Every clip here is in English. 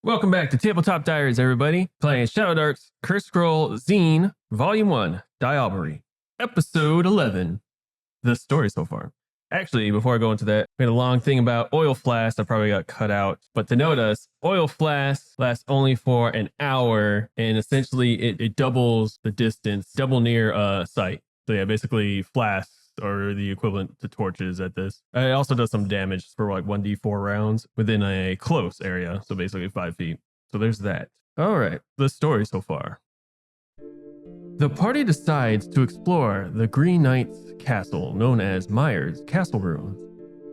Welcome back to Tabletop Diaries, everybody. Playing ShadowDark's Curse Scroll Zine, Volume 1, Diablerie, Episode 11. The story so far. Actually, before I go into that, we had a long thing about oil flasks that probably got cut out. But to note us, oil flasks last only for an hour, and essentially it doubles the distance, double near sight. So yeah, basically flasks or the equivalent to torches at this. It also does some damage for like 1d4 rounds within a close area. So basically 5 feet. So there's that. All right, the story so far. The party decides to explore the Green Knight's castle, known as Myers Castle Ruins.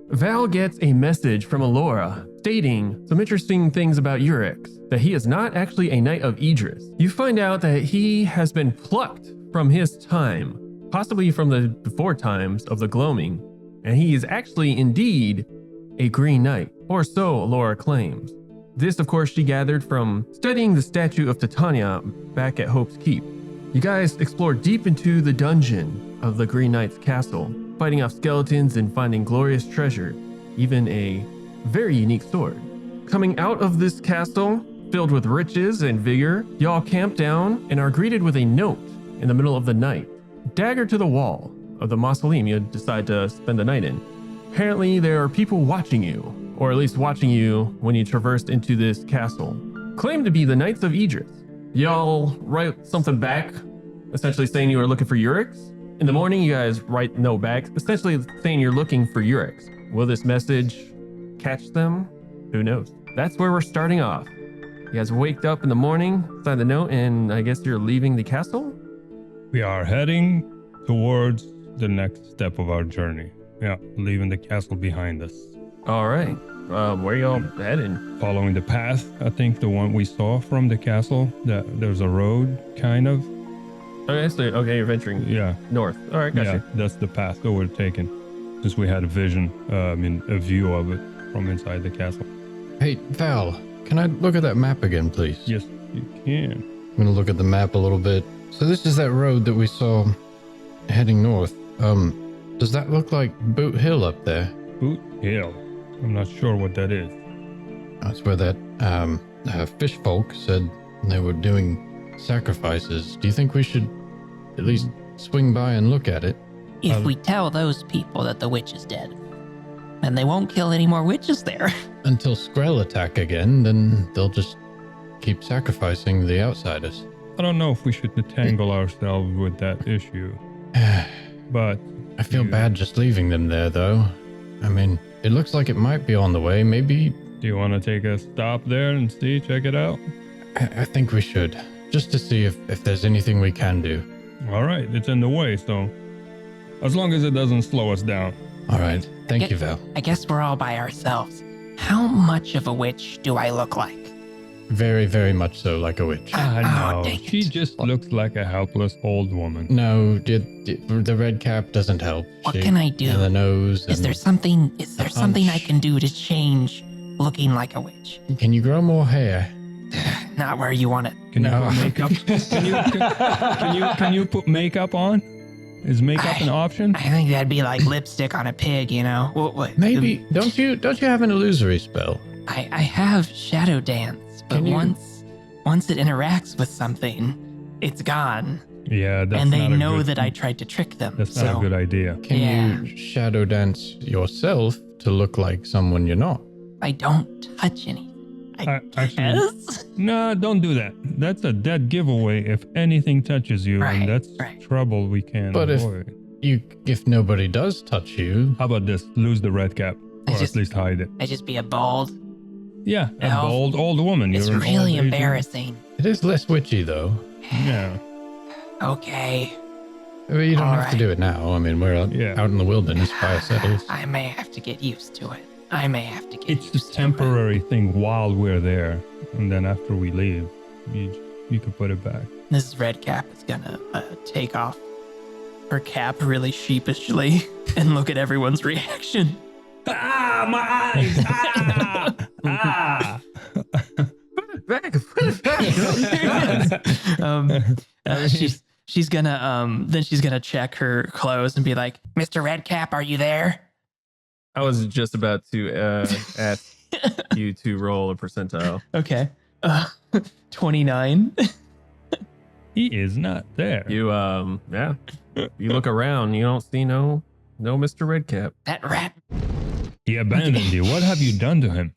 Val gets a message from Alora stating some interesting things about Urix, that he is not actually a Knight of Idris. You find out that he has been plucked from his time, possibly from the before times of the Gloaming, and he is actually indeed a Green Knight, or so Alora claims. This, of course, she gathered from studying the statue of Titania back at Hope's Keep. You guys explore deep into the dungeon of the Green Knight's castle, fighting off skeletons and finding glorious treasure, even a very unique sword. Coming out of this castle, filled with riches and vigor, y'all camp down and are greeted with a note in the middle of the night. Dagger to the wall of the mausoleum you decide to spend the night in. Apparently there are people watching you, or at least watching you when you traversed into this castle. Claimed to be the Knights of Idris. Y'all write something back, essentially saying you are looking for Urix. In the morning, you guys write no back, essentially saying you're looking for Urix. Will this message catch them? Who knows? That's where we're starting off. You guys waked up in the morning, signed the note, and I guess you're leaving the castle? We are heading towards the next step of our journey. Yeah, leaving the castle behind us. All right. Where y'all heading? Following the path, I think the one we saw from the castle, that there's a road, kind of. Okay, so you're venturing north. All right, gotcha. Yeah, that's the path that we're taking. Since we had a vision, a view of it from inside the castle. Hey, Val, can I look at that map again, please? Yes, you can. I'm going to look at the map a little bit. So this is that road that we saw heading north. Does that look like Boot Hill up there? Boot Hill? I'm not sure what that is. That's where that fish folk said they were doing sacrifices. Do you think we should at least swing by and look at it? If we tell those people that the witch is dead, then they won't kill any more witches there. Until Skrell attack again, then they'll just keep sacrificing the outsiders. I don't know if we should entangle ourselves with that issue. But I feel bad just leaving them there, though. I mean, it looks like it might be on the way. Maybe... Do you want to take a stop there and check it out? I think we should, just to see if there's anything we can do. All right, it's in the way, so as long as it doesn't slow us down. All right, thank you, Val. I guess we're all by ourselves. How much of a witch do I look like? Very, very much so like a witch. No, dang it. she just looks like a helpless old woman. No, the red cap doesn't help. What can I do? And the nose. Is there something I can do to change looking like a witch? Can you grow more hair? Not where you want it. Can you No. put makeup? Can you put makeup on? Is makeup an option? I think that'd be like lipstick on a pig, you know? What, Maybe. Don't you have an illusory spell? I have shadow dance, but Can you- once it interacts with something, it's gone. Yeah, that's And they not a know good- that I tried to trick them. That's so not a good idea. Can you shadow dance yourself to look like someone you're not? I don't touch anything. I Actually, guess? no, don't do that. That's a dead giveaway if anything touches you, Right, and that's right. trouble we can't But avoid. If nobody does touch you, How about this? Lose the red cap, I or just- at least hide it. I just be a bald. Yeah, a Elf. bald old woman. It's You're an really old Asian- embarrassing. it is less witchy, though. Yeah. Okay. I mean, you don't All have to right. do it now. I mean, we're out in the wilderness by ourselves. I may have to get used to it. I may have to get It's used just to temporary thing while we're there, and then after we leave, you can put it back. it. This red cap is gonna take off her cap really sheepishly and look at everyone's reaction. Ah, my eyes! Ah! Ah! Put it back. She's gonna check her clothes and be like, Mr. Redcap, are you there? I was just about to ask you to roll a percentile. Okay. 29. He is not there. You you look around, you don't see no Mr. Redcap. That rat. He abandoned you. What have you done to him?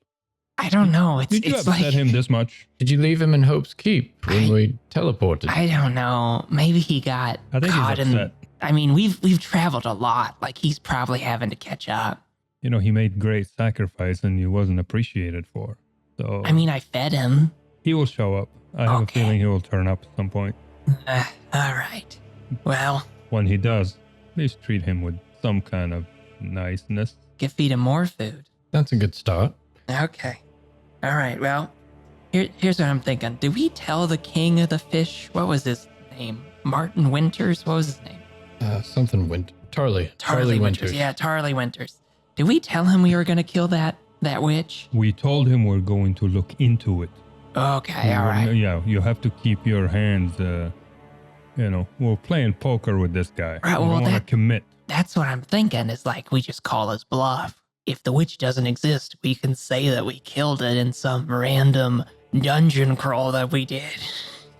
I don't know. Did you it's upset like him this much? Did you leave him in Hope's Keep when we teleported? I don't know. Maybe he got I think caught he's upset. I mean, we've traveled a lot. Like he's probably having to catch up. You know, he made great sacrifice and he wasn't appreciated for. So I mean, I fed him. he will show up. I have Okay. a feeling he will turn up at some point. All right. Well, When he does, please treat him with some kind of niceness. feed him more food. That's a good start. Okay. All right. Well, here's what I'm thinking. Did we tell the king of the fish? What was his name? Martin Winters? What was his name? Something Tarly. Tarly Winters. Yeah, Tarly Winters. Did we tell him we were going to kill that witch? We told him we're going to look into it. Okay, all right. Yeah, you have to keep your hands, we're playing poker with this guy. Right, We well, don't want to that- commit. That's what I'm thinking is like we just call his bluff. If the witch doesn't exist, we can say that we killed it in some random dungeon crawl that we did.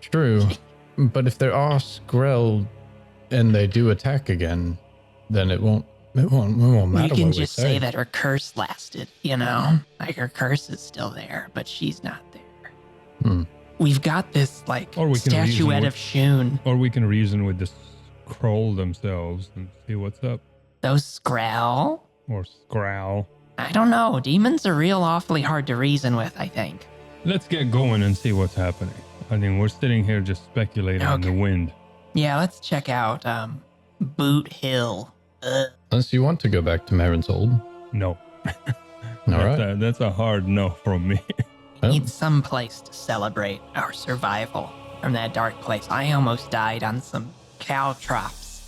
True. But if there are Skrell and they do attack again, then it won't matter. We can what just we say that her curse lasted, you know? Like her curse is still there, but she's not there. Hmm. We've got this like Or we can reason statuette with- of Shun. Or we can reason with the scroll themselves and see what's up. Those Skral? Or Skral. I don't know. Demons are real awfully hard to reason with, I think. Let's get going and see what's happening. I mean, we're sitting here just speculating in the Okay. wind. Yeah, let's check out Boot Hill. Unless you want to go back to Marinsold. No. All right. That's a hard no from me. We Well. need some place to celebrate our survival from that dark place. I almost died on some caltrops.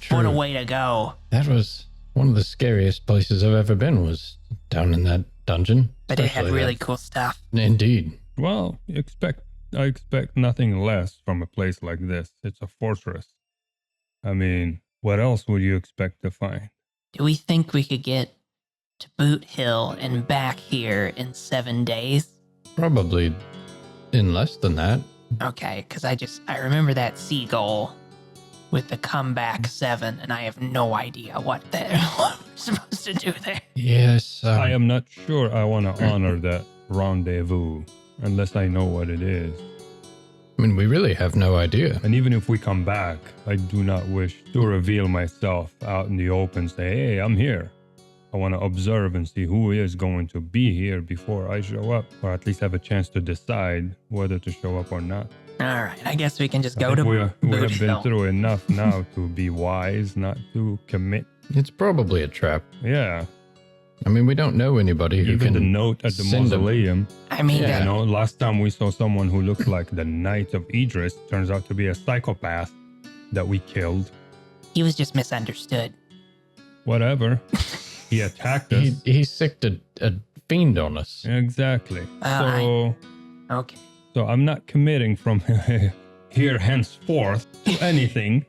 What a True. way to go. That was one of the scariest places I've ever been, was down in that dungeon. But it had Especially really that- cool stuff. Indeed. Well, I expect nothing less from a place like this. It's a fortress. I mean, what else would you expect to find? Do we think we could get to Boot Hill and back here in 7 days? Probably in less than that. Okay, because I remember that seagull with the comeback 7, and I have no idea what we're supposed to do there. Yes. I am not sure I want to honor that rendezvous unless I know what it is. I mean, we really have no idea. And even if we come back, I do not wish to reveal myself out in the open, say, hey, I'm here. I want to observe and see who is going to be here before I show up, or at least have a chance to decide whether to show up or not. All right, I guess we can just I go think to we Boot have been Hill. through enough now to be wise, not to commit. It's probably a trap. Yeah, I mean, we don't know anybody who even can the note at the send them. mausoleum. I mean, Yeah. You know, last time we saw someone who looked like the Knight of Idris, turns out to be a psychopath that we killed. he was just misunderstood. Whatever. He attacked us. He sicked a fiend on us. Exactly. Okay. So I'm not committing from here henceforth to anything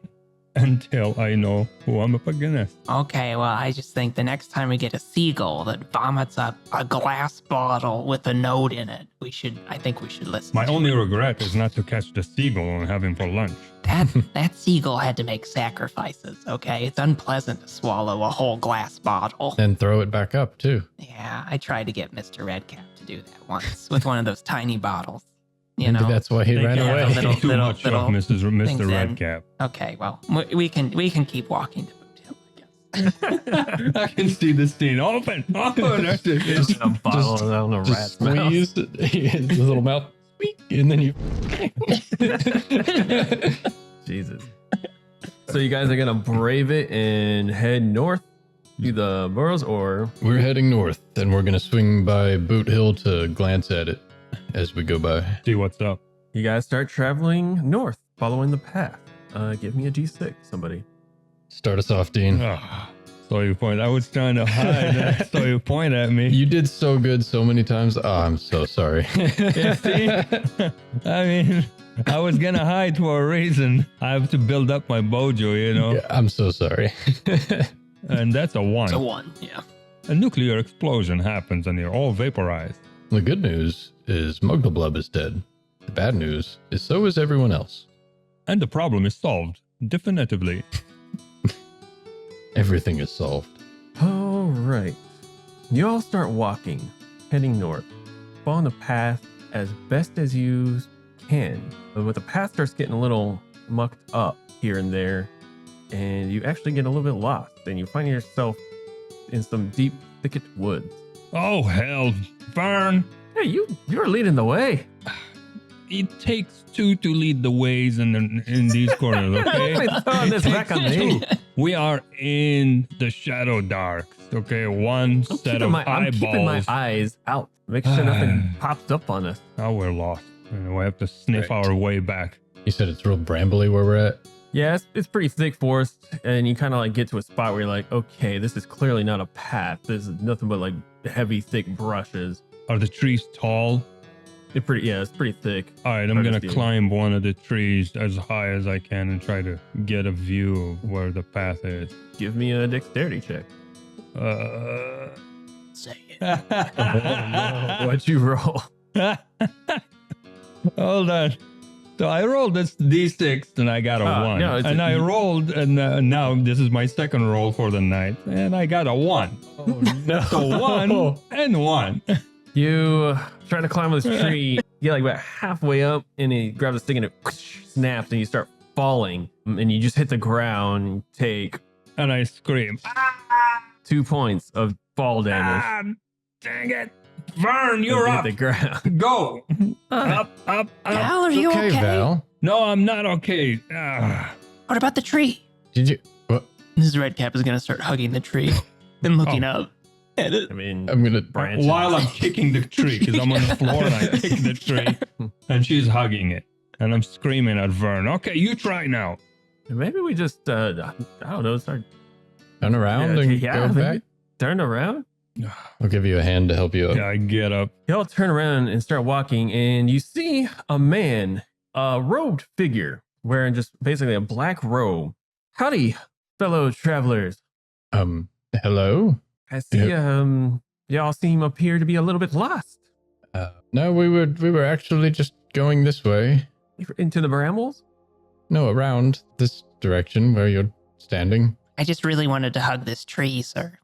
until I know who I'm up against. Okay, well, I just think the next time we get a seagull that vomits up a glass bottle with a note in it, I think we should listen. My to only it. regret is not to catch the seagull and have him for lunch. That seagull had to make sacrifices, okay? It's unpleasant to swallow a whole glass bottle. And throw it back up, too. Yeah, I tried to get Mr. Redcap to do that once with one of those tiny bottles. You Maybe know. that's why he They ran can't away. have Little- too little- much little of Mr. things in. Redcap. Okay, well, we can keep walking to Boot Hill, I guess. I can see the scene. Open! Just a bottle down the Just rat's mouth. squeeze his little mouth, squeak, and then you. Jesus. So you guys are gonna brave it and head north to the burrows, or We're heading north, and we're gonna swing by Boot Hill to glance at it as we go by. See what's up. you guys start traveling north, following the path. Give me a G6, somebody. Start us off, Dean. Ah, saw you point. I was trying to hide. I saw you point at me. You did so good so many times. Oh, I'm so sorry. Yeah, see? I mean, I was gonna hide for a reason. I have to build up my bojo, you know? Yeah, I'm so sorry. And that's a 1. It's a 1, yeah. A nuclear explosion happens and you're all vaporized. The good news is Mugglebub is dead. The bad news is so is everyone else. And the problem is solved. Definitively. Everything is solved. All right. You all start walking, heading north. Follow the path as best as you can. But the path starts getting a little mucked up here and there, and you actually get a little bit lost, and you find yourself in some deep thicket woods. Oh, hell. Vern. Hey, you're leading the way. It takes two to lead the ways in these corners, okay? Quit throwing this back on me. We are in the ShadowDark, okay? One set of I'm keeping my eyeballs. eyes out. Make sure nothing pops up on us. Now we're lost. And we have to sniff Right. our way back. You said it's real brambly where we're at? Yeah, it's pretty thick forest, and you kind of like get to a spot where you're like, okay, this is clearly not a path. This is nothing but like heavy, thick brushes. Are the trees tall? It's pretty thick. All right, I'm Hard to going to see. climb one of the trees as high as I can and try to get a view of where the path is. Give me a dexterity check. Say it. What'd you roll? Hold on. So I rolled this D6 and I got a 1. no, and I rolled, and now this is my second roll for the night, and I got a 1. Oh, no. So 1 and 1. You try to climb this tree. You get like about halfway up, and he grabs a stick and it snaps, and you start falling, and you just hit the ground. And take And I scream, 2 points of fall damage. ah, dang it. Vern, as you're you up. hit the ground. Go. Up. Val, are you okay, okay? Val. No, I'm not okay. Ah. What about the tree? Did you? What? Mrs. Redcap is gonna start hugging the tree and looking up at it. I mean, I'm gonna. branches. While I'm kicking the tree, because I'm on the floor and I kick the tree, and she's hugging it. And I'm screaming at Vern, okay, you try now. Maybe we just, I don't know, start Turn around and go back. turn around. I'll give you a hand to help you up. Yeah, I get up. Y'all turn around and start walking, and you see a man, a robed figure, wearing just basically a black robe. Howdy, fellow travelers. Hello? I see, y'all seem appear to be a little bit lost. No, we were actually just going this way. Into the brambles? No, around this direction where you're standing. I just really wanted to hug this tree, sir.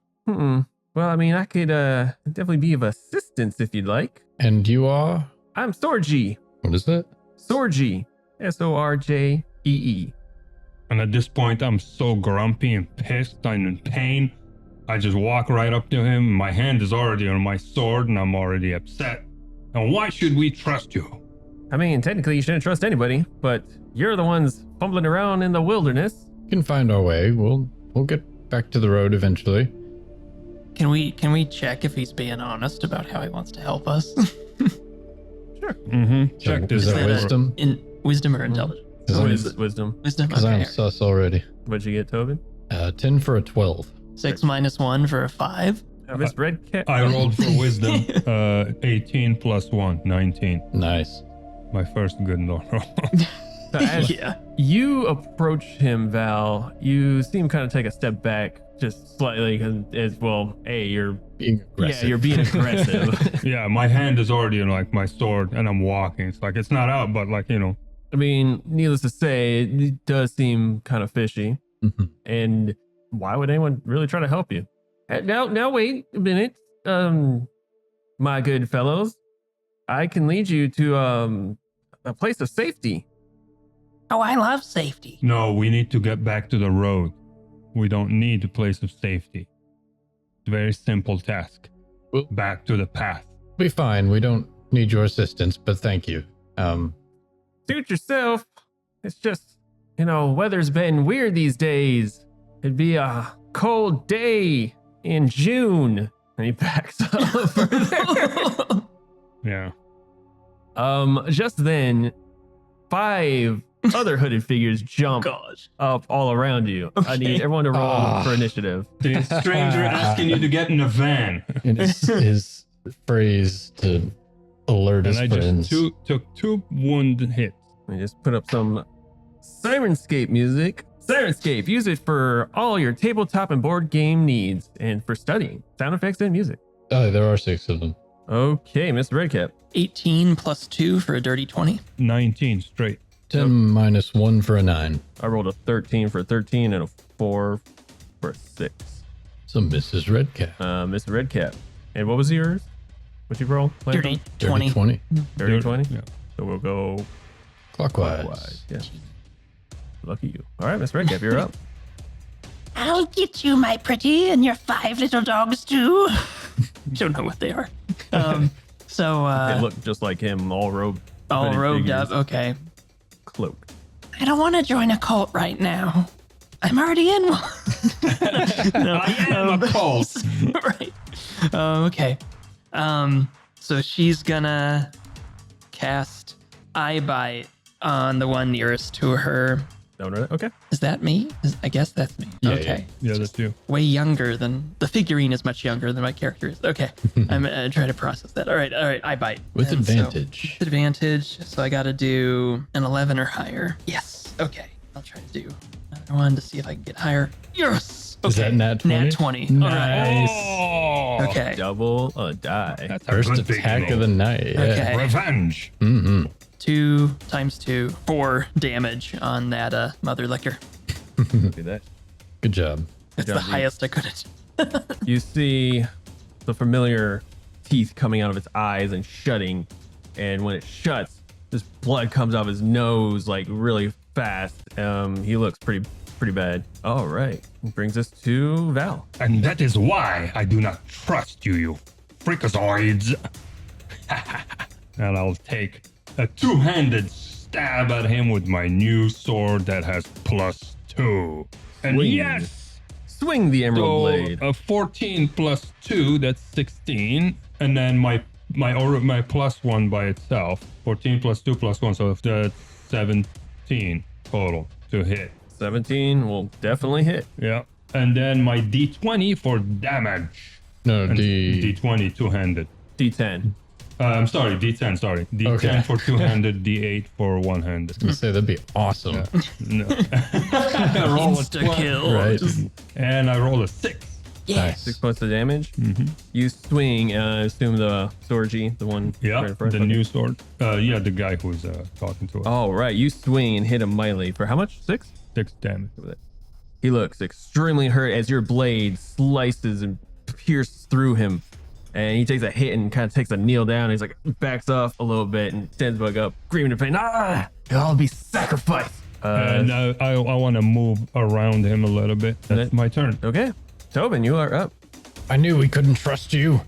Well, I mean, I could definitely be of assistance if you'd like. And you are? I'm Sorji. What is that? Sorji. Sorjee. And at this point, I'm so grumpy and pissed. I'm in pain. I just walk right up to him. My hand is already on my sword, and I'm already upset. And why should we trust you? I mean, technically, you shouldn't trust anybody, but you're the ones fumbling around in the wilderness. We can find our way. We'll get back to the road eventually. Can we check if he's being honest about how he wants to help us? Sure. Mm-hmm. Check this Is that out. wisdom? In wisdom or intelligence? Wisdom. Wisdom. Because Okay. I'm sus already. What'd you get, Tobin? 10 for a 12. 6 minus 1 for a 5. Miss Red Cat. I rolled for wisdom. 18 plus 1, 19. Nice. My first good roll. So as Yeah. you approach him, Val, you see him kind of take a step back, just slightly, because as well, you're Being aggressive. yeah, you're being aggressive. Yeah, my hand is already on like my sword, and I'm walking. It's like it's not out, but like I mean, needless to say, it does seem kind of fishy. Mhm. And why would anyone really try to help you? Now, wait a minute, my good fellows. I can lead you to a place of safety. Oh, I love safety. No, we need to get back to the road. We don't need a place of safety. It's a very simple task. Well- Back to the path. Be fine. We don't need your assistance, but thank you. Suit yourself. It's just, weather's been weird these days. It'd be a cold day in June. And he backs up further. Yeah. Just then, 5 other hooded figures jump Gosh. up all around you. I need everyone to roll for initiative. The stranger asking you to get in a van. It is his phrase to alert his And I friends. just took 2 wound hits. Let me just put up some Syrinscape music. Syrinscape, use it for all your tabletop and board game needs and for studying, sound effects and music. Oh, there are 6 of them. Okay, Mr. Redcap. 18 plus 2 for a dirty 20. 19 straight. 10 minus 1 for a 9. I rolled a 13 for a 13 and a 4 for a 6. So Mrs. Redcap. Mr. Redcap. And what was yours? What'd you roll? Dirty Dirty 20. 20. Dirty 20? Yeah. So we'll go Clockwise. clockwise. Yeah. Lucky you. All right, Mr. Redcap, you're up. I'll get you, my pretty, and your 5 little dogs too. Don't know what they are. So They look just like him, all robed. all hooded robed figures, up. Okay. Cloaked. I don't want to join a cult right now. I'm already in one. I am a cult. Right. Okay. So she's gonna cast Eye Bite on the one nearest to her. Okay. Is that me? I guess that's me. Yeah, Okay. Yeah, that's you. Way younger than the figurine is much younger than my character is. Okay. I'm trying to process that. All right. Eye Bite. With And so- advantage. with advantage. So I got to do an 11 or higher. Yes. Okay. I'll try to do another one to see if I can get higher. Yes. Okay. Is that nat 20? Nat 20. All right. Nice. Oh, Okay. Double a die. That's a First good attack beginning. of the night. Yeah. Okay. Revenge. Mm-hmm. 2 times 2, 4 damage on that mother liquor. Do that. Good job. That's job, the dude. highest I could have. You see the familiar teeth coming out of its eyes and shutting. And when it shuts, this blood comes out of his nose like really fast. He looks pretty bad. All right. Brings us to Val. And that is why I do not trust you, you freakazoids. And I'll take a two-handed stab at him with my new sword that has +2. And Swing. yes! Swing the emerald So blade. a 14 plus 2, that's 16. And then my +1 by itself. 14 plus 2 plus 1, so that's 17 total to hit. 17 will definitely hit. Yeah. And then my D20 for damage. No, And D. D20 two-handed. D10. I'm sorry, D10, sorry. D10 Okay. for two-handed, D8 for one-handed. I say that'd be awesome. No. I roll a Insta 12, kill. Right. and I roll a 6. Yes. 6 points of damage. Mm-hmm. You swing, assume the Sorgy, the one Yeah, right in front the of you. new sword. Yeah, the guy who's talking to us. All right. You swing and hit him mightily. For how much? 6? 6 damage. He looks extremely hurt as your blade slices and pierces through him. And he takes a hit and kind of takes a kneel down. He's like, backs off a little bit and stands back up, screaming in pain. Ah, you'll all be sacrificed. And I want to move around him a little bit. That's my turn. Okay. Tobin, you are up. I knew we couldn't trust you.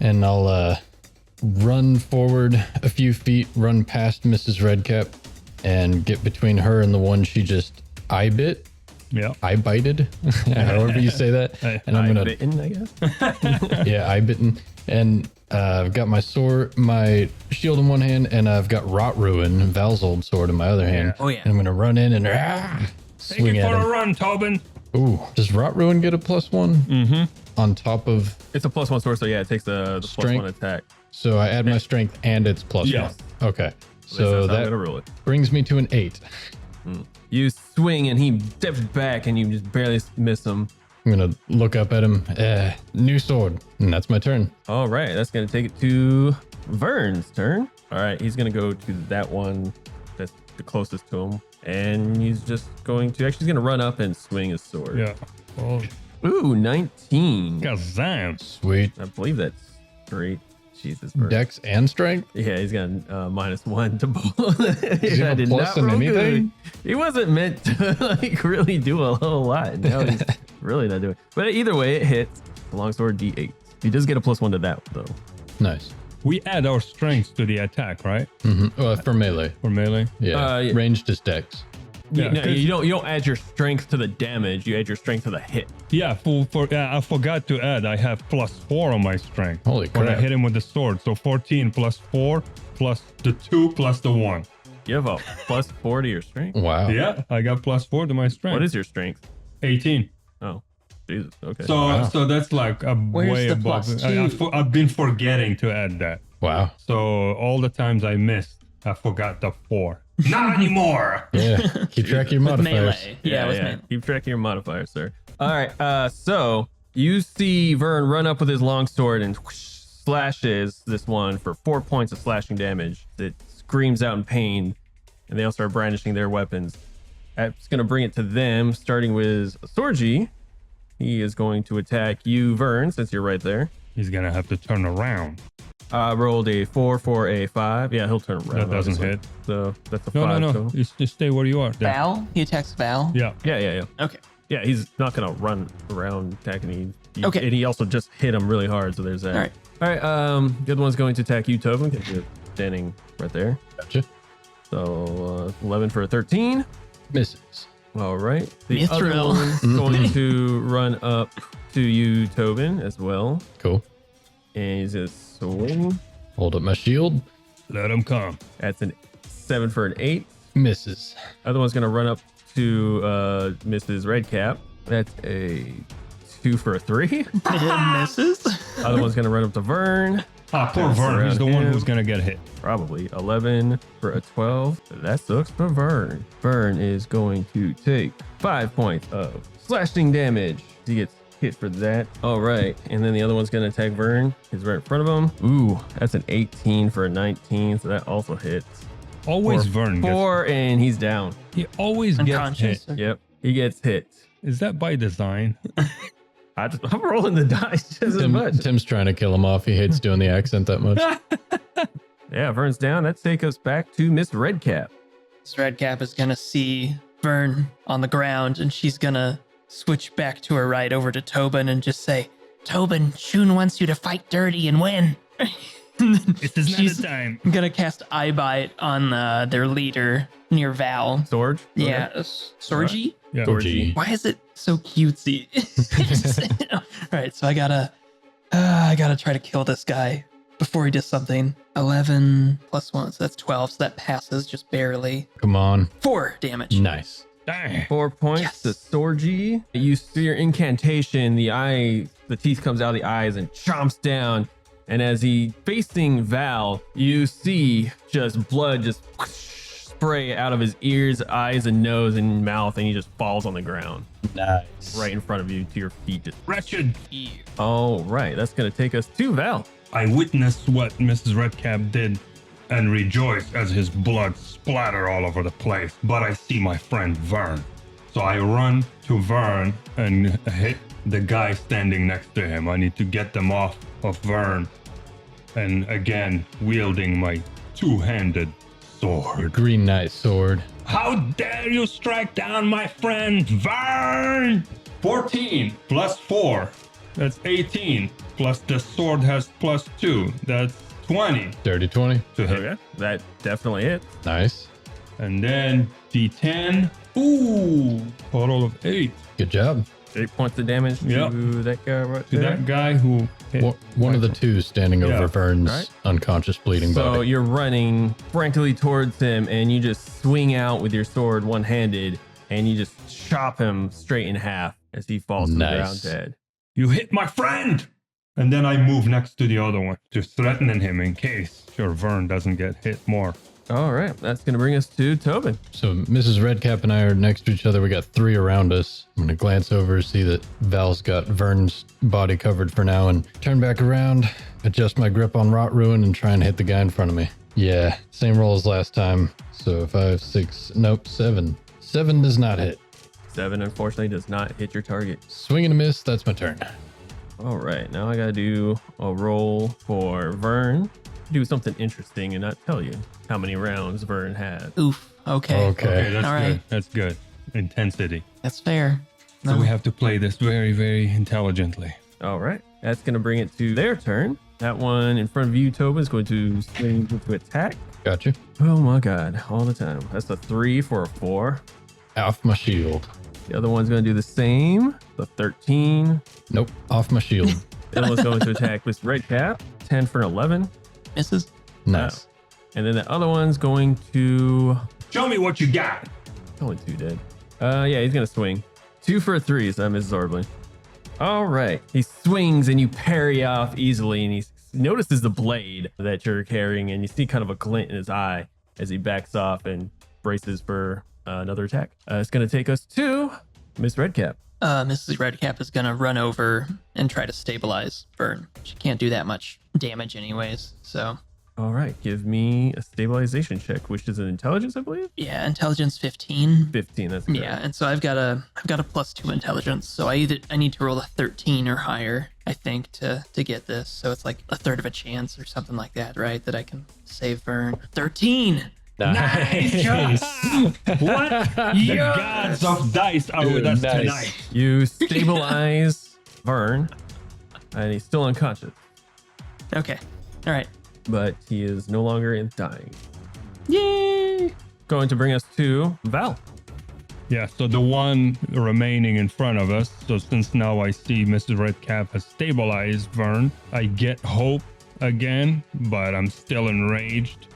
And I'll run forward a few feet, run past Mrs. Redcap, and get between her and the one she just eye bit. Yeah. Eye bited, however you say that. And I'm gonna, Bitten, I guess. yeah, eye bitten. And I've got my sword, my shield in one hand, and I've got Rot Ruin, Val's old sword, in my other hand. Oh, yeah. And I'm gonna run in and Take swing it at for a him. run, Tobin. Ooh, does Rot Ruin get a +1? Mm-hmm. On top of, It's a +1 sword, so yeah, it takes the Strength. +1 attack. so I add my strength and it's +1. Yes. Okay. So So I'm that gonna roll it. brings me to an 8. You swing and he steps back and you just barely miss him. I'm gonna look up at him. New sword, and that's my turn. All right, that's gonna take it to Vern's turn. All right, he's gonna go to that one that's the closest to him, and he's just going to he's gonna run up and swing his sword. Yeah. Oh, Ooh, 19. kazam. Sweet. I believe that's great. Jesus. Vern. Dex and strength. Yeah, he's got -1 to both. he have a plus in roll good. anything? He wasn't meant to like really do a whole lot. Now he's really not doing. But either way, it hits. Longsword D8. He does get a +1 to that though. Nice. We add our strength to the attack, right? For melee. For melee. Yeah. Yeah. Ranged is Dex. Yeah, No, 'cause- you don't add your strength to the damage. You add your strength to the hit. Yeah, I forgot to add. I have +4 on my strength. Holy When I crap. hit him with the sword. So 14 plus 4 plus the 2 plus the 1. You have a +4 to your strength. Wow. Yeah, I got +4 to my strength. What is your strength? 18. Oh, Jesus. Okay. So that's like a Where's way the above. +2? I've been forgetting to add that. Wow. So all the times I missed, I forgot the 4. Not anymore. Yeah. Keep track of your With modifiers. melee. Yeah, with melee. Keep track of your modifiers, sir. All right. So you see Vern run up with his longsword and whoosh, slashes this one for 4 points of slashing damage. It screams out in pain, and they all start brandishing their weapons. That's going to bring it to them, starting with Sorgi. He is going to attack you, Vern, since you're right there. He's gonna have to turn around. Rolled a 4 for a 5. Yeah, he'll turn around. That doesn't obviously. hit. So that's a No, 5. no. total. Just stay where you are. There. Val? He attacks Val? Yeah. Yeah. Okay. Yeah, he's not going to run around attacking you. Okay. And he also just hit him really hard, so there's that. All right. All right, the other one's going to attack you, Tobin, because you're standing right there. Gotcha. So 11 for a 13. Misses. All right. The other Mithril. one's going to run up to you, Tobin, as well. Cool. And he's going to swing. Hold up my shield. Let him come. That's a 7 for an 8. Misses. Other one's going to run up to Mrs. Redcap. That's a 2 for a 3. It misses. Other one's going to run up to Vern. Ah, poor Pass Vern. He's the around one him. who's gonna get hit. Probably 11 for a 12. That sucks for Vern. Vern is going to take 5 points of slashing damage. He gets hit for that. All right. And then the other one's going to attack Vern. He's right in front of him. Ooh, that's an 18 for a 19. So that also hits. Always For Vern gets. 4, and he's down. He always gets Unconscious. hit. Yep. He gets hit. Is that by design? I'm rolling the dice just as much. Tim's trying to kill him off. He hates doing the accent that much. Yeah, Vern's down. That takes us back to Miss Redcap. This Redcap is gonna see Vern on the ground, and she's gonna switch back to her right over to Tobin and just say, Tobin, Shun wants you to fight dirty and win. This is not She's the time. gonna cast Eye Bite on their leader near Val. Sorge? Yeah, Sorgi? Yeah. Sorgi. Why is it so cutesy? All right, so I gotta try to kill this guy before he does something. 11 plus 1, so that's 12, so that passes just barely. Come on. 4 damage. Nice. Dang. 4 points Yes. to Sorgi. You see your incantation, the teeth comes out of the eyes and chomps down. And as he facing Val, you see just blood just spray out of his ears, eyes, and nose and mouth, and he just falls on the ground Nice. right in front of you to your feet. Just, Wretched. all right, that's gonna take us to Val. I witnessed what Mrs. Redcap did and rejoiced as his blood splattered all over the place. But I see my friend Vern. So I run to Vern and hit the guy standing next to him. I need to get them off of Vern. And again, wielding my two-handed sword. Green Knight sword. How dare you strike down my friend Vern? 14 plus 4. That's 18. Plus the sword has plus 2. That's 20 Dirty 20. to hit. Okay, that definitely hits. Nice. And then D10. Ooh, total of 8. Good job. 8 points of damage to Yep. that guy right To there. that guy who hit. One of the two standing Yeah. over Vern's Alright. unconscious bleeding So body. you're running frantically towards him, and you just swing out with your sword one-handed, and you just chop him straight in half as he falls to the ground Nice. dead. You hit my friend! And then I move next to the other one, just threatening him in case sure Vern doesn't get hit more. All right, that's going to bring us to Tobin. So Mrs. Redcap and I are next to each other. We got 3 around us. I'm going to glance over, see that Val's got Vern's body covered for now, and turn back around, adjust my grip on Rot Ruin, and try and hit the guy in front of me. Yeah, same roll as last time. So 5, 6, nope, 7. 7 does not hit. 7, unfortunately, does not hit your target. Swing and a miss, that's my turn. All right, now I got to do a roll for Vern. Do something interesting and not tell you how many rounds Vern had. Oof. Okay. Okay. That's All good. right. That's good. Intensity. That's fair. So we have to play this very, very intelligently. All right, that's going to bring it to their turn. That one in front of you, Tobin, is going to swing to attack. Gotcha. Oh my God, all the time. That's a 3 for a 4. Off my shield. The other one's going to do the same. The 13. Nope, off my shield. The other one's going to attack with Redcap. 10 for an 11. Misses. Nice. And then the other one's going to... Show me what you got. Only 2 dead. Yeah, he's going to swing. 2 for a 3, so that misses horribly. All right. He swings and you parry off easily, and he notices the blade that you're carrying, and you see kind of a glint in his eye as he backs off and braces for another attack. It's going to take us to Miss Redcap. Mrs. Redcap is going to run over and try to stabilize Vern. She can't do that much damage anyways, so... All right, give me a stabilization check, which is an intelligence, I believe. Yeah, intelligence 15. 15. That's good. Yeah, and so I've got a +2 intelligence, so I need to roll a 13 or higher, I think, to get this. So it's like a third of a chance or something like that, right? That I can save Vern. 13. Nice. What? The gods of dice are with us Nice. tonight. You stabilize Vern, and he's still unconscious, Okay. All right. but he is no longer in dying. Yay! Going to bring us to Val. Yeah, so the one remaining in front of us. So since now I see Mrs. Redcap has stabilized Vern, I get hope again, but I'm still enraged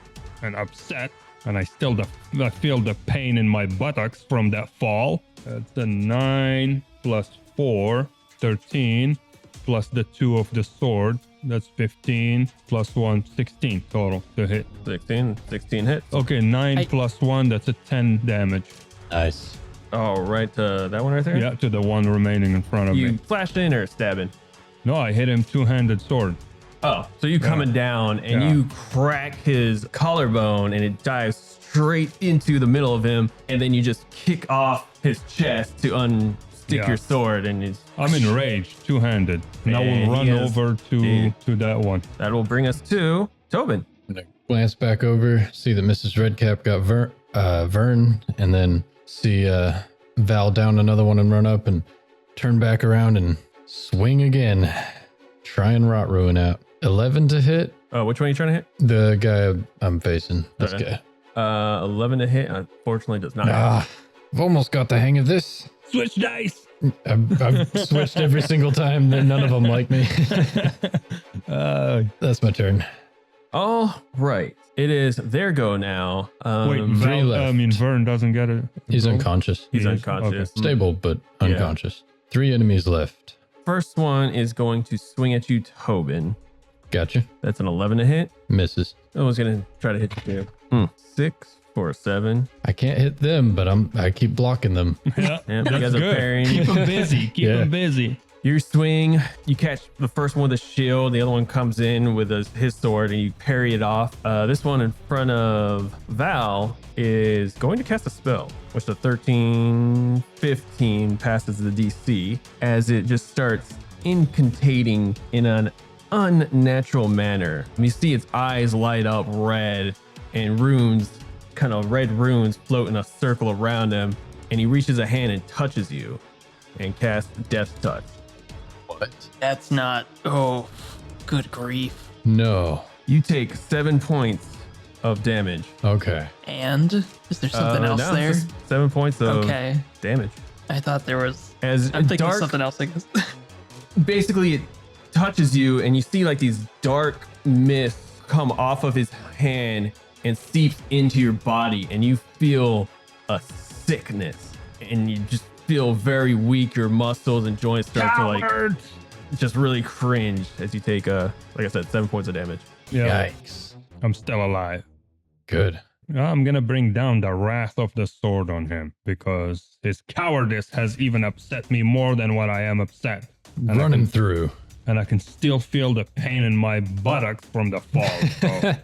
and upset. And I feel the pain in my buttocks from that fall. That's a 9 plus 4, 13, plus the 2 of the sword. That's 15 plus 1, 16 total to hit. 16 hits. Okay, 9 plus 1, that's a 10 damage. Nice. Oh, right to that one right there? Yeah, to the one remaining in front of You me. flashing or stabbing? No, I hit him two-handed sword. Oh, so you coming down and Yeah. you crack his collarbone and it dives straight into the middle of him, and then you just kick off his chest to unstick Yeah. your sword, and it's, I'm enraged, two-handed. And I Man, will run he is over dead. to that one. that will bring us to Tobin. I'm gonna glance back over, see that Mrs. Redcap got Vern, and then see Val down another one and run up and turn back around and swing again. Try and rot ruin out. 11 to hit. Oh, which one are you trying to hit? The guy I'm facing. This Okay. guy. 11 to hit. Unfortunately, does not. hit. I've almost got the hang of this. Switch dice! I've switched every single time. None of them like me. That's my turn. All right, it is their go now. Wait, three left. Vern doesn't get it. He's unconscious. He's He is? unconscious. Stable, but unconscious. 3 enemies left. First one is going to swing at you, Tobin. Gotcha. That's an 11 to hit. Misses. I was gonna try to hit you too. 6 for a 7. I can't hit them, but I keep blocking them. Yeah, Yeah, you that's guys are good. parrying. Keep him busy. Keep Yeah. him busy. You swing, you catch the first one with a shield, the other one comes in with his sword, and you parry it off. This one in front of Val is going to cast a spell, which the 13, 15 passes the DC, as it just starts incantating in an unnatural manner. You see its eyes light up red, and runes, kind of red runes, float in a circle around him, and he reaches a hand and touches you and casts Death Touch. What? That's not. Oh, good grief. No. You take 7 points of damage. Okay. And is there something else no, there? it's just 7 points of Okay. damage. I thought there was. As I'm thinking dark, something else, I guess. basically it touches you, and you see like these dark mists come off of his hand and seep into your body, and you feel a sickness, and you just feel very weak. Your muscles and joints start to like just really cringe as you take like I said, 7 points of damage. Yeah, Yikes. I'm still alive. Good. I'm gonna bring down the wrath of the sword on him because his cowardice has even upset me more than what I am upset. And Run him through. and I can still feel the pain in my buttocks from the fall. So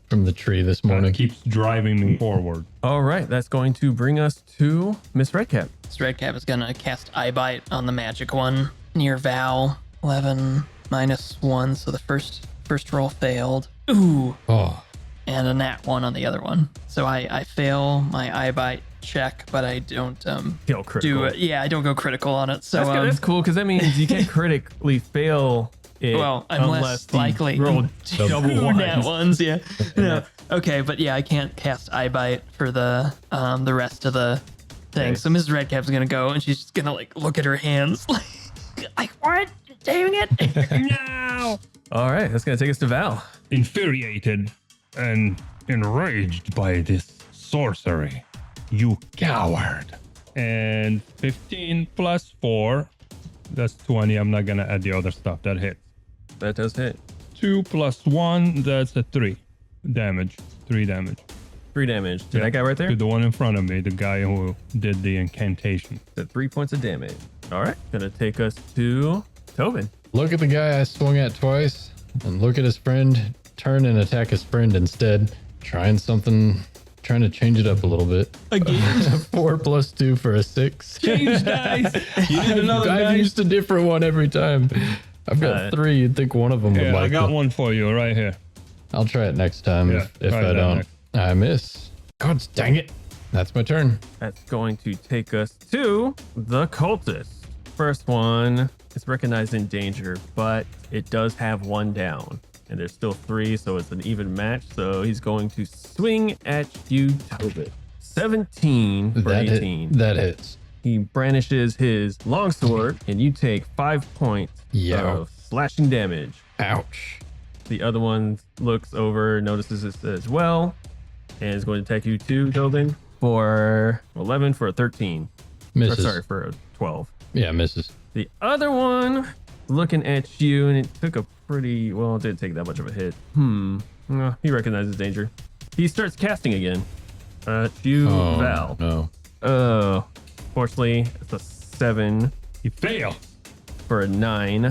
From the tree this morning. that keeps driving me forward. All right, that's going to bring us to Miss Redcap. This Redcap is gonna cast Eye Bite on the magic one near Val. 11 minus 1, so the first roll failed. Ooh, Oh, and a nat 1 on the other one. So I fail my Eye Bite check, but I don't Feel critical. do it. Yeah, I don't go critical on it. So That's good. That's cool because that means you can't critically fail it. well, I'm less you likely roll to double do ones. nat ones. Yeah. No. Okay, but yeah, I can't cast Eye Bite for the rest of the thing. Okay. So Mrs. Redcap's gonna go and she's just gonna like look at her hands like what? Dang it! No! All right, that's going to take us to Val. Infuriated and enraged by this sorcery. You coward. And 15 plus 4. That's 20. I'm not going to add the other stuff. That hits. That does hit. 2 plus 1. That's a 3 damage. 3 damage. 3 damage to Yeah. that guy right there. To the one in front of me, the guy who did the incantation. So 3 points of damage. All right, gonna take us to Tobin. Look at the guy I swung at twice, and look at his friend. Turn and attack his friend instead. Trying to change it up a little bit. Again. 4 + 2 for a 6. Change dice. You need another I've dice? used a different one every time. I've got 3. You'd think one of them would Yeah, like I got them. one for you right here. I'll try it next time Yeah, if try I that don't. next. I miss. God dang it. That's my turn. That's going to take us to the cultist. First one is recognized in danger, but it does have 1 down. And there's still 3, so it's an even match. So he's going to swing at you, Tobin. 17 for 18. That hits. He brandishes his longsword, and you take 5 points of slashing damage. Ouch. The other one looks over, notices this as well, and is going to attack you too, Tobin, for 11 for a 13. Misses. Or sorry, for a 12. Yeah, misses. The other one looking at you, and it took a pretty, well, it didn't take that much of a hit. No, he recognizes danger. He starts casting again. You, Oh, Val. no. Fortunately, it's a 7 You fail. for a 9,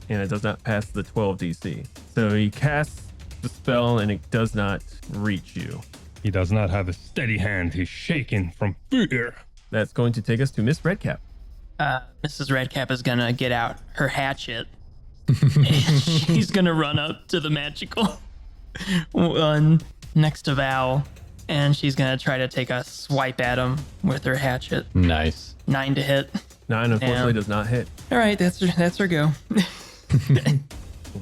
and it does not pass the 12 DC. So he casts the spell, and it does not reach you. He does not have a steady hand. He's shaking from fear. That's going to take us to Miss Redcap. Mrs. Redcap is gonna get out her hatchet. And she's gonna run up to the magical one next to Val, and she's gonna try to take a swipe at him with her hatchet. Nice. 9 to hit. 9 unfortunately Damn. does not hit. All right, that's her go.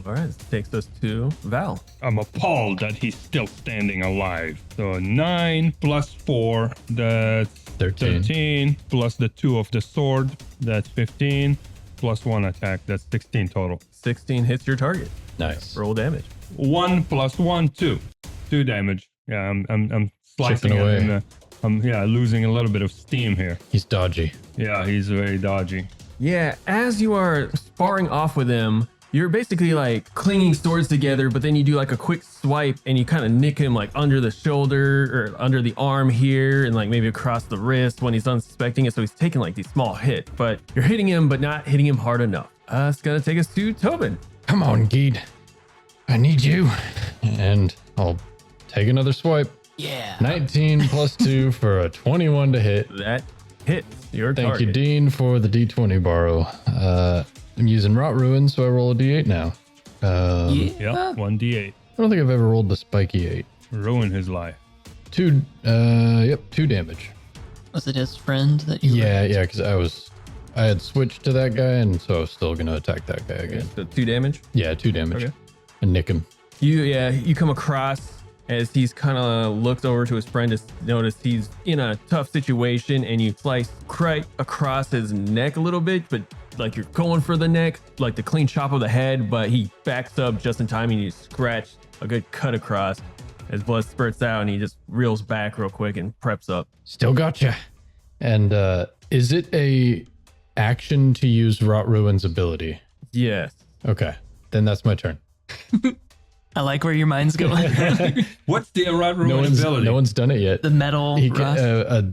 All right, this takes us to Val. I'm appalled that he's still standing alive. So 9 plus 4, that's 13. Plus the 2 of the sword, that's 15. Plus 1 attack, that's 16 total. 16 hits your target. Nice. Roll damage. 1 plus 1, 2. 2 damage. Yeah, I'm slicing Chipping it. away. And, I'm losing a little bit of steam here. He's dodgy. Yeah, he's very dodgy. Yeah, as you are sparring off with him, you're basically like clinging swords together, but then you do like a quick swipe and you kind of nick him like under the shoulder or under the arm here and like maybe across the wrist when he's unsuspecting it. So he's taking like these small hits, but you're hitting him, but not hitting him hard enough. It's going to take us to Tobin. Come on, Geed. I need you. And I'll take another swipe. Yeah. 19 plus 2 for a 21 to hit. That hits your Thank target. you, Dean, for the D20 borrow. I'm using Rot Ruin, so I roll a D8 now. Yep, 1d8. I don't think I've ever rolled the spiky 8. Ruin his life. 2 damage. Was it his friend that you? Yeah, because I had switched to that guy, and so I was still gonna attack that guy again. So 2 damage. Yeah, 2 damage. Okay. And nick him. You come across as he's kind of looked over to his friend to notice he's in a tough situation, and you slice right across his neck a little bit, but like you're going for the neck, like the clean chop of the head, but he backs up just in time and you scratch a good cut across as blood spurts out, and he just reels back real quick and preps up. Still gotcha. And is it a action to use Rot Ruin's ability? Yes. Okay, then that's my turn. I like where your mind's going. What's the Rot Ruin ability? No one's done it yet. The metal He can, rust. a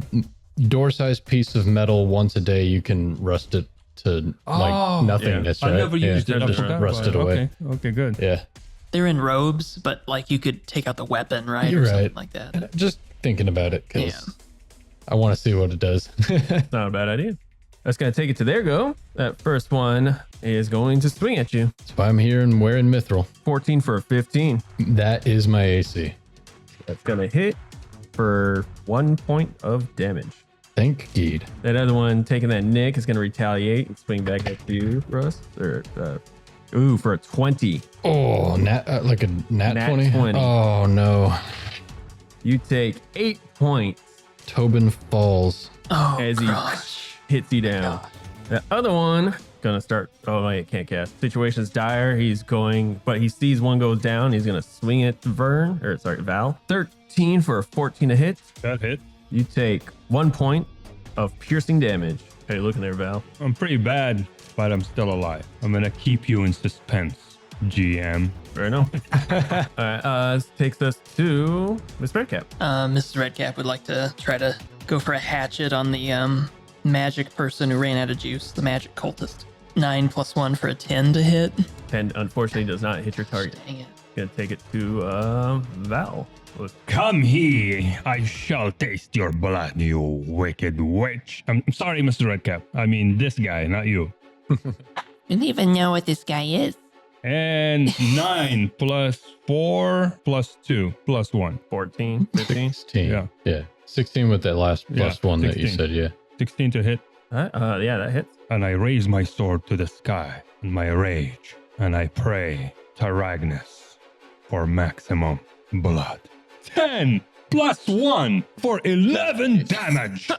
door-sized piece of metal once a day. You can rust it to like nothingness. I right? never used it. I just forgot rust about it away. Okay, good. Yeah, They're in robes, but like you could take out the weapon, right? You're or something right. like that. just thinking about it because Yeah. I want to see what it does. It's not a bad idea. That's going to take it to their go. That first one is going to swing at you. That's why I'm here and wearing mithril. 14 for a 15. That is my AC. That's going to hit for 1 point of damage. Thank Geed. That other one taking that nick is going to retaliate and swing back at you, Russ. For a 20. Oh, like a nat Nat 20? 20. Oh no. You take 8 points Tobin falls. Oh, as he gosh. hits you down. The other one gonna start. Oh, wait, can't cast. Situation's dire. He's going, but he sees one goes down. He's gonna swing at Val. 13 for a 14 to hit. That hit. You take 1 point of piercing damage. How you looking there, Val? I'm pretty bad, but I'm still alive. I'm gonna keep you in suspense, GM. Right now. All right. This takes us to Miss Redcap. Mrs. Redcap would like to try to go for a hatchet on the magic person who ran out of juice, the magic cultist. 9 + 1 for a 10 to hit. 10 unfortunately does not hit your target. Dang it. Gonna take it to Val. Come here, I shall taste your blood, you wicked witch. I'm sorry, Mr. Redcap. I mean this guy, not you. You don't even know what this guy is. And 9 + 4 + 2 + 1. 14, 15. 16. Yeah. Yeah. 16 with that last Yeah, +1 that you 16. said, yeah. 16 to hit. Yeah, that hits. And I raise my sword to the sky in my rage, and I pray to Ragnus for maximum blood. 10 + 1 for 11 damage.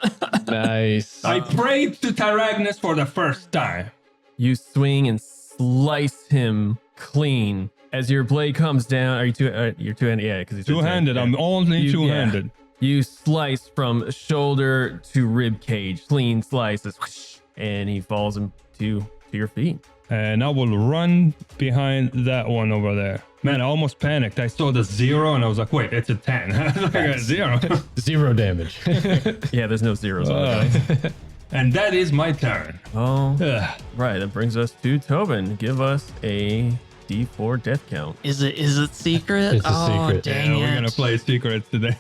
Nice. I prayed to Tyragnus for the first time. You swing and slice him clean. As your blade comes down, are you you're two-handed? Yeah, because he's Two-handed. I'm only You- two-handed. yeah. You slice from shoulder to rib cage, clean slices, whoosh, and he falls to your feet. And I will run behind that one over there. Man, I almost panicked. I saw the 0 and I was like, wait, it's a 10. I got a 0. 0 damage. Yeah, there's no zeros on it. And that is my turn. Oh, Ugh. right. That brings us to Tobin. Give us a D4 death count. Is it secret? It's a secret. Dang Yeah, we're going it. to play secrets today.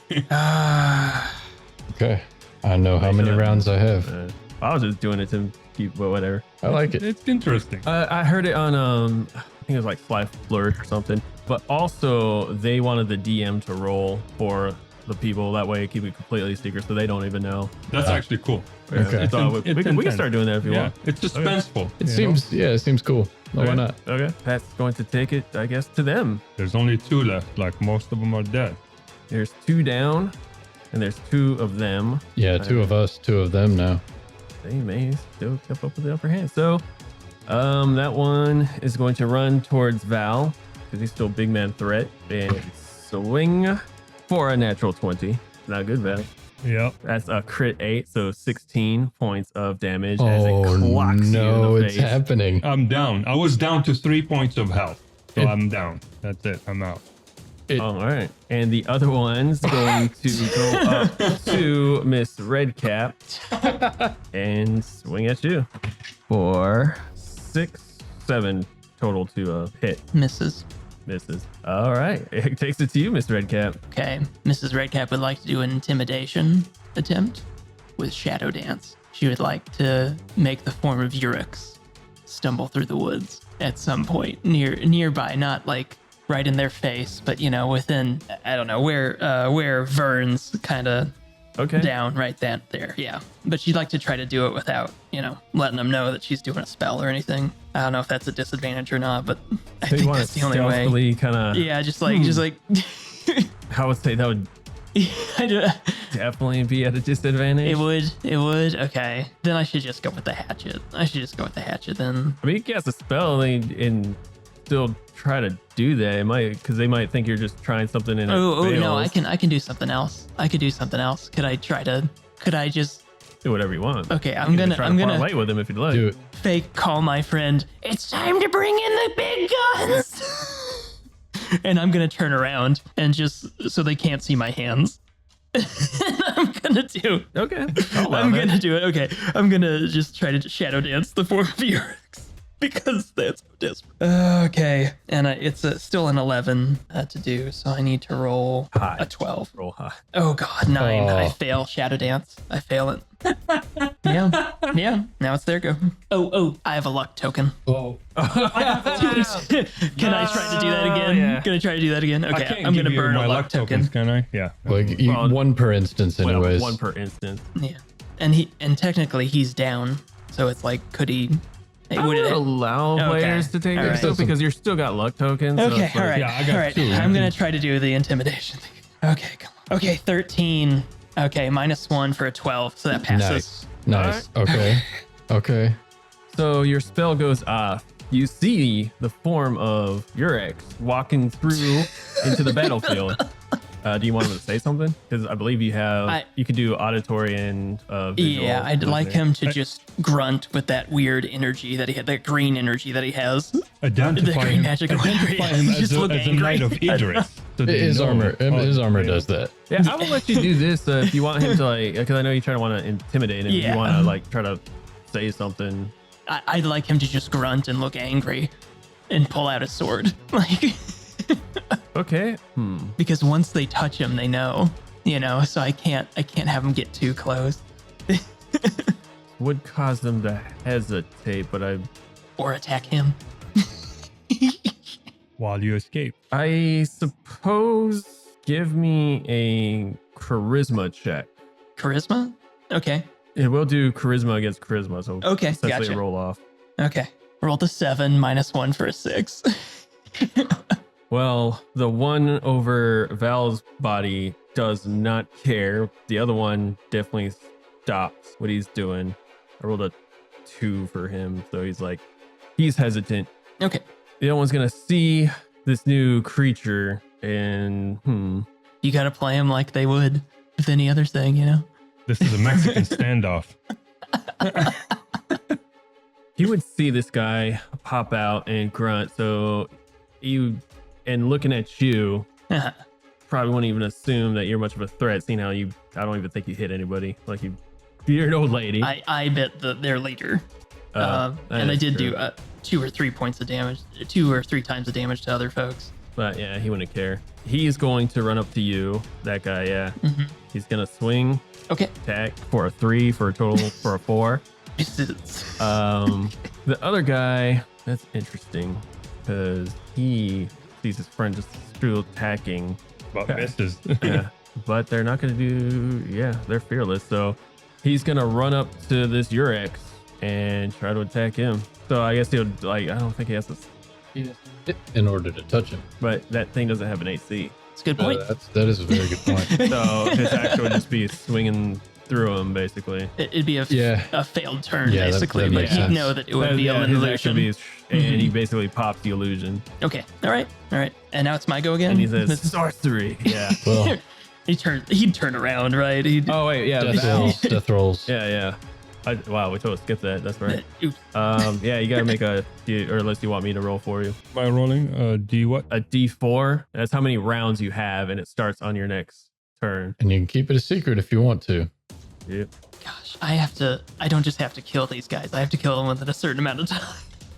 Okay. I know how many rounds I have. I was just doing it to keep, but whatever. I like it. It's interesting. I heard it on I think it was like Fly Flourish or something. But also they wanted the DM to roll for the people. That way keep it completely secret so they don't even know. That's actually cool. Yeah, Okay. I thought we can intense. start doing that if you Yeah, want. it's suspenseful. It you know? seems cool. Why Okay. not? Okay. Pat's going to take it, I guess, to them. There's only 2 left. Like most of them are dead. There's 2 down, and there's 2 of them. Yeah, 2 of us, 2 of them now. They may still keep up with the upper hand. So, that one is going to run towards Val because he's still big man threat and swing for a natural 20. Not good, Val. Yep. That's a crit 8, so 16 points of damage as it Oh clocks you no, in the it's face. happening. I'm down. I was down to 3 points of health. So I'm down. That's it. I'm out. All right. And the other one's going to go up to Miss Redcap and swing at you for 6, 7 total to hit. Misses. Misses. All right. It takes it to you, Miss Redcap. Okay. Mrs. Redcap would like to do an intimidation attempt with Shadow Dance. She would like to make the form of Urix stumble through the woods at some point nearby, not like right in their face, but you know, within, I don't know, where Vern's kind of Okay. down right there. Yeah. But she'd like to try to do it without, you know, letting them know that she's doing a spell or anything. I don't know if that's a disadvantage or not, but I So you think want that's to the only way. stealthily kind of, Yeah, just like I would say that would I do- definitely be at a disadvantage. It would. Okay. Then I should just go with the hatchet. Then. I mean, you cast a spell and still try to do that. It might, because they might think you're just trying something and it Oh no, fails. I can do something else. Could I just Do whatever you want. Okay, You can try to I'm gonna parlay with him if you'd like. Do it. fake call my friend. It's time to bring in the big guns. And I'm gonna turn around and just so they can't see my hands. And I'm gonna do Okay. I'm gonna do it. Okay. I'm gonna just try to shadow dance the form of Urix because that's so desperate. Okay. And it's still an 11 to do, so I need to roll High. a 12. Roll high. Oh God, 9. Oh. I fail shadow dance. I fail it. Yeah. Now it's their go. Oh, I have a luck token. Oh. Can I try to do that again? yeah. Can I try to do that again? I Okay, can't I'm give gonna you burn my a luck tokens, can I? Yeah. Like Well, one per instance, Well, anyways. one per instance. Yeah, and technically he's down, so it's like could he? Hey, I would it- allow Okay. players to take All it right. still because you're still got luck tokens. so Okay, it's like- all right, Yeah, I got all right. 2. I'm gonna try to do the intimidation thing. Okay, come on. Okay, 13. Okay, -1 for a 12, so that passes. Nice. Okay. Okay. So your spell goes off. You see the form of Urix walking through into the battlefield. Do you want him to say something? Because I believe you have you can do auditory and visual. Yeah, I'd like him to just grunt with that weird energy that he had, that green energy that he has. The Identify green him, magic or whatever. identify him Just as look a angry. knight of Idris. So they His know. armor, Oh, his armor does that. Yeah, I will let you do this if you want him to like, because I know you try to want to intimidate him. Yeah. You want to like try to say something. I'd like him to just grunt and look angry and pull out his sword. Like, Okay. because once they touch him, they know, so I can't have him get too close Would cause them to hesitate, but or attack him. While you escape. I suppose give me a charisma check. Charisma? Okay. It will do charisma against charisma, so Okay, essentially gotcha. a roll off. Okay. Rolled a 7 minus 1 for a 6. Well, the one over Val's body does not care. The other one definitely stops what he's doing. I rolled a 2 for him, so he's hesitant. Okay. The other one's gonna see this new creature and You got to play him like they would with any other thing, This is a Mexican standoff. he would see this guy pop out and grunt. So looking at you, Uh-huh. probably wouldn't even assume that you're much of a threat, seeing how I don't even think you hit anybody. Like you're an old lady. I bet their leader. That And I is did true. do 2 or 3 points of damage, 2 or 3 times of damage to other folks. But yeah, he wouldn't care. He's going to run up to you. That guy, yeah. Mhm. He's gonna swing, Okay. attack for a 3 for a total for a 4. Misses. The other guy, that's interesting because he sees his friend just still attacking. But misses. Yeah, but they're not gonna do. Yeah, they're fearless. So he's gonna run up to this Urex and try to attack him. So I guess he'll I don't think he has to. In order to touch him. But that thing doesn't have an AC. It's a good point. That is a very good point. So his action would just be swinging through him, basically. It'd be a failed turn, Yeah, that basically, makes but he'd sense. know that it would be Yeah, an his illusion. action would be, and he basically pops the illusion. Okay. All right. And now it's my go again. And he says, This is- sorcery. Yeah. Well, he'd turn around, right? Oh, wait. Yeah. death rolls. Yeah. Wow, we totally skipped that. That's right. Oops. Yeah, you got to make or unless you want me to roll for you. Am I rolling? D what? A D4. That's how many rounds you have, and it starts on your next turn. And you can keep it a secret if you want to. Yep. Gosh, I don't just have to kill these guys. I have to kill them within a certain amount of time.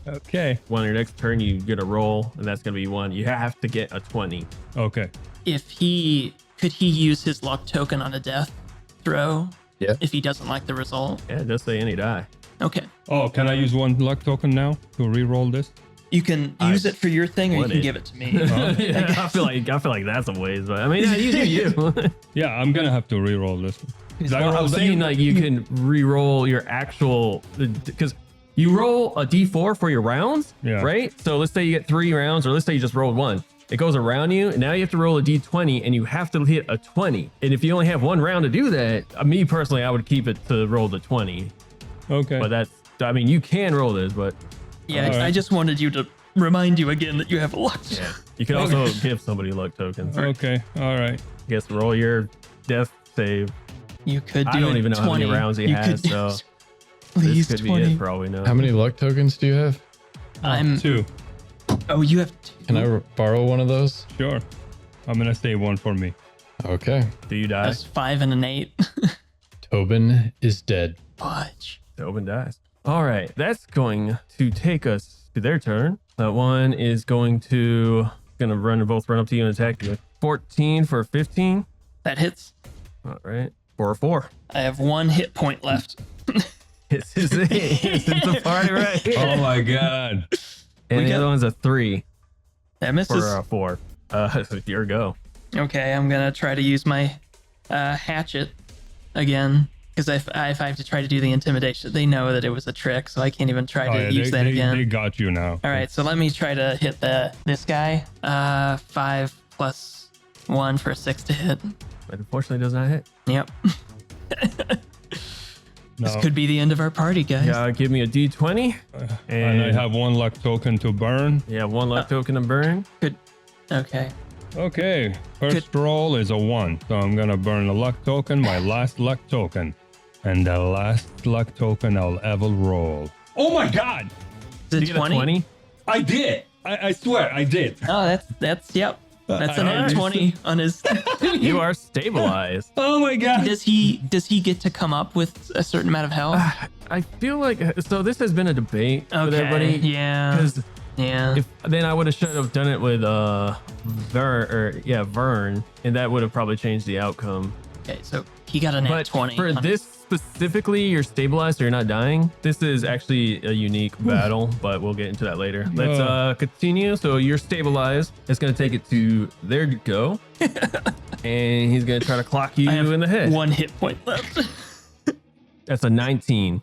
Okay. On your next turn, you get a roll, and that's going to be 1. You have to get a 20. Okay. Could he use his luck token on a death throw? Yeah. If he doesn't like the result? Yeah, it does say any die. Okay. Oh, can I use 1 luck token now to re-roll this? You can use it for your thing, or you would can it? give it to me. Yeah, I feel like that's a waste, but I mean, yeah, you do you. Yeah, I'm gonna have to re-roll this. Well, I'm saying like you can re-roll your actual because you roll a d4 for your rounds, Yeah. right? So let's say you get 3 rounds, or let's say you just rolled 1. It goes around you, and now you have to roll a d20, and you have to hit a 20. And if you only have 1 round to do that, me personally, I would keep it to roll the 20. Okay. But you can roll this, but Yeah, All right. I just wanted you to remind you again that you have luck. yeah, you can also give somebody luck tokens. I Okay. All right. guess roll your death save. You could do I don't it even know how many 20. rounds he You has, could- so Please, this could 20. be it for all we know. How many luck tokens do you have? I'm. 2. Oh, you have 2. Can I borrow one of those? Sure. I'm gonna say 1 for me. Okay. Do you die? That's 5 and an 8. Tobin is dead. Fudge. Tobin dies. All right, that's going to take us to their turn. That one is going to both run up to you and attack you. 14 for 15. That hits. All right, for a 4. I have 1 hit point left. This is it. This is the party right here. Oh my god. And we the got- other one's a 3 That misses. for a 4. Your go. Okay, I'm gonna try to use my hatchet again, because if I have to try to do the intimidation, they know that it was a trick, so I can't even try Oh, to yeah, use that again. They got you now. All right, so let me try to hit this guy. 5 plus 1 for a 6 to hit. But unfortunately, does not hit. Yep. This No. could be the end of our party, guys. Give me a d20. And I have 1 luck token to burn. Yeah, 1 luck token to burn. Good. Okay. Okay. First roll is a 1. So I'm gonna burn a luck token, my last luck token. And the last luck token I'll ever roll. Oh my god! Is Did it you get a 20? I did! I swear I did. Oh, that's yep. That's a net 20 on his. You are stabilized. Oh my god. Does he get to come up with a certain amount of health? I feel like so. This has been a debate with everybody. Yeah. Because Yeah. if then I should have done it with Vern, and that would have probably changed the outcome. Okay, so he got a net But 20. for this specifically, you're stabilized, so you're not dying. This is actually a unique battle, but we'll get into that later. Let's continue. So you're stabilized. It's gonna take it to there you go, and he's gonna try to clock you I have in the head. 1 hit point left. That's a 19.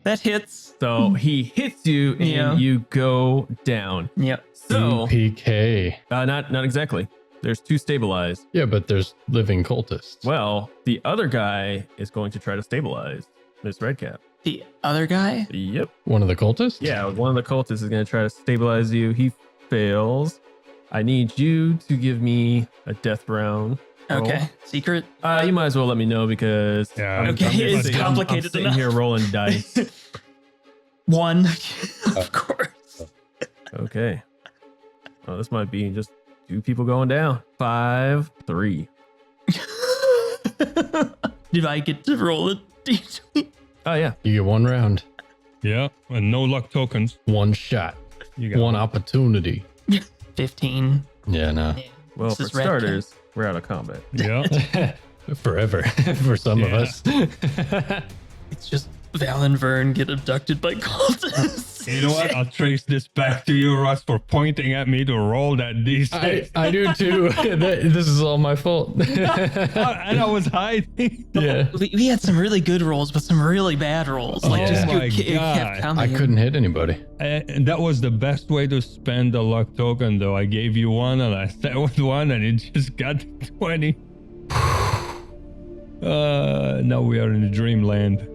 That hits. So he hits you, and Yeah. you go down. Yep. So PK. not exactly. There's 2 stabilized. Yeah, but there's living cultists. Well, the other guy is going to try to stabilize Miss Redcap. The other guy? Yep. One of the cultists? Yeah, one of the cultists is going to try to stabilize you. He fails. I need you to give me a death round. Okay. Secret? You might as well let me know because Yeah. Okay, it's complicated I'm sitting enough. here rolling dice. 1. Of course. Okay. Oh, this might be just 2 people going down. 5, 3. Did I get to roll a d20? Oh yeah. You get 1 round, Yeah, and no luck tokens. 1 shot, You got 1 opportunity. 15. Yeah, no. Yeah. Well, This for is red starters, we're out of combat. Yeah. Forever for some of Yeah. us. It's just Val and Vern get abducted by cultists. You know what? I'll trace this back to you, Russ, for pointing at me to roll that D6. I do too. This is all my fault. And I was hiding. Yeah. We had some really good rolls, but some really bad rolls. Like Oh just my it kept God. coming. I couldn't hit anybody. And that was the best way to spend the luck token, though. I gave you 1 and I sat with 1 and it just got to 20. Now we are in dreamland.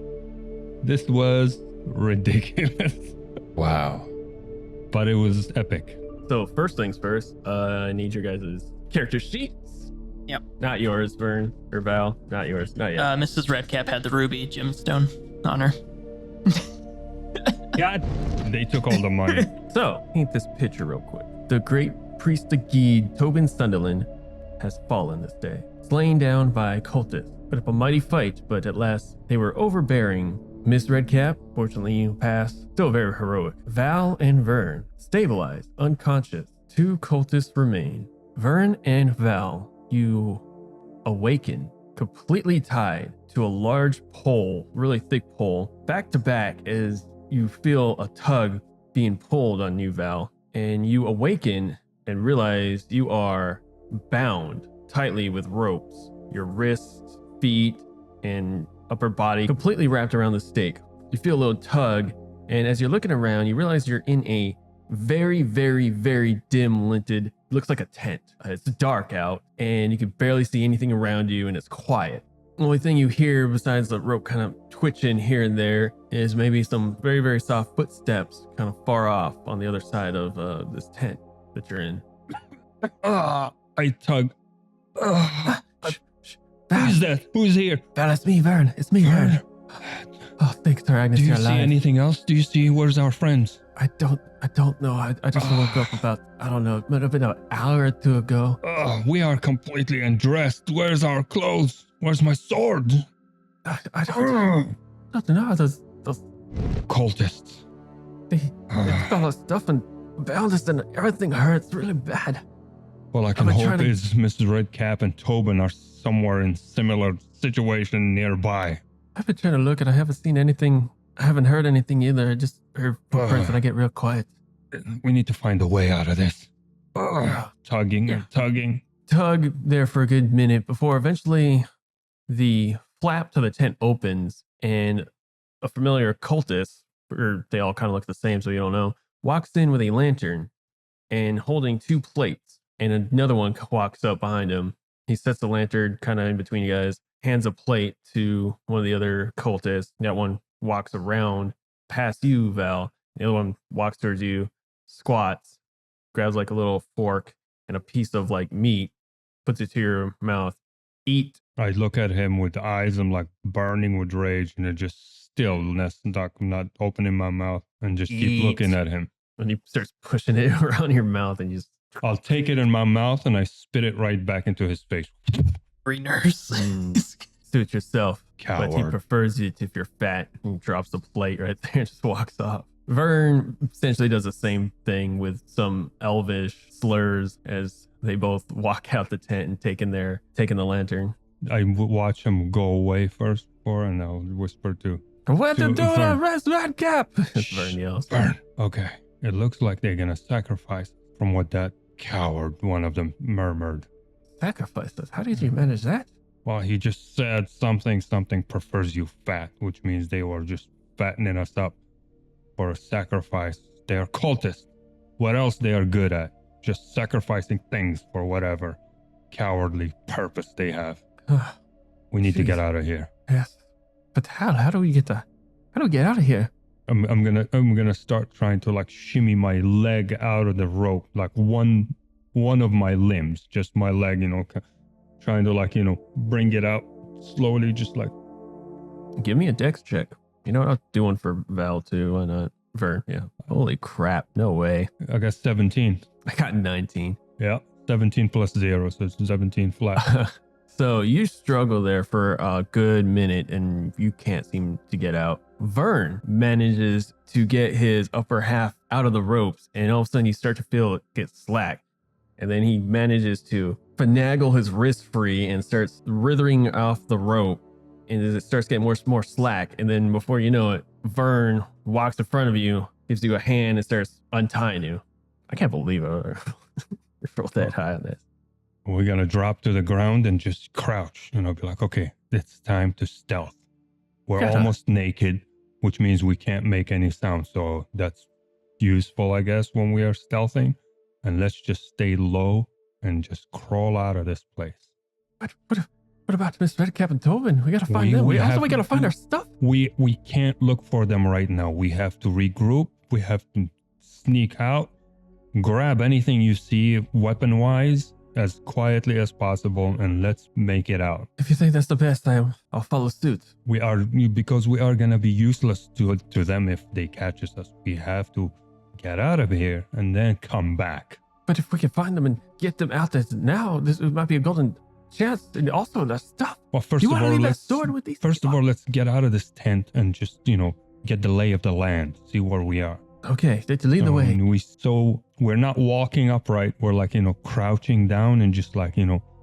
This was ridiculous, Wow. but it was epic. So first things first, I need your guys' character sheets. Yep. Not yours, Vern or Val. Not yours. Not yet. Mrs. Redcap had the ruby gemstone on her. God, they took all the money. So, paint this picture real quick. The great priest of Geed, Tobin Sunderland, has fallen this day, slain down by cultists. Put up a mighty fight, but at last they were overbearing. Miss Redcap, fortunately you passed, still very heroic. Val and Vern, stabilized, unconscious. 2 cultists remain. Vern and Val, you awaken, completely tied to a large pole, really thick pole, back to back as you feel a tug being pulled on you, Val, and you awaken and realize you are bound tightly with ropes. Your wrists, feet, and upper body completely wrapped around the stake. You feel a little tug, and as you're looking around, you realize you're in a very, very, very dim linted, looks like a tent. It's dark out, and you can barely see anything around you, and it's quiet. The only thing you hear besides the rope kind of twitching here and there is maybe some very, very soft footsteps kind of far off on the other side of this tent that you're in. I tug. Val, Who's that? Who's here? Val, it's me, Vern. It's me, Vern. Oh, thanks, Sir Agnes, Do you you're see alive. anything else? Do you see where's our friends? I don't know. I just woke up about, I don't know, it might have been an hour or 2 ago. We are completely undressed. Where's our clothes? Where's my sword? I don't know. Those Cultists. they stole our stuff and bound us, and everything hurts really bad. Well, I can been hope trying to- is Mrs. Redcap and Tobin are somewhere in similar situation nearby. I've been trying to look, and I haven't seen anything. I haven't heard anything either. I just heard footprints, and I get real quiet. We need to find a way out of this. Tugging Yeah. and tugging. Tug there for a good minute before eventually the flap to the tent opens, and a familiar cultist, or they all kind of look the same, so you don't know, walks in with a lantern and holding 2 plates, and another one walks up behind him. He sets the lantern kind of in between you guys, hands a plate to one of the other cultists. That one walks around past you, Val. The other one walks towards you, squats, grabs like a little fork and a piece of like meat, puts it to your mouth. Eat. I look at him with eyes I'm like burning with rage and just stillness, not opening my mouth and just keep Eat. looking at him. And he starts pushing it around your mouth, and you just I'll take it in my mouth and I spit it right back into his face. Free nurse. Suit yourself. But he Coward. prefers it if you're fat, and drops the plate right there and just walks off. Vern essentially does the same thing with some elvish slurs as they both walk out the tent and taking the lantern. I watch him go away first, and I'll whisper to What to To do to Vern. arrest that cap? Shh, Vern yells. Vern. Okay, it looks like they're gonna sacrifice from what that coward, one of them, murmured. Sacrifice us? How did you manage that? Well, he just said something prefers you fat, which means they were just fattening us up for a sacrifice. They are cultists. What else they are good at? Just sacrificing things for whatever cowardly purpose they have. We need to get Jeez. out of here. Yes. But how? How do we get out of here? I'm gonna start trying to like shimmy my leg out of the rope, like one of my limbs, just my leg, trying to like bring it out slowly, just like. Give me a dex check. You know what? I'll do one for Val too. Why not? Vern, yeah. Holy crap. No way. I got 17. I got 19. Yeah, 17 plus 0, so it's 17 flat. So you struggle there for a good minute and you can't seem to get out. Vern manages to get his upper half out of the ropes, and all of a sudden you start to feel it get slack. And then he manages to finagle his wrist free and starts writhing off the rope. And as it starts getting more slack, and then before you know it, Vern walks in front of you, gives you a hand, and starts untying you. I can't believe I rolled that high on this. We're gonna drop to the ground and just crouch, be like, okay, it's time to stealth. We're Yeah. almost naked, which means we can't make any sound, so that's useful, I guess, when we are stealthing. And let's just stay low and just crawl out of this place. What about Miss Redcap and Tobin? We gotta find We- them. we We have- gotta find our stuff. We can't look for them right now. We have to regroup. We have to sneak out, grab anything you see weapon-wise as quietly as possible, and let's make it out. If you think that's the best time, I'll follow suit. Because we are gonna be useless to them if they catch us. We have to get out of here and then come back. But if we can find them and get them out there now, this might be a golden chance. And also the stuff. Well, first You of want to all, leave that let's sword with these first of people? all let's get out of this tent and just get the lay of the land, see where we are. Okay, to lead the way. We're not walking upright. We're like crouching down and just like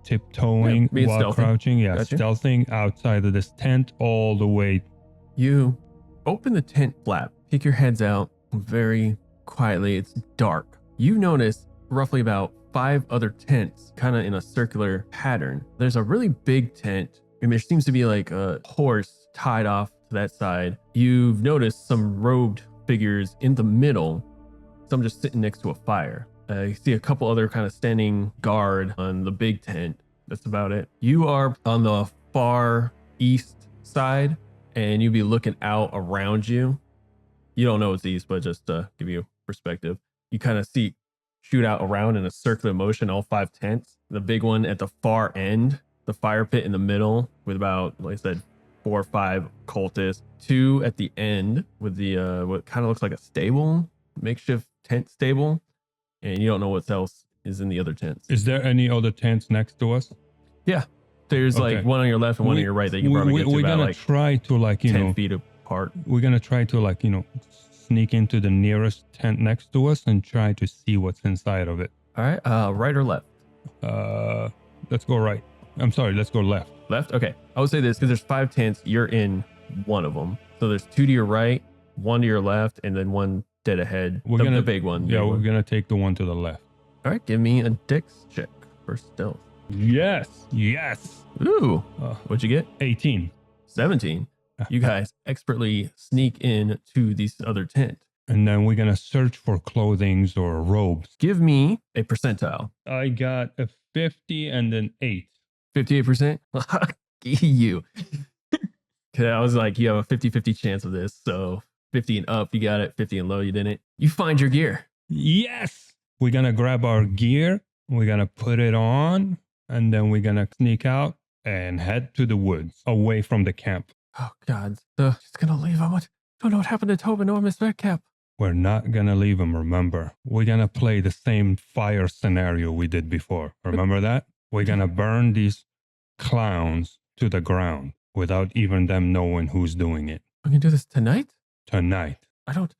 tiptoeing Yeah, being while stealthy. crouching. Yeah, Gotcha. stealthing outside of this tent all the way. You open the tent flap, peek your heads out very quietly. It's dark. You notice roughly about 5 other tents kind of in a circular pattern. There's a really big tent, and there seems to be like a horse tied off to that side. You've noticed some robed figures in the middle, some just sitting next to a fire. You see a couple other kind of standing guard on the big tent. That's about it. You are on the far east side, and you'll be looking out around you. You don't know it's east, but just to give you perspective, you kind of see shoot out around in a circular motion, all 5 tents. The big one at the far end, the fire pit in the middle with about, like I said, 4 or 5 cultists. 2 at the end with the what kind of looks like a stable, makeshift tent stable. And you don't know what else is in the other tents. Is there any other tents next to us? There's Okay. like one on your left and one on your right that you can probably get to we're about gonna like try to 10 feet apart. we're gonna try to sneak into the nearest tent next to us and try to see what's inside of it. All right, right or left? Let's go right. I'm sorry, let's go left. Left? Okay. I would say this because there's 5 tents. You're in one of them. So there's 2 to your right, 1 to your left, and then 1 dead ahead. We're the, gonna- the big one. Yeah, big we're one. gonna take the one to the left. All right, give me a dex check for stealth. Yes. Ooh, Uh, what'd you get? 18. 17. You guys expertly sneak in to this other tent. And then we're gonna search for clothings or robes. Give me a percentile. I got a 50 and an 8. 58%? Lucky you. Because I was like, you have a 50-50 chance of this. So 50 and up, you got it. 50 and low, you didn't. You find your gear. Yes. We're gonna grab our gear. We're gonna put it on, and then we're gonna sneak out and head to the woods away from the camp. Oh, God. She's going to leave. I don't know what happened to Tobin or Miss Redcap. We're not gonna leave them, remember? We're gonna play the same fire scenario we did before. Remember that? We're gonna burn these clowns to the ground without even them knowing who's doing it. We can do this tonight? Tonight. I don't.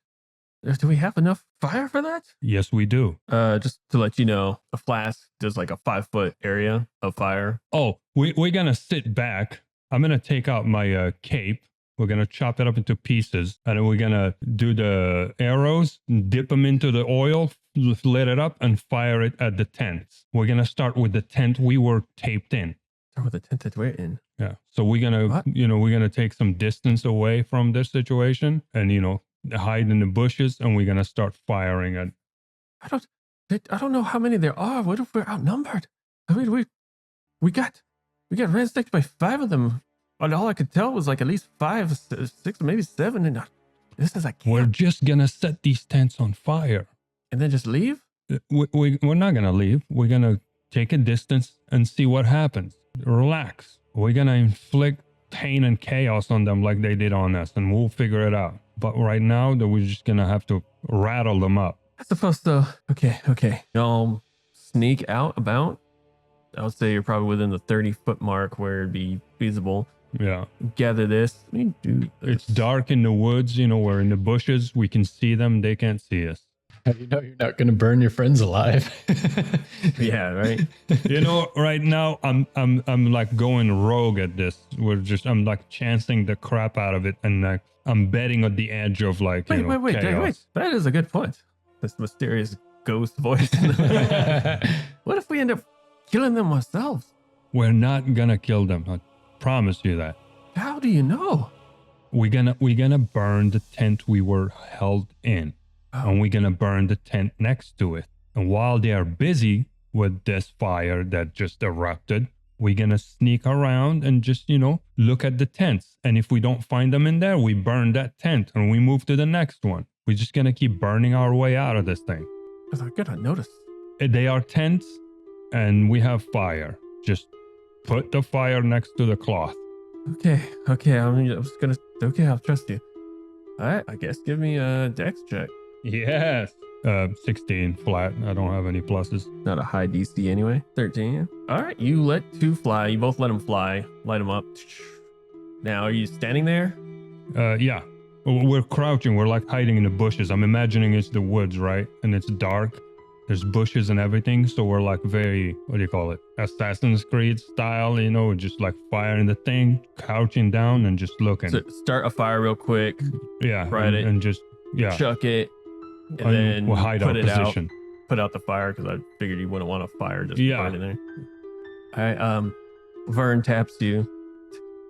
Do we have enough fire for that? Yes, we do. Just to let you know, a flask does like a 5-foot area of fire. Oh, we're gonna sit back. I'm gonna take out my cape. We're gonna chop it up into pieces, and then we're gonna do the arrows, dip them into the oil, lit it up, and fire it at the tents. We're gonna start with the tent we were taped in. Start with the tent that we're in. Yeah. So we're gonna, What? we're gonna take some distance away from this situation, and hide in the bushes, and we're gonna start firing at. I don't know how many there are. What if we're outnumbered? I mean, we got ransacked by 5 of them. And all I could tell was like at least 5, 6, maybe 7. And this is a camp. We're just gonna set these tents on fire. And then just leave? We're not gonna leave. We're gonna take a distance and see what happens. Relax. We're gonna inflict pain and chaos on them like they did on us, and we'll figure it out. But right now, we're just gonna have to rattle them up. I suppose so. Okay. Y'all sneak out about. I would say you're probably within the 30-foot mark where it'd be feasible. Yeah. Gather this. Let me do this. It's dark in the woods. We're in the bushes. We can see them. They can't see us. How do you know you're not going to burn your friends alive? Yeah, right. Right now I'm like going rogue at this. I'm like chancing the crap out of it, and like I'm betting on the edge of like Wait. chaos. That is a good point. This mysterious ghost voice. What if we end up killing them ourselves? We're not gonna kill them. I promise you that. How do you know? We're gonna burn the tent we were held in. And we're gonna burn the tent next to it. And while they are busy with this fire that just erupted, we're gonna sneak around and just, look at the tents. And if we don't find them in there, we burn that tent and we move to the next one. We're just gonna keep burning our way out of this thing. Because I'm gonna notice. They are tents and we have fire. Just put the fire next to the cloth. Okay. I'm just gonna. Okay, I'll trust you. All right. I guess give me a dex check. Yes. 16 flat. I don't have any pluses. Not a high DC anyway. 13. Yeah. All right. You let 2 fly. You both let them fly. Light them up. Now, are you standing there? Yeah. We're crouching. We're like hiding in the bushes. I'm imagining it's the woods, right? And it's dark. There's bushes and everything. So we're like very, what do you call it? Assassin's Creed style, just like firing the thing, crouching down and just looking. So start a fire real quick. Yeah. Right it. And just, yeah. Chuck it. And then we'll hide put our it position. Put out the fire because I figured you wouldn't want a fire just Yeah. burning there. All right. Vern taps you.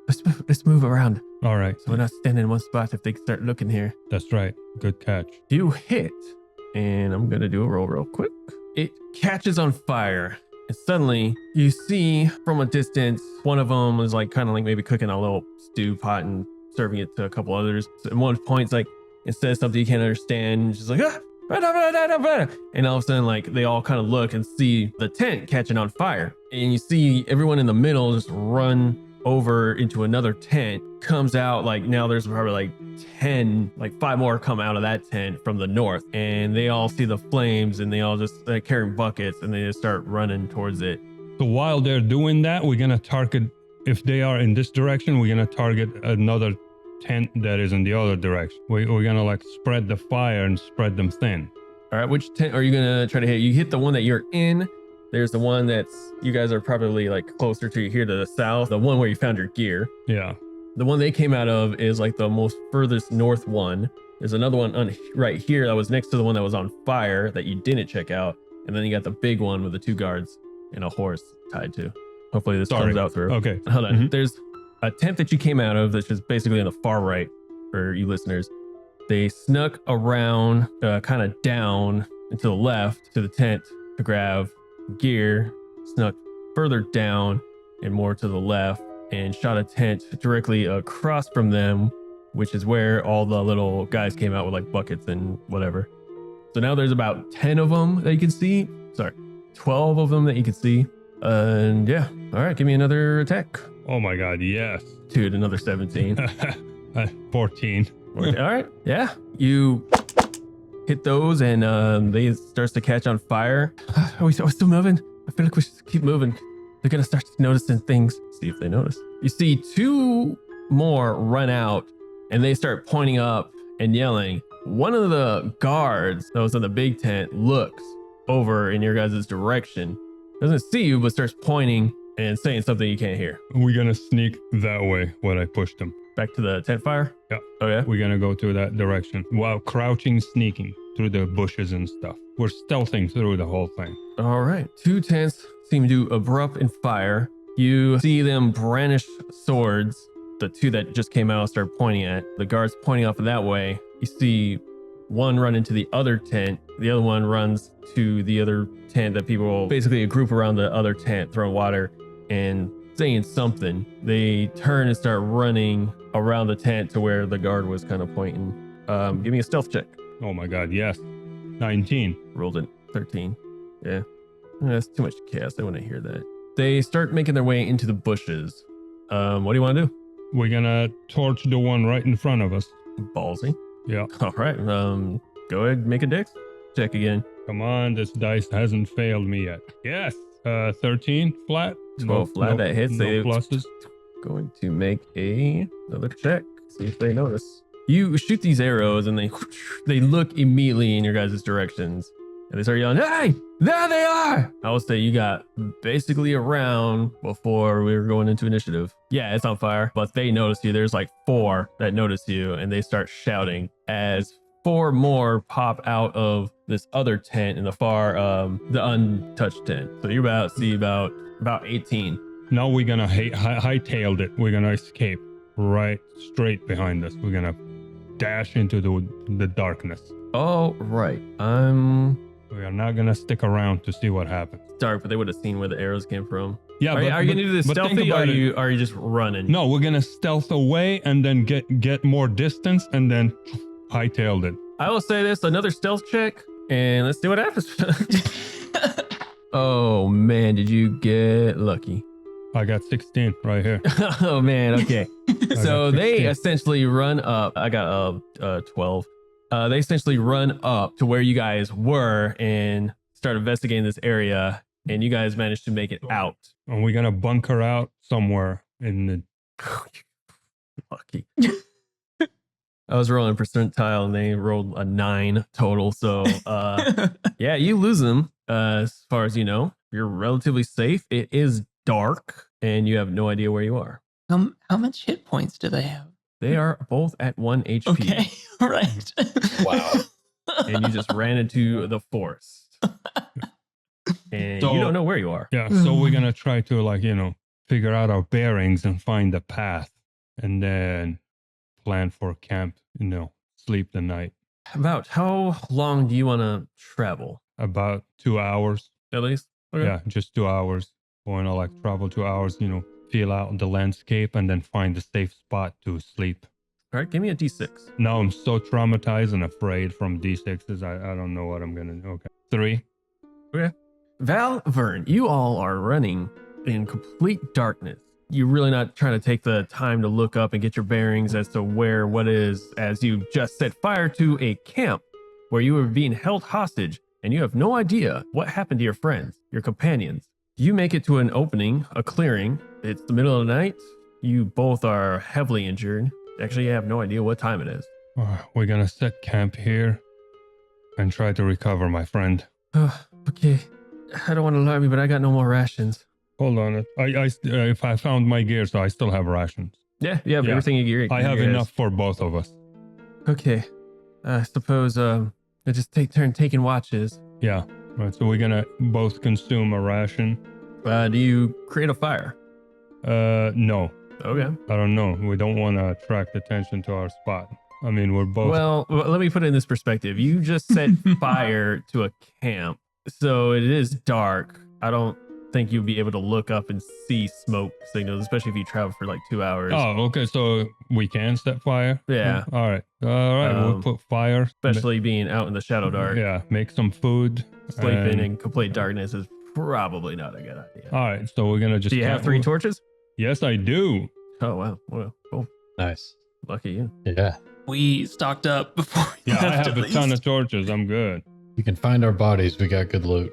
Let's move around. All right. So we're not standing in one spot if they start looking here. That's right. Good catch. You hit, and I'm going to do a roll real quick. It catches on fire, and suddenly you see from a distance, one of them is like kind of like maybe cooking a little stew pot and serving it to a couple others. So at one point, it's like it says something you can't understand. It's just like, and all of a sudden, like they all kind of look and see the tent catching on fire. And you see everyone in the middle just run over into another tent, comes out like now there's probably like 10, like 5 more come out of that tent from the north, and they all see the flames and they all just like carrying buckets and they just start running towards it. So while they're doing that, we're going to target, if they are in this direction, we're going to target another tent that is in the other direction. We're going to like spread the fire and spread them thin. All right, which tent are you gonna try to hit? You hit the one that you're in. There's the one that's, you guys are probably like closer to here to the south, the one where you found your gear. Yeah. The one they came out of is like the most furthest north one. There's another one right here that was next to the one that was on fire that you didn't check out. And then you got the big one with the 2 guards and a horse tied to. Hopefully this comes out through. Okay. Hold on. There's a tent that you came out of, which is basically on the far right for you listeners. They snuck around kind of down and to the left to the tent to grab gear, snuck further down and more to the left, and shot a tent directly across from them, which is where all the little guys came out with like buckets and whatever. So now there's about 10 of them that you can see. Sorry, 12 of them that you can see. And yeah, all right, give me another attack. Oh my God, yes. Dude, another 17. 14. All right, yeah. You hit those, and they starts to catch on fire. Are we still moving? I feel like we should keep moving. They're gonna start noticing things. See if they notice. You see 2 more run out, and they start pointing up and yelling. One of the guards that was in the big tent looks over in your guys' direction. Doesn't see you, but starts pointing and saying something you can't hear. We're gonna sneak that way when I push them. Back to the tent fire? Yeah. Okay. We're gonna go to that direction while crouching, sneaking through the bushes and stuff. We're stealthing through the whole thing. All right. 2 tents seem to erupt in fire. You see them brandish swords. The 2 that just came out start pointing at. The guards pointing off that way. You see one run into the other tent. The other one runs to the other tent that people basically a group around the other tent throwing water and saying something. They turn and start running around the tent to where the guard was kind of pointing. Give me a stealth check. Oh my god, yes. 19. Rolled it 13. Yeah. That's too much to cast. I want to hear that. They start making their way into the bushes. What do you want to do? We're gonna torch the one right in front of us. Ballsy. Yeah. All right. Go ahead, make a dex check again. Come on, this dice hasn't failed me yet. Yes. 13 flat. 12 flat, that hits. No They pluses. going to make another check. See if they notice. You shoot these arrows and they look immediately in your guys' directions. And they start yelling, "Hey, there they are!" I will say you got basically a round before we were going into initiative. Yeah, it's on fire, but they notice you. There's like 4 that notice you, and they start shouting as 4 more pop out of this other tent in the far, the untouched tent. So you're about 18. Now we're gonna hightailed it. We're gonna escape right straight behind us. We're gonna dash into the darkness. All right. We are not gonna stick around to see what happens. Dark, but they would have seen where the arrows came from. Yeah, Are you gonna do this but think stealthy, or about are you just running? No, we're gonna stealth away and then get more distance and then hightailed it. I will say this: another stealth check, and let's see what happens. Oh man, did you get lucky? I got 16 right here. Oh man, okay. So got they 16. essentially run up. I got 12. They essentially run up to where you guys were and start investigating this area, and you guys managed to make it out. And we're gonna bunker out somewhere in the. Lucky. I was rolling percentile and they rolled a 9 total. So yeah, you lose them. As far as you know, you're relatively safe. It is dark and you have no idea where you are. How much hit points do they have? They are both at 1 HP. Okay, all right. Wow. And you just ran into the forest. And So- you don't know where you are. Yeah, so we're gonna try to figure out our bearings and find the path, and then plan for camp. Sleep the night. About how long do you want to travel? About 2 hours. At least? Okay. Yeah, just 2 hours. Want to travel 2 hours. Feel out the landscape and then find a safe spot to sleep. All right, give me a D6. Now I'm so traumatized and afraid from D6s. I don't know what I'm gonna do. Okay. 3. Val, Vern, you all are running in complete darkness. You're really not trying to take the time to look up and get your bearings as to what is, as you just set fire to a camp where you were being held hostage and you have no idea what happened to your friends, your companions. You make it to an opening, a clearing. It's the middle of the night. You both are heavily injured. Actually, you have no idea what time it is. We're gonna set camp here and try to recover my friend. Okay. I don't want to alarm you, but I got no more rations. Hold on. If I found my gear, so I still have rations. Yeah, you have Yeah. everything you gear. I have enough for both of us. Okay. I suppose I just take turn taking watches. Yeah. Right. So we're gonna both consume a ration. Do you create a fire? No. Okay. I don't know. We don't want to attract attention to our spot. I mean, we're both. Well, let me put it in this perspective. You just set fire to a camp, so it is dark. I don't think you'd be able to look up and see smoke signals, especially if you travel for like 2 hours. Oh, okay. So we can set fire. Yeah. All right. We'll put fire. Especially being out in the shadow dark. Yeah. Make some food. Sleeping in complete darkness is probably not a good idea. All right. So we're gonna just. Do you have 3 torches? Yes, I do. Oh, wow. Well, cool. Nice. Lucky you. Yeah. we stocked up before we Yeah, I left, have at a ton least? of torches. I'm good. You can find our bodies. We got good loot.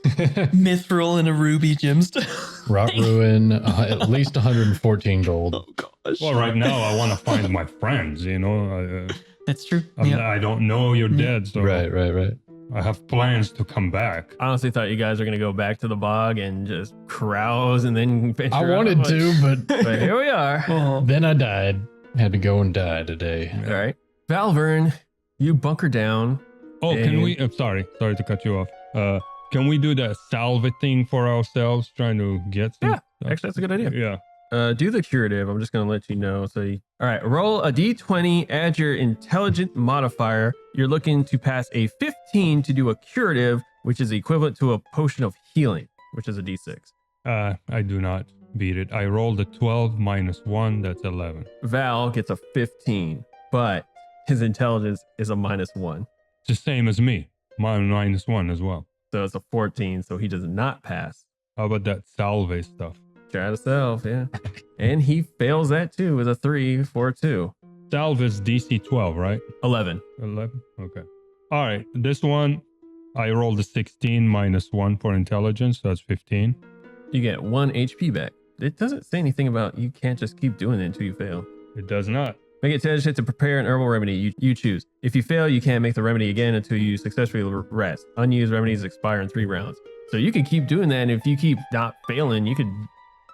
Mithril and a ruby gemstone. Rot ruin, at least 114 gold. Oh gosh. Well, right now I want to find my friends. You know, That's true. I don't know you're dead, so Right. I have plans to come back. I honestly thought you guys were going to go back to the bog and just carouse and then venture I out, wanted to, but but here we are. Oh. then I died. Had to go and die today. All right. Valvern, you bunker down. Oh, can And- we? I'm sorry to cut you off. Can we do the salve thing for ourselves, trying to get some? Yeah, actually, that's a good idea. Yeah. Do the curative. I'm just going to let you know. All right, roll a d20, add your intelligent modifier. You're looking to pass a 15 to do a curative, which is equivalent to a potion of healing, which is a d6. I do not beat it. I rolled a 12 minus 1. That's 11. Val gets a 15, but his intelligence is a -1. It's the same as me. Mine minus 1 as well. So it's a 14, so he does not pass. How about that salve stuff? Try to self, yeah. And he fails that too with a 3 for 2. Salve is DC 12, right? 11. 11? Okay. All right. This one, I rolled a 16 minus 1 for intelligence. So that's 15. You get 1 HP back. It doesn't say anything about you can't just keep doing it until you fail. It does not. Make it intelligent to prepare an herbal remedy. You choose. If you fail, you can't make the remedy again until you successfully rest. Unused remedies expire in 3 rounds. So you can keep doing that. And if you keep not failing, you could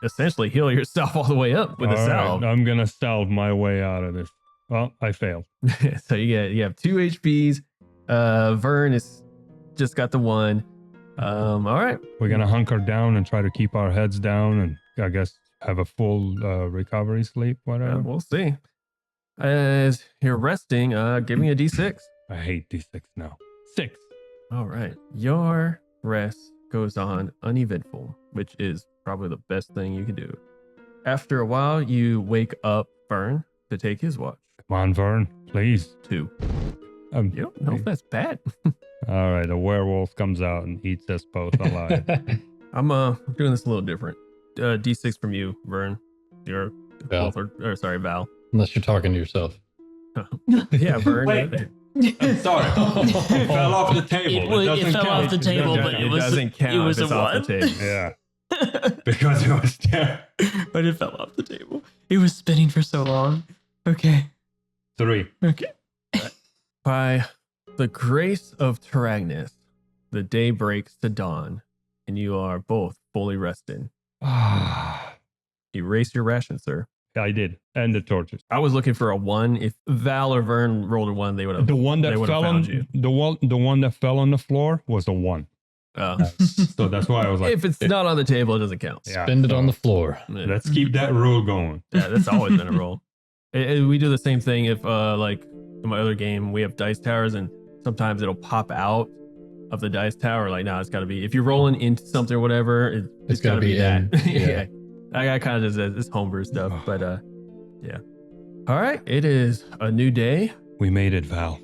essentially heal yourself all the way up with a All salve. right, I'm going to salve my way out of this. Well, I failed. So you have 2 HPs. Vern is just got the 1. All right. We're going to hunker down and try to keep our heads down and I guess have a full recovery sleep, whatever. We'll see. As you're resting, give me a d6. I hate D6 now. 6. All right. Your rest goes on uneventful, which is probably the best thing you can do. After a while, you wake up Vern to take his watch. Come on, Vern, please. 2. You don't know if that's bad. All right, a werewolf comes out and eats us both alive. I'm doing this a little different. D6 from you, Vern. You're Val. Val. Unless you're talking to yourself. Yeah, Vern. Wait. I'm sorry. It fell off the table. It fell off the table, but it was doesn't count. it was if it's a off the 1. table. Yeah, because it was there. But it fell off the table. It was spinning for so long. Okay. 3. Okay. By the grace of Taragnus, the day breaks to dawn, and you are both fully rested. Erase your ration, sir. I did, and the torches. I was looking for a 1. If Val or Vern rolled a 1, they would have. The one they that would've fell found on you. the one that fell on the floor was a 1. So that's why I was like, If it's not on the table, it doesn't count. yeah, Spend it so on the floor. Let's keep that rule going. Yeah, that's always been a roll. We do the same thing if, like, in my other game, we have dice towers, and sometimes it'll pop out of the dice tower. Like, no, it's got to be, if you're rolling into something or whatever, it's got to be that. in. Yeah. I kind of just, it's homebrew stuff, but yeah. All right, it is a new day. We made it, Val.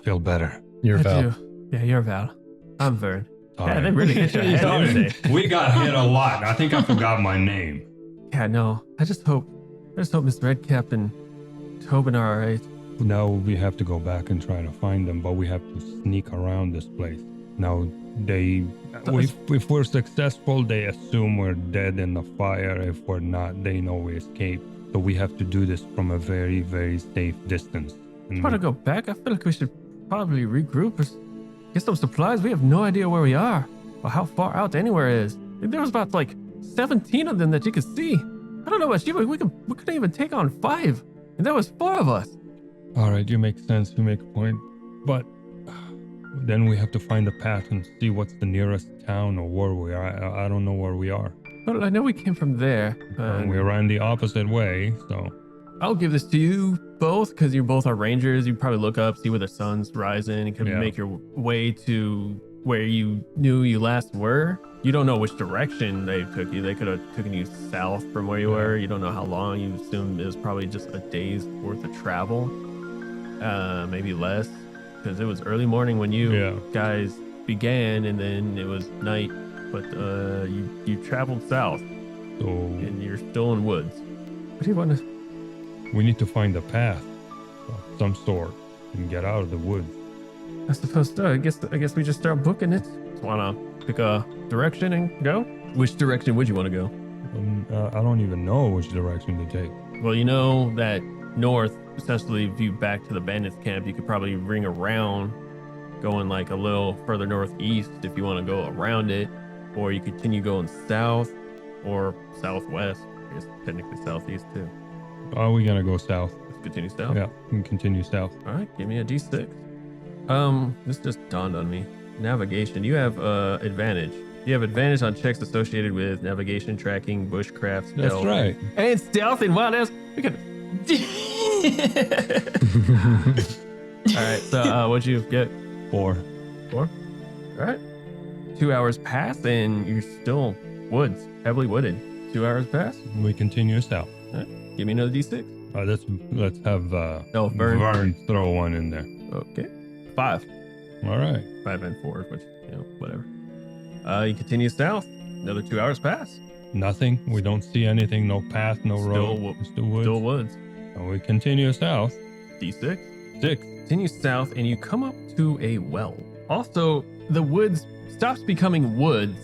Feel better. You're I Val. do. Yeah, you're Val. I'm Vern. Sorry. Yeah, they really hit your head Sorry. today. We got hit a lot. I think I forgot my name. Yeah, no. I just hope Miss Redcap and Tobin are all right. Now we have to go back and try to find them, but we have to sneak around this place. Now if we're successful, they assume we're dead in the fire. If we're not, they know we escaped. So we have to do this from a very, very safe distance. And Want to go back? I feel like we should probably regroup or get some supplies. We have no idea where we are or how far out anywhere is. There was about like 17 of them that you could see. I don't know about you, but we couldn't even take on 5, and there was 4 of us. all right, you make sense. You make a point. But then we have to find a path and see what's the nearest town or where we are. I don't know where we are. Well, I know we came from there. We ran the opposite way, so I'll give this to you both because you both are rangers. You probably look up, see where the sun's rising, and can Yeah. make your way to where you knew you last were. You don't know which direction they took you. They could have taken you south from where you were. You don't know how long. You assume it was probably just a day's worth of travel, maybe less, because it was early morning when you guys began, and then it was night. But you traveled south, so and you're still in woods. What do you want to? we need to find a path. So some sort and get out of the woods. I suppose so. I guess we just start booking it. Just wanna pick a direction and go? Which direction would you want to go? I don't even know which direction to take. Well, you know that north, essentially, if you back to the bandits camp, you could probably ring around, going like a little further northeast if you want to go around it, or you continue going south or southwest. I guess technically southeast too. Are we gonna go south? Let's continue south. Yeah, we can continue south. All right, give me a D6. This just dawned on me. Navigation. You have advantage. You have advantage on checks associated with navigation, tracking, bushcraft, stealth. That's right. And stealth and wild ass. We could. All right. So what'd you get? 4. 4. All right. 2 hours pass and you're still woods, heavily wooded. 2 hours pass. We continue south. All right. Give me another D6. Let's have Vern throw one in there. Okay. 5. All right. 5 and 4, which whatever. You continue south. Another 2 hours pass. Nothing. We don't see anything. No path. No road. Just the woods. Still woods. And we continue south. D6. 6. Continue south and you come up to a well. Also, the woods stops becoming woods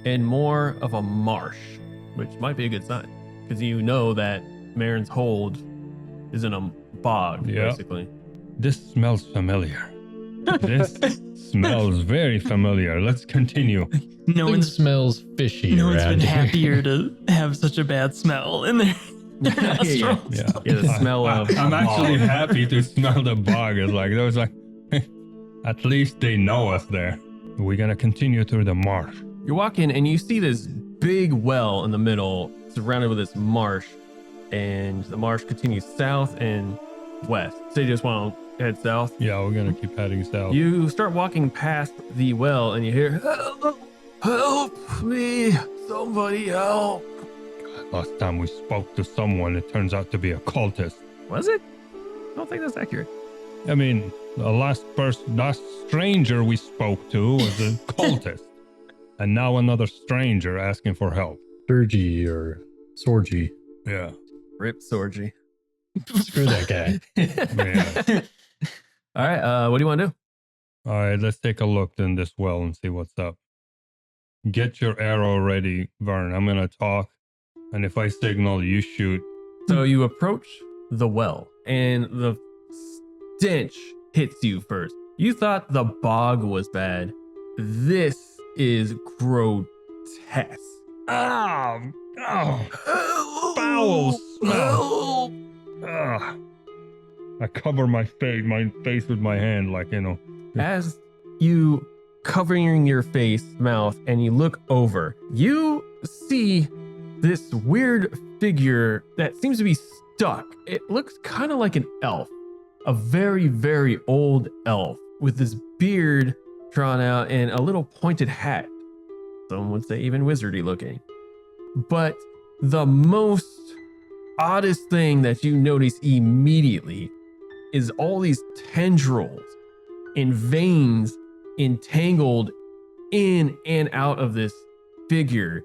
and more of a marsh, which might be a good sign because you know that Marin's Hold is in a bog, Yeah. basically. This smells familiar. This smells very familiar. Let's continue. No Thing one's smells fishy. no one's around been here. happier to have such a bad smell in their nostrils. Yeah. Yeah, the smell of I'm a actually bog. happy to smell the bog. It's like, there was like, at least they know us there. We're going to continue through the marsh. You walk in and you see this big well in the middle surrounded with this marsh, and the marsh continues south and west. So you just want to head south. Yeah, we're going to keep heading south. You start walking past the well and you hear, help me, somebody help. Last time we spoke to someone, it turns out to be a cultist. Was it? I don't think that's accurate. I mean, the last stranger we spoke to was a cultist. And now another stranger asking for help. Surgy or Sorgy. Yeah. Rip Sorgy. Screw that guy. Yeah. All right, what do you want to do? All right, let's take a look in this well and see what's up. Get your arrow ready, Vern. I'm going to talk. And if I signal, you shoot. So you approach the well and the stench hits you first. You thought the bog was bad. This is grotesque. Oh, foul smell. Ugh. I cover my face with my hand, like, As you covering your face, mouth, and you look over, you see this weird figure that seems to be stuck. It looks kind of like an elf, a very, very old elf with this beard drawn out and a little pointed hat. Some would say even wizardy looking. But the most oddest thing that you notice immediately is all these tendrils and veins entangled in and out of this figure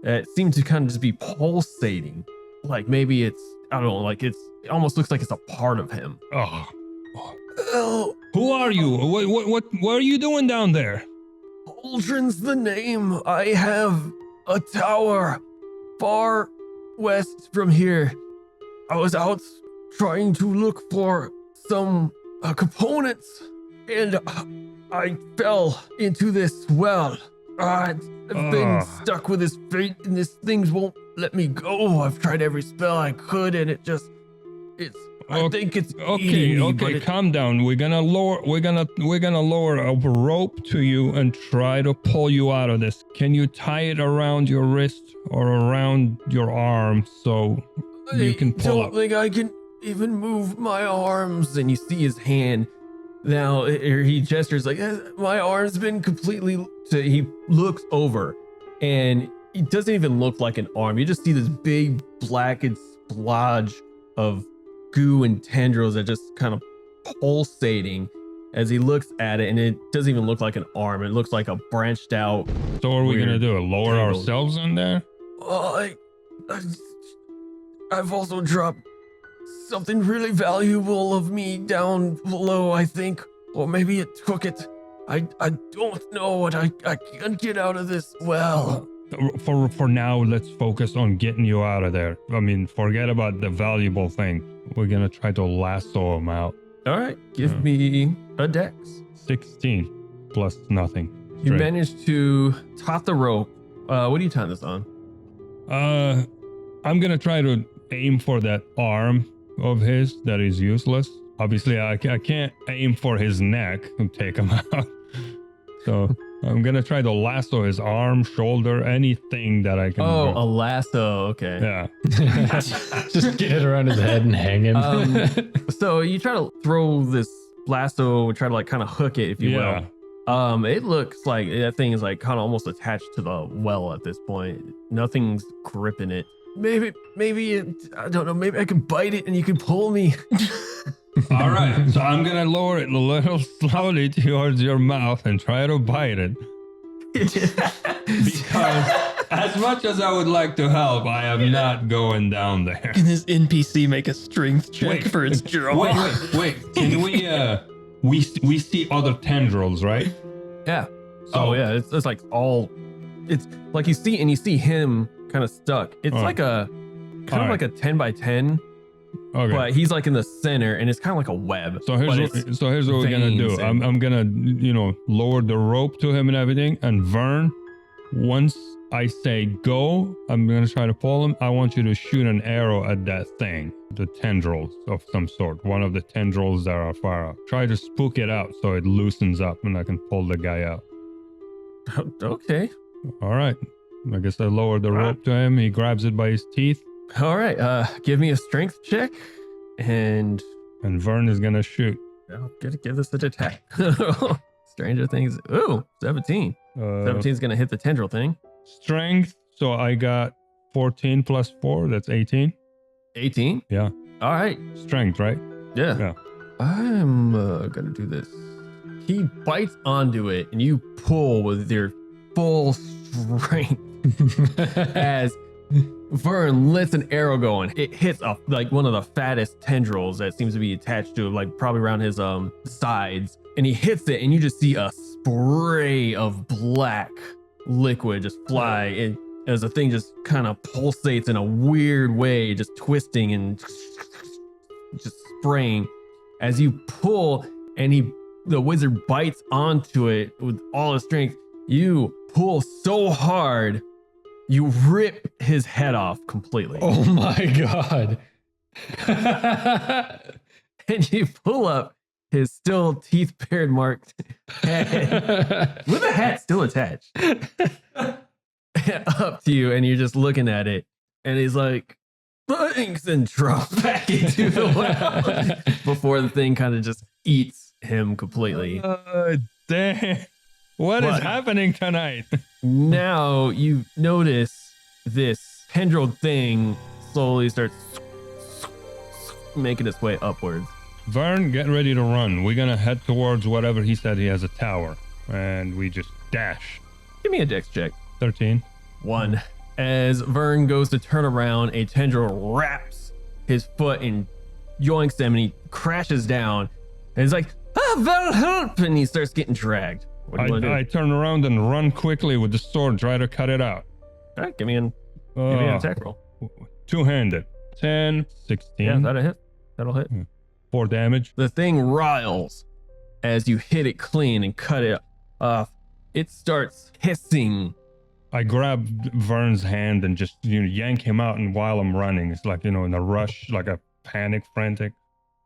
that seem to kind of just be pulsating. Like maybe it's, I don't know, like it almost looks like it's a part of him. oh. Oh, Who are you? What are you doing down there? Aldrin's the name. I have a tower far west from here. I was out trying to look for some components and I fell into this well. I've been stuck with this fate and this thing won't let me go. I've tried every spell I could and I think it's eating me, but calm down. We're gonna lower a rope to you and try to pull you out of this. Can you tie it around your wrist or around your arm so you can pull I up? don't think I can even move my arms. And you see his hand now. He gestures like, my arm's been completely. So he looks over, and it doesn't even look like an arm. You just see this big blackened splodge of goo and tendrils that just kind of pulsating as he looks at it, and it doesn't even look like an arm. It looks like a branched out. So what are we gonna weird do? Lower tangled. ourselves in there? I've also dropped something really valuable of me down below, I think. Or maybe it took it. I don't know what I can't get out of this well. For now, let's focus on getting you out of there. I mean, forget about the valuable thing. We're gonna try to lasso him out. All right, give me a dex. 16 plus nothing. You Straight. managed to top the rope. What are you tying this on? I'm gonna try to aim for that arm of his that is useless. Obviously, I can't aim for his neck and take him out. So I'm gonna try to lasso his arm, shoulder, anything that I can. Oh, do. a lasso. Okay. Yeah. Just get it around his head and hang him. So you try to throw this lasso, try to like kind of hook it, if you Yeah. will. It looks like that thing is like kind of almost attached to the well at this point. Nothing's gripping it. Maybe I don't know. Maybe I can bite it and you can pull me. All right. So I'm gonna lower it a little slowly towards your mouth and try to bite it. Because as much as I would like to help, I am not going down there. Can this NPC make a strength check for its jaw? Wait. Can we see other tendrils, right? Yeah. So- Oh yeah. It's like all. It's like you see him kind of stuck. It's Alright. like a kind of Alright. like a 10 by 10, Okay. but he's like in the center, and it's kind of like a web. So but here's it's what we're gonna do. veins and- I'm gonna lower the rope to him and everything. And Vern, once I say go, I'm gonna try to pull him. I want you to shoot an arrow at that thing, the tendrils of some sort. One of the tendrils that are far out. Try to spook it out so it loosens up and I can pull the guy out. Okay. All right. I guess I lower the Alright. rope to him. He grabs it by his teeth, All right. Give me a strength check, and and Vern is gonna shoot. I'll give this a attack. Stranger things. Ooh, 17. 17 is gonna hit the tendril thing. Strength. So I got 14 plus 4. That's 18. 18. Yeah. All right. Strength, right? Yeah. Yeah. I'm gonna do this. He bites onto it, and you pull with your full strength as Vern lets an arrow go, and it hits like one of the fattest tendrils that seems to be attached to, like probably around his sides. And he hits it, and you just see a spray of black liquid just fly in as the thing just kind of pulsates in a weird way, just twisting and just spraying as you pull, and the wizard bites onto it with all his strength. You pull so hard, you rip his head off completely. Oh my god. And you pull up his still teeth paired marked head with a hat still attached up to you, and you're just looking at it, and he's like, thanks, and drops back into the well before the thing kind of just eats him completely. Damn. What is happening tonight? Now you notice this tendril thing slowly starts making its way upwards. Vern, get ready to run. We're gonna head towards whatever he said he has a tower. And we just dash. Give me a dex check. 13. 1. As Vern goes to turn around, a tendril wraps his foot and yoinks him, and he crashes down. And he's like, Vern, help! And he starts getting dragged. What do you want to do? I turn around and run quickly with the sword, try to cut it out. All right, give me an attack roll. Two-handed. 10, 16. Yeah, that'll hit. That'll hit. 4 damage. The thing riles as you hit it clean and cut it off. It starts hissing. I grab Vern's hand and just yank him out, and while I'm running, it's like, in a rush, like a panic, frantic.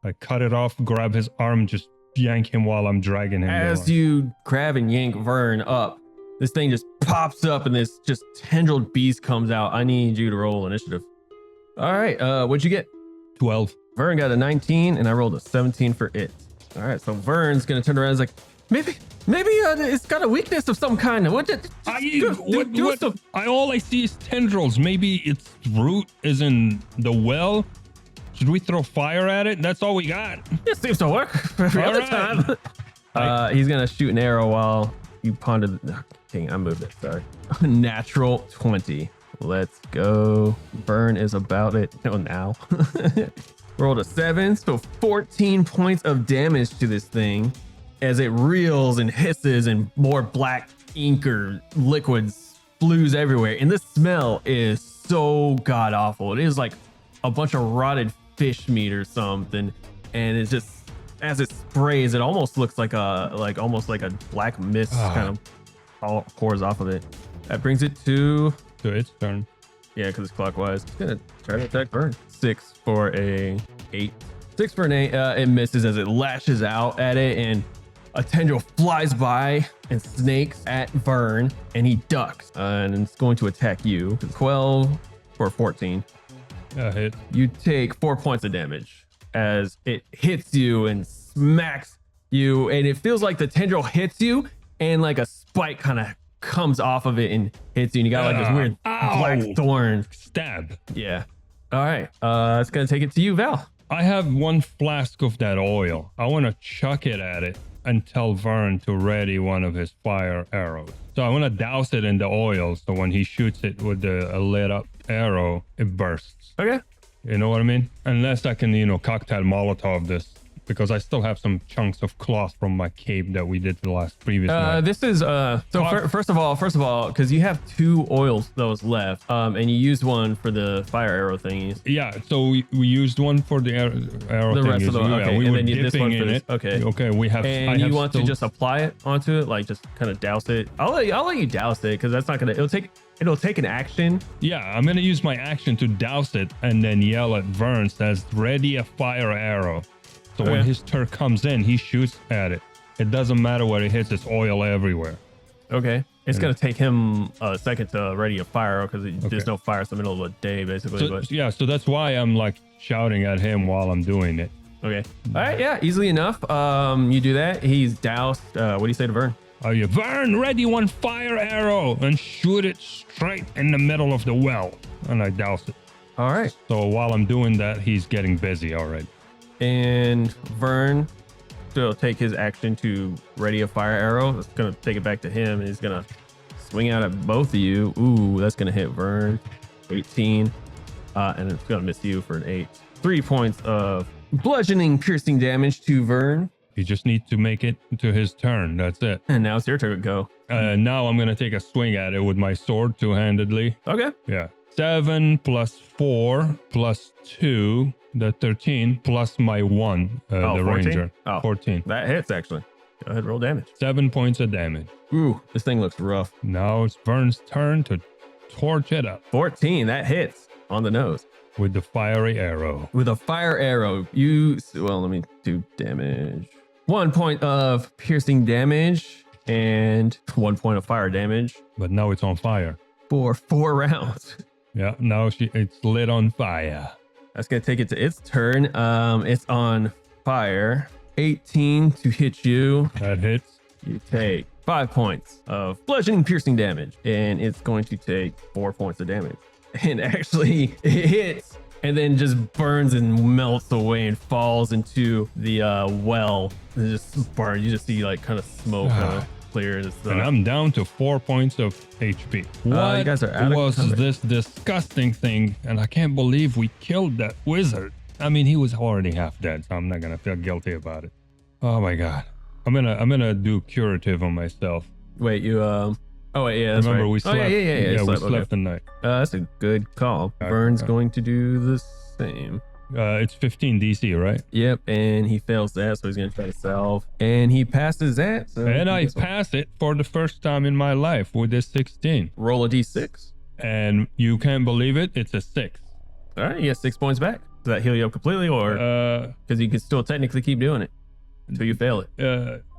I cut it off, grab his arm, just yank him while I'm dragging him. As down. you grab and yank Vern up, this thing just pops up and this just tendrilled beast comes out. I need you to roll initiative. All right, what'd you get? 12. Vern got a 19 and I rolled a 17 for it. All right, so Vern's gonna turn around and is like, maybe it's got a weakness of some kind. All I see is tendrils. Maybe its root is in the well. Should we throw fire at it? That's all we got. It seems to work every All other right. time. He's gonna shoot an arrow while you ponder. Dang, I moved it. Sorry. Natural 20. Let's go. Vern is about it. Oh, now. Rolled a 7, so 14 points of damage to this thing as it reels and hisses and more black ink or liquids flews everywhere. And the smell is so god awful. It is like a bunch of rotted fish meat or something. And it's just, as it sprays, it almost looks like almost like a black mist kind of all pours off of it. That brings it to its turn. Yeah, because it's clockwise. It's gonna try to attack Vern. 6 for a 8. 6 for an 8. It misses as it lashes out at it, and a tendril flies by and snakes at Vern, and he ducks. And it's going to attack you. 12 for 14. Hit. You take 4 points of damage as it hits you and smacks you, and it feels like the tendril hits you, and like a spike kind of comes off of it and hits you, and you got like this weird black thorn. Stab. Yeah. All right. It's gonna take it to you, Val. I have 1 flask of that oil. I want to chuck it at it and tell Vern to ready one of his fire arrows. So I want to douse it in the oil, so when he shoots it with a lit up arrow, it bursts. Okay. You know what I mean? Unless I can, cocktail Molotov this, because I still have some chunks of cloth from my cape that we did the last previous night. This is first of all, because you have 2 oils that was left, and you used one for the fire arrow thingies. Yeah, so we used one for the arrow The thingies. rest of them, okay. We And were then this one dipping for in this. it. Okay. Okay, we have. And you want to just apply it onto it, like just kind of douse it. I'll let you douse it, because that's not gonna. It'll take an action. Yeah, I'm gonna use my action to douse it and then yell at Vern, says, ready a fire arrow. So when his turn comes in, he shoots at it. It doesn't matter where it hits, it's oil everywhere. Okay. It's going to take him a second to ready a fire because there's no fire in the middle of the day, basically. So that's why I'm like shouting at him while I'm doing it. Okay. All right. Yeah. Easily enough. You do that. He's doused. What do you say to Vern? Oh, yeah. Vern, ready 1 fire arrow and shoot it straight in the middle of the well. And I douse it. All right. So while I'm doing that, he's getting busy already. And Vern will take his action to ready a fire arrow. It's going to take it back to him, and he's going to swing out at both of you. Ooh, that's going to hit Vern. 18. And it's going to miss you for an 8. 3 points of bludgeoning, piercing damage to Vern. You just need to make it to his turn. That's it. And now it's your turn to go. Now I'm going to take a swing at it with my sword two-handedly. Okay. Yeah. 7 plus 4 plus 2, the 13, plus my 1, the 14? ranger. Oh. 14. That hits, actually. Go ahead, roll damage. 7 points of damage. Ooh, this thing looks rough. Now it's Vern's turn to torch it up 14, that hits on the nose. with the fiery arrow. With a fire arrow, let me do damage. 1 point of piercing damage and 1 point of fire damage But now it's on fire. for 4 rounds. Yeah, now it's lit on fire. That's going to take it to its turn. It's on fire. 18 to hit you. That hits. You take 5 points of bludgeoning piercing damage, and it's going to take 4 points of damage. And actually, it hits and then just burns and melts away and falls into the well. It just burns. You just see like kind of smoke kind of clear. And I'm down to 4 points of HP. What you guys are out of was combat. this disgusting thing? And I can't believe we killed that wizard. I mean, he was already half dead, so I'm not gonna feel guilty about it. Oh my god. I'm gonna do curative on myself. Wait, you oh wait, yeah, that's Remember right. we slept. Oh, yeah, we slept, slept okay. the night. That's a good call. Okay, Vern's okay. going to do the same. It's 15 DC, right? Yep, and he fails that, so he's gonna try to salve. And he passes that. So And I guess what? pass it for the first time in my life with this 16. Roll a d6. And you can't believe it, it's a 6. All right, you get 6 points back. Does that heal you up completely, or because you can still technically keep doing it until you fail it?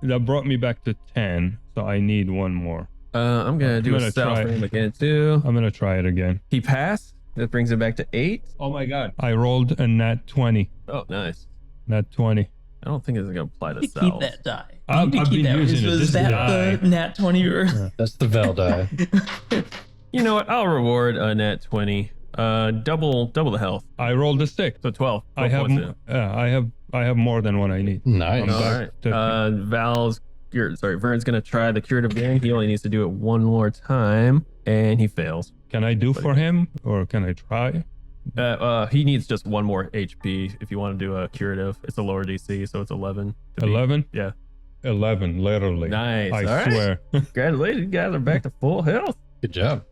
That brought me back to 10, so I need one more. I'm gonna do a gonna salve try for it. him again too. I'm gonna try it again. He passed. That brings him back to 8. Oh my god. I rolled a nat 20. Oh, nice. Nat 20. I don't think it's gonna apply to Keep salve. that die. I've You need to keep been that. using it. Was This that die. the nat 20 or? That's the Val die. You know what? I'll reward a nat 20. Double the health. I rolled a 6. So 12. I have points in. I have more than what I need. Nice. All back right. to- Vern's gonna try the curative game. He only needs to do it one more time, and he fails. Can I do for him or can I try? He needs just one more HP if you want to do a curative. It's a lower DC, so it's 11. 11? Yeah. 11, literally. Nice. I All right. swear. Congratulations, you guys are back to full health. Good job.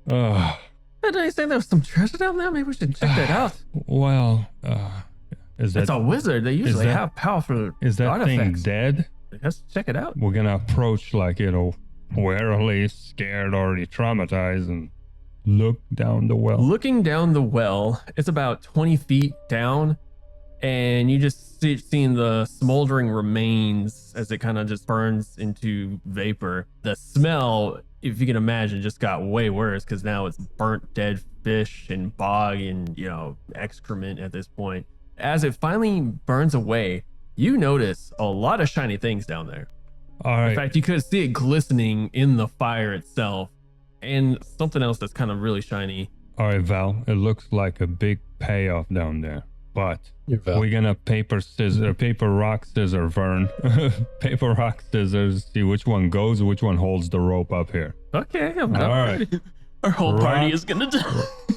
Did I say there was some treasure down there? Maybe we should check that out. Well, is that It's a wizard. They usually that- have powerful is that artifacts. thing dead? Let's check it out. We're gonna approach like, warily, scared, already traumatized, and look down the well. Looking down the well, it's about 20 feet down, and you just seeing the smoldering remains as it kind of just burns into vapor. The smell, if you can imagine, just got way worse because now it's burnt dead fish and bog and, excrement at this point. As it finally burns away, you notice a lot of shiny things down there. All right. In fact, you could see it glistening in the fire itself, and something else that's kind of really shiny. All right, Val. It looks like a big payoff down there, but You're Val. we're gonna paper, rock, scissors, Vern. Paper, rock, scissors. See which one goes, which one holds the rope up here. Okay, I'm All right. Our whole party Rock. is gonna die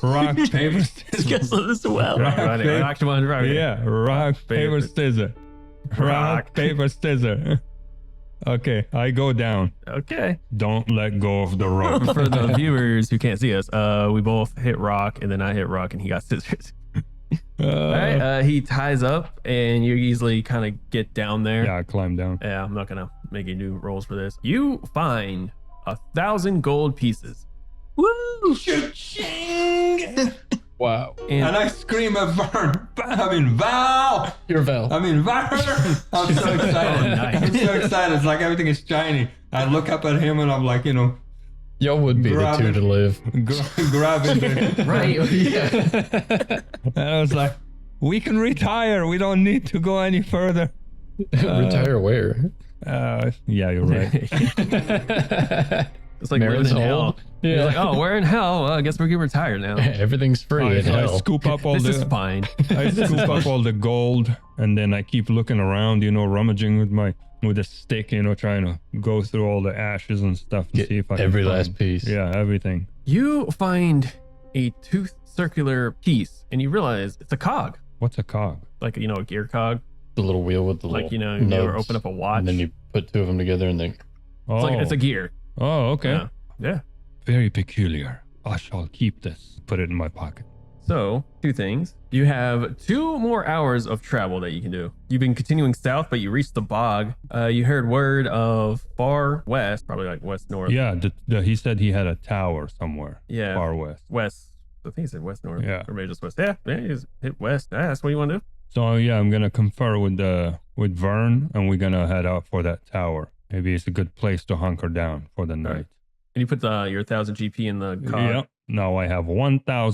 Rock, paper, scissors. because of this well. Rock, Right, paper- rock, come on, right. Yeah, rock, paper, scissors. Rock, Rock. paper, scissors. Okay, I go down. Okay. Don't let go of the rope. For the viewers who can't see us, we both hit rock, and then I hit rock, and he got scissors. All right, he ties up, and you easily kind of get down there. Yeah, I climb down. Yeah, I'm not gonna make you do rolls for this. You find 1,000 gold pieces. Woo! Cha-ching! Wow. And I scream at Vern. Val! You're Val. Vern! I'm so excited. Oh, nice. I'm so excited. It's like everything is shiny. I look up at him and I'm like, Y'all would be the Grab two it. to live. grabbing it. right, Yeah. And I was like, we can retire. We don't need to go any further. Retire where? Yeah, you're right. it's like Marin's living in hell. old. He's Yeah. like, oh, we're in hell. Well, I guess we can retire now. Everything's free in So I hell. scoop up all This the is fine. I scoop up all the gold, and then I keep looking around, rummaging with a stick, trying to go through all the ashes and stuff and Get see if I every can last find- piece. Yeah, everything. You find a toothed circular piece, and you realize it's a cog, What's a cog? like a gear cog. The little wheel with the Like little you ever nubs, open up a watch. and then you put two of them together and then Oh, It's a gear. oh, okay. Yeah. Yeah. Very peculiar. I shall keep this. Put it in my pocket. So, two things. You have 2 more hours of travel that you can do. You've been continuing south, but you reached the bog. You heard word of far west, probably like west north. Yeah, he said he had a tower somewhere Yeah. far west. West. I think he said west north. Yeah. Or maybe just west. Yeah. You just hit west. Yeah, that's what you want to do. So yeah, I'm gonna confer with Vern, and we're gonna head out for that tower. Maybe it's a good place to hunker down for the night. And you put your 1,000 GP in the cog. Yep. Now I have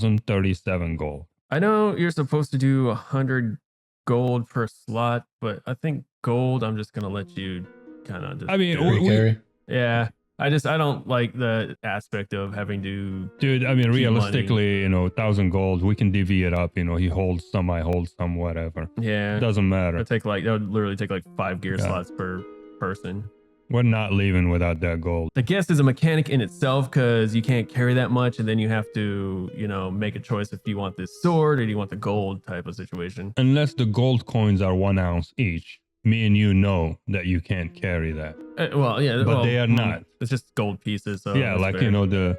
1,037 gold. I know you're supposed to do 100 gold per slot, but I think gold, I'm just going to let you kind of just. I mean, do it. we- carry. Yeah. I don't like the aspect of having to. Dude, I mean, Keep realistically, 1,000 gold, we can divvy it up. He holds some, I hold some, whatever. Yeah. It doesn't matter. That would literally take like 5 gear Yeah. slots per person. We're not leaving without that gold. The guess is a mechanic in itself because you can't carry that much, and then you have to, make a choice if you want this sword or do you want the gold type of situation. Unless the gold coins are 1 ounce each. Me and you know that you can't carry that. Well, yeah, But they are not. It's just gold pieces. So Yeah, it's like, fair.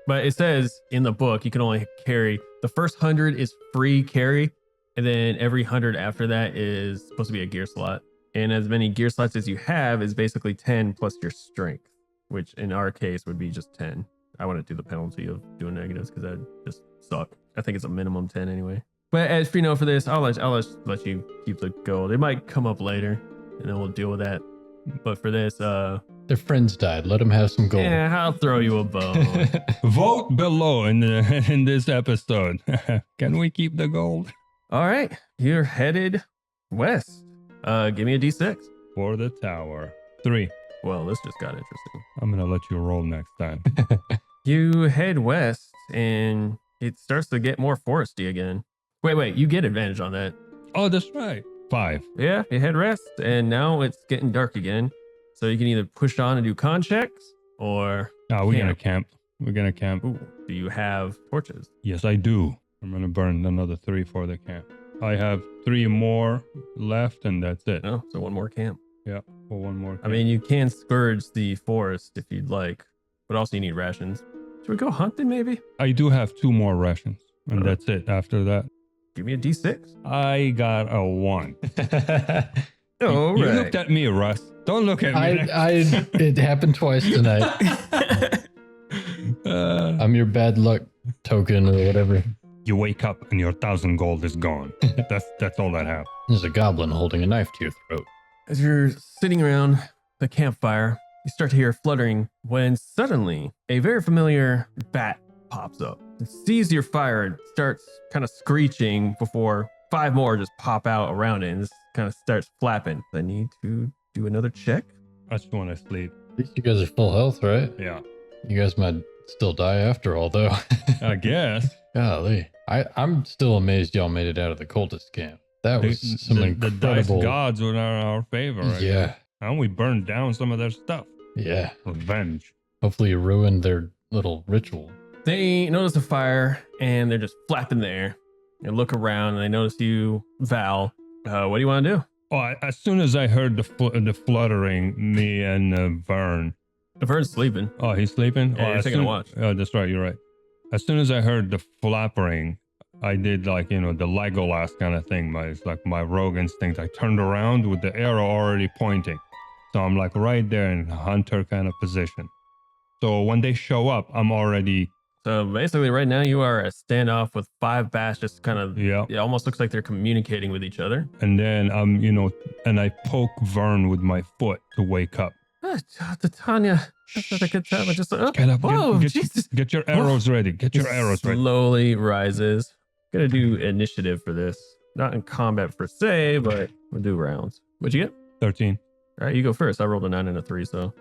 But it says in the book you can only carry the first 100 is free carry, and then every 100 after that is supposed to be a gear slot. And as many gear slots as you have is basically 10 plus your strength, which in our case would be just 10. I wouldn't do the penalty of doing negatives because that just suck. I think it's a minimum 10 anyway. But as for this, I'll let you keep the gold. It might come up later, and then we'll deal with that. But for this, Their friends died. Let them have some gold. yeah, I'll throw you a bone. Vote below in this episode. Can we keep the gold? All right, you're headed west. Give me a D6. For the tower. 3. Well, this just got interesting. I'm gonna let you roll next time. You head west, and it starts to get more foresty again. Wait, you get advantage on that. Oh, that's right. 5. Yeah, you head west, and now it's getting dark again. So you can either push on and do con checks, or No, we're gonna camp. camp. We're gonna camp. Ooh, do you have torches? Yes, I do. I'm gonna burn another 3 for the camp. I have 3 more left, and that's it. Oh, so one more camp. Yeah, for one more. I mean, you can scourge the forest if you'd like, but also you need rations. Should we go hunting maybe? I do have 2 more rations, and Oh. that's it. After that, Give me a D6. I got a 1. Oh, You looked at me, Russ. Don't look at me. It happened twice tonight. I'm your bad luck token or whatever. You wake up and your 1,000 gold is gone. That's all that happened. There's a goblin holding a knife to your throat. As you're sitting around the campfire, you start to hear fluttering when suddenly a very familiar bat pops up. It sees your fire and starts kind of screeching before 5 more just pop out around it and just kind of starts flapping. I need to do another check. I just want to sleep. At least you guys are full health, right? Yeah, You guys might still die after all, though. I guess. Golly. I'm still amazed y'all made it out of the cultist camp. That was some the dice incredible... gods were in our favor. I Yeah. guess. And we burned down some of their stuff. Yeah. Revenge. Hopefully you ruined their little ritual. They notice a fire and they're just flapping there. They look around and they notice you, Val. What do you want to do? Oh, as soon as I heard the fluttering, me and Vern. Vern's sleeping. Oh, he's sleeping? Yeah, Oh, you're as taking a soon- watch. Oh, that's right. You're right. As soon as I heard the flappering, I did the Legolas kind of thing. It's like my rogue instinct. I turned around with the arrow already pointing. So I'm like right there in hunter kind of position. So when they show up, I'm already... So basically right now you are a standoff with 5 bats just kind of, Yeah. it almost looks like they're communicating with each other. And then and I poke Vern with my foot to wake up. Tanya, that's not a good time. I just, Get up. whoa, get, Jesus. get your arrows ready. Get your arrows ready. Slowly rises. Gonna do initiative for this. Not in combat per se, but we'll do rounds. What'd you get? 13. All right, you go first. I rolled a 9 and a 3, so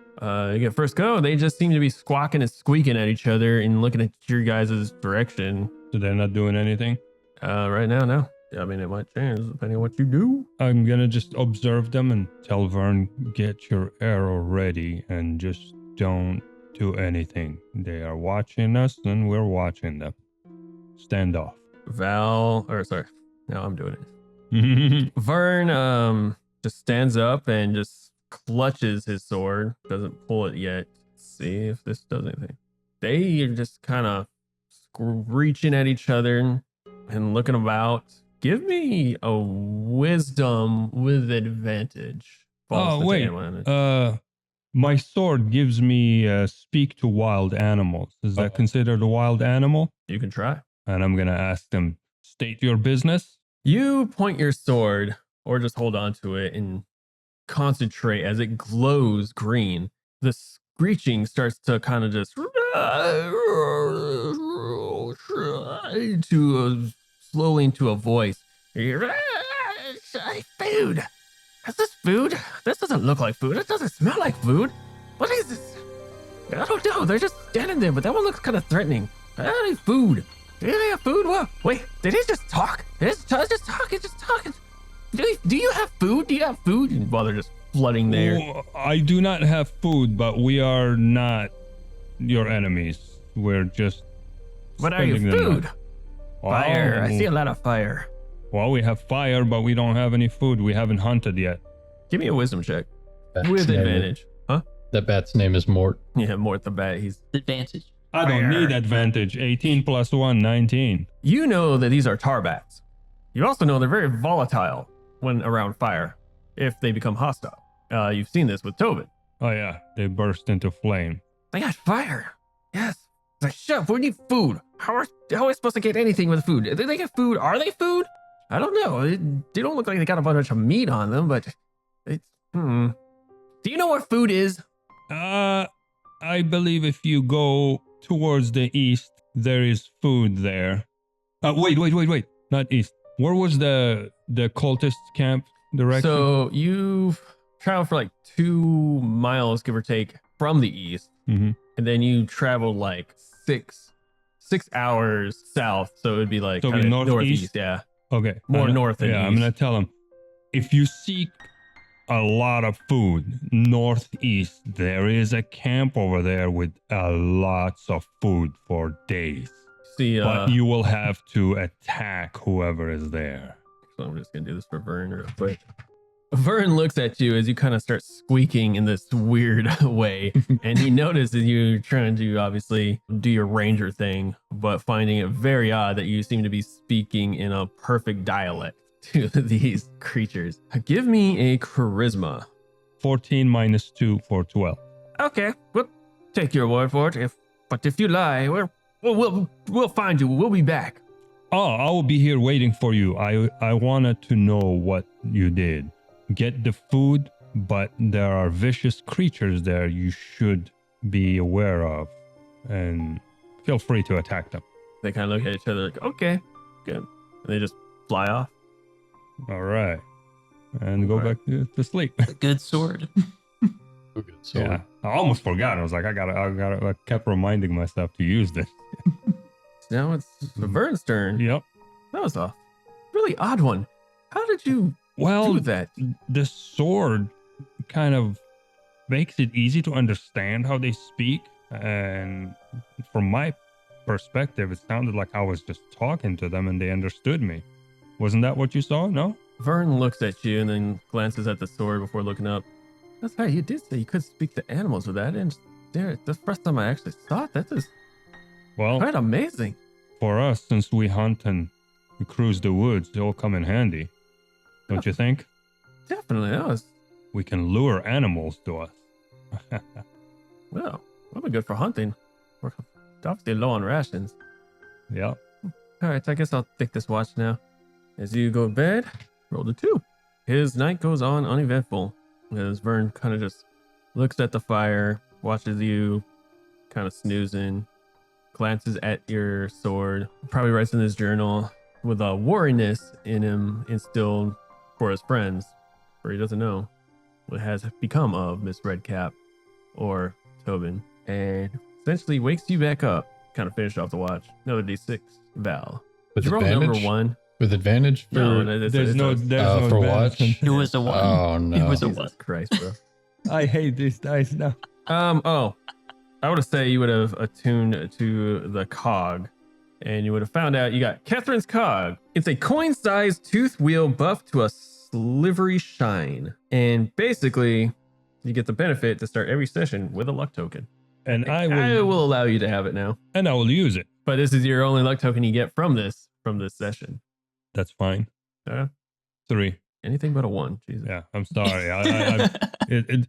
you get first go. They just seem to be squawking and squeaking at each other and looking at your guys' direction. So they're not doing anything? Right now, no. I mean, it might change depending on what you do. I'm gonna just observe them and tell Vern, get your arrow ready and just don't do anything. They are watching us and we're watching them. Stand off. Now I'm doing it. Vern just stands up and just clutches his sword. Doesn't pull it yet. Let's see if this does anything. They are just kind of screeching at each other and looking about. Give me a wisdom with advantage. Oh, wait. My sword gives me speak to wild animals. Is that considered a wild animal? You can try. And I'm gonna ask them, state your business. You point your sword or just hold on to it and concentrate as it glows green. The screeching starts to kind of just slowly into a voice. Food. Is this food? This doesn't look like food. It doesn't smell like food. What is this? I don't know. They're just standing there, but that one looks kind of threatening. I don't need food. Do they have food? What? Wait, did he just talk? Just talking. Do you have food? Do you have food? And while they're just flooding there. Oh, I do not have food, but we are not your enemies. We're just. What are you? spending the Food? night. Fire. I Oh, see a lot of fire. Well, we have fire, but we don't have any food. We haven't hunted yet. Give me a wisdom check. Bat's With name- advantage. Huh? That bat's name is Mort. Yeah, Mort the bat. He's. Advantage. I don't need advantage. 18 plus 1, 19. You know that these are tar bats. You also know they're very volatile when around fire, if they become hostile. You've seen this with Tobin. Oh, yeah. They burst into flame. They got fire. Yes. It's like, chef, we need food. How are we supposed to get anything with food? Did they get food? Are they food? I don't know. They don't look like they got a bunch of meat on them, but it's, Do you know where food is? I believe if you go towards the east, there is food there. Wait. Not east. Where was the cultist camp direction? So you've traveled for like 2 miles, give or take, from the east. Mhm. And then you traveled like 6 hours south. So it would be like So kinda northeast? northeast. Yeah. Okay. More I'm- north than Yeah, I'm east. going to tell them. If you seek a lot of food northeast, there is a camp over there with lots of food for days. see. but you will have to attack whoever is there. So I'm just gonna do this for Vern real quick. Vern looks at you as you kind of start squeaking in this weird way, and he notices you trying to obviously do your ranger thing, but finding it very odd that you seem to be speaking in a perfect dialect to these creatures. Give me a charisma. 14 minus 2 for 12. Okay, we'll take your word for it. But if you lie, we'll find you. We'll be back. Oh, I will be here waiting for you. I wanted to know what you did. Get the food, but there are vicious creatures there you should be aware of. And feel free to attack them. They kind of look at each other like, okay, good. And they just fly off. All right. And go back to sleep. A good sword. So Yeah. I almost forgot. I was like, I kept reminding myself to use this. Now it's Vern's turn. Yep. That was a really odd one. How did you Well, do that? the sword kind of makes it easy to understand how they speak. And from my perspective, it sounded like I was just talking to them and they understood me. Wasn't that what you saw? No? Vern looks at you and then glances at the sword before looking up. That's right. You did say you could speak to animals with that. And there, the first time I actually saw it, that is Well, quite amazing. for us, since we hunt and we cruise the woods, they all come in handy. Don't you think? Definitely. That was, We can lure animals to us. well, that'll be good for hunting. We're obviously low on rations. Yeah. All right, I guess I'll take this watch now. As you go to bed, roll the 2. His night goes on uneventful as Vern kind of just looks at the fire, watches you kind of snoozing, glances at your sword, probably writes in his journal with a wariness in him instilled for his friends, for he doesn't know what has become of Miss Redcap or Tobin, and essentially wakes you back up. Kind of finish off the watch. Another D6. Val. with Did you roll number advantage. 1? With advantage for There's no for advantage. watch. It was a 1. Oh no! It was a Jesus 1. Christ, bro. I hate these dice now. Oh, I would have said you would have attuned to the cog, and you would have found out you got Catherine's cog. It's a coin-sized tooth wheel buffed to a slivery shine, and basically, you get the benefit to start every session with a luck token. And I I will, will allow you to have it now, and I will use it. but this is your only luck token you get from this session. That's fine. 3. Anything but a 1. Jesus. Yeah, I'm sorry.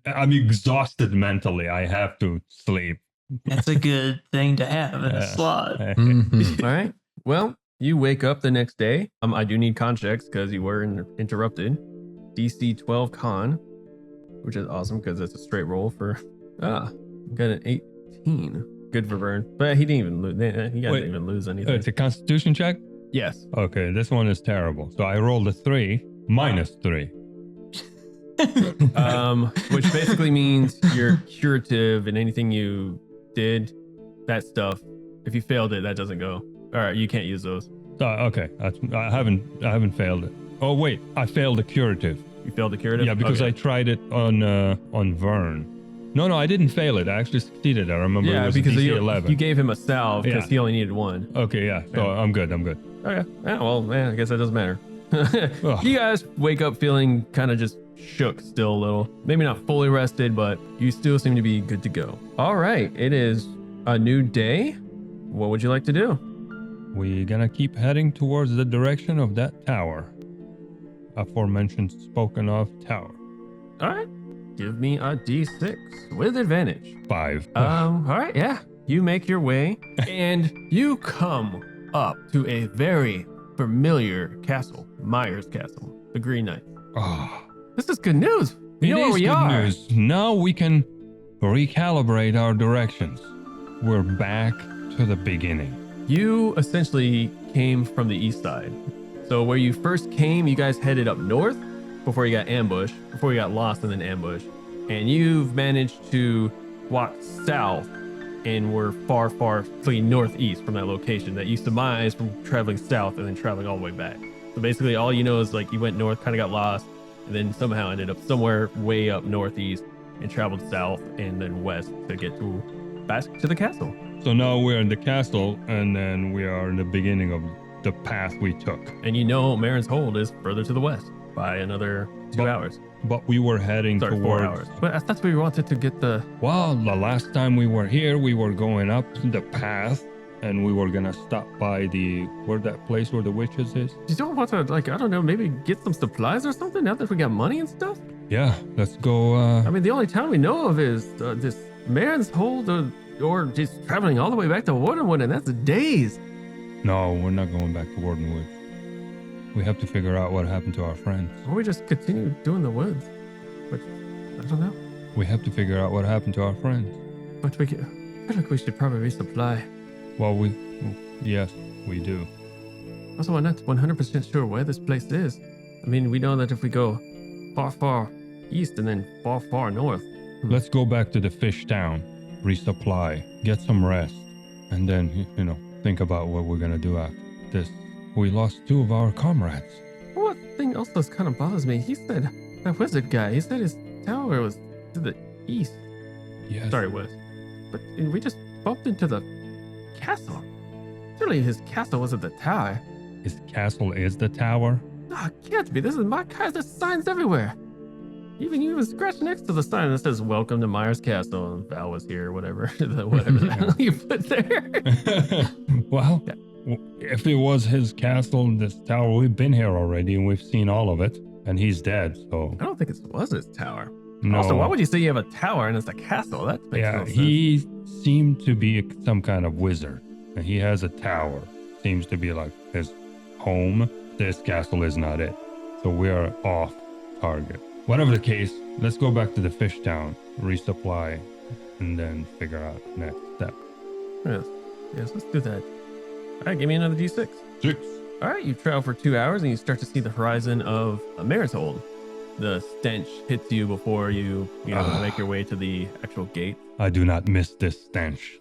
I'm exhausted mentally. I have to sleep. That's a good thing to have in a Yeah. slot. Mhm. All right. Well, you wake up the next day. I do need con checks because you were interrupted. DC 12 con, which is awesome because it's a straight roll for. Got an 18. Good for Vern, but he didn't even lose. He didn't Wait. even lose anything. It's a Constitution check. Yes. Okay, this one is terrible. So I rolled a 3 minus 3. Which basically means you're curative in anything you did. That stuff. If you failed it, that doesn't go. All right, you can't use those. Okay, I haven't failed it. Oh wait, I failed the curative. You failed the curative. Yeah, because Okay. I tried it on Vern. No, I didn't fail it. I actually succeeded. I remember it Yeah, was because DC you 11. gave him a salve because Yeah. he only needed 1. Okay, yeah. So Yeah. I'm good. Okay. Yeah, well, I guess that doesn't matter. Ugh. You guys wake up feeling kind of just shook still a little. Maybe not fully rested, but you still seem to be good to go. All right. It is a new day. What would you like to do? We're gonna keep heading towards the direction of that tower. Aforementioned spoken of tower. All right. Give me a D6 with advantage. 5. All right. Yeah. You make your way and you come up to a very familiar castle, Myers Castle, the Green Knight. Oh, This is good news. it You know where is we good are. news. Now we can recalibrate our directions. We're back to the beginning. You essentially came from the east side. So where you first came, you guys headed up north before you got ambushed, before you got lost and then ambushed. And you've managed to walk south and we're far northeast from that location that you surmise from traveling south and then traveling all the way back. So basically all you know is like you went north, kind of got lost, and then somehow ended up somewhere way up northeast and traveled south and then west to get back to the castle. So now we're in the castle, and then we are in the beginning of the path we took. And you know Marin's Hold is further to the west by another 2 hours. But we were heading Sorry, towards... 4 hours. But I thought we wanted to get the... Well, the last time we were here, we were going up the path, and we were gonna stop by that place where the witches is. You don't want to, like, I don't know, maybe get some supplies or something now that we got money and stuff? Yeah, let's go. I mean, the only town we know of is this Marin's Hold or just traveling all the way back to Wardenwood, and that's days. No, we're not going back to Wardenwood. We have to figure out what happened to our friends. Or we just continue doing the woods, which, I don't know. We have to figure out what happened to our friends. But I feel like we should probably resupply. Well, yes, we do. Also, I'm not 100% sure where this place is. I mean, we know that if we go far east and then far north. Let's go back to the fish town, resupply, get some rest, and then, think about what we're gonna do after this. We lost 2 of our comrades. One thing else that kind of bothers me, he said, that wizard guy, he said his tower was to the east. Yes. Sorry, west. But we just bumped into the castle. Surely his castle was at the tower. His castle is the tower? No, it can't be. This is my castle. There's signs everywhere. Even you was scratched next to the sign that says "Welcome to Myers Castle." And Val was here, whatever the hell you put there. Well, if it was his castle, this tower, we've been here already and we've seen all of it. And he's dead, so... I don't think it was his tower. No. Also, why would you say you have a tower and it's a castle? That makes no sense. He seemed to be some kind of wizard. And he has a tower. Seems to be like his home. This castle is not it. So we are off target. Whatever the case, let's go back to the fish town, resupply, and then figure out next step. Yes, let's do that. All right, give me another D6. 6. All right, you travel for 2 hours and you start to see the horizon of Marin's Hold. The stench hits you before you make your way to the actual gate. I do not miss this stench.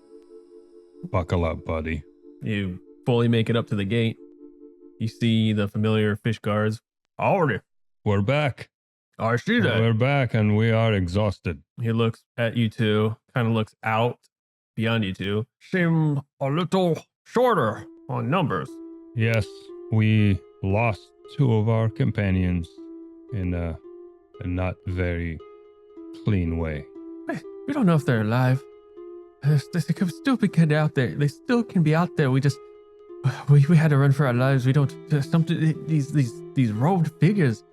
Buckle up, buddy. You fully make it up to the gate. You see the familiar fish guards. Howdy. We're back. I see that. We're back and we are exhausted. He looks at you two, kind of looks out beyond you two. Seem a little shorter on numbers. Yes, we lost 2 of our companions in a not very clean way. We don't know if they're alive. They could still be out there. They still can be out there. We had to run for our lives. We don't. These robed figures.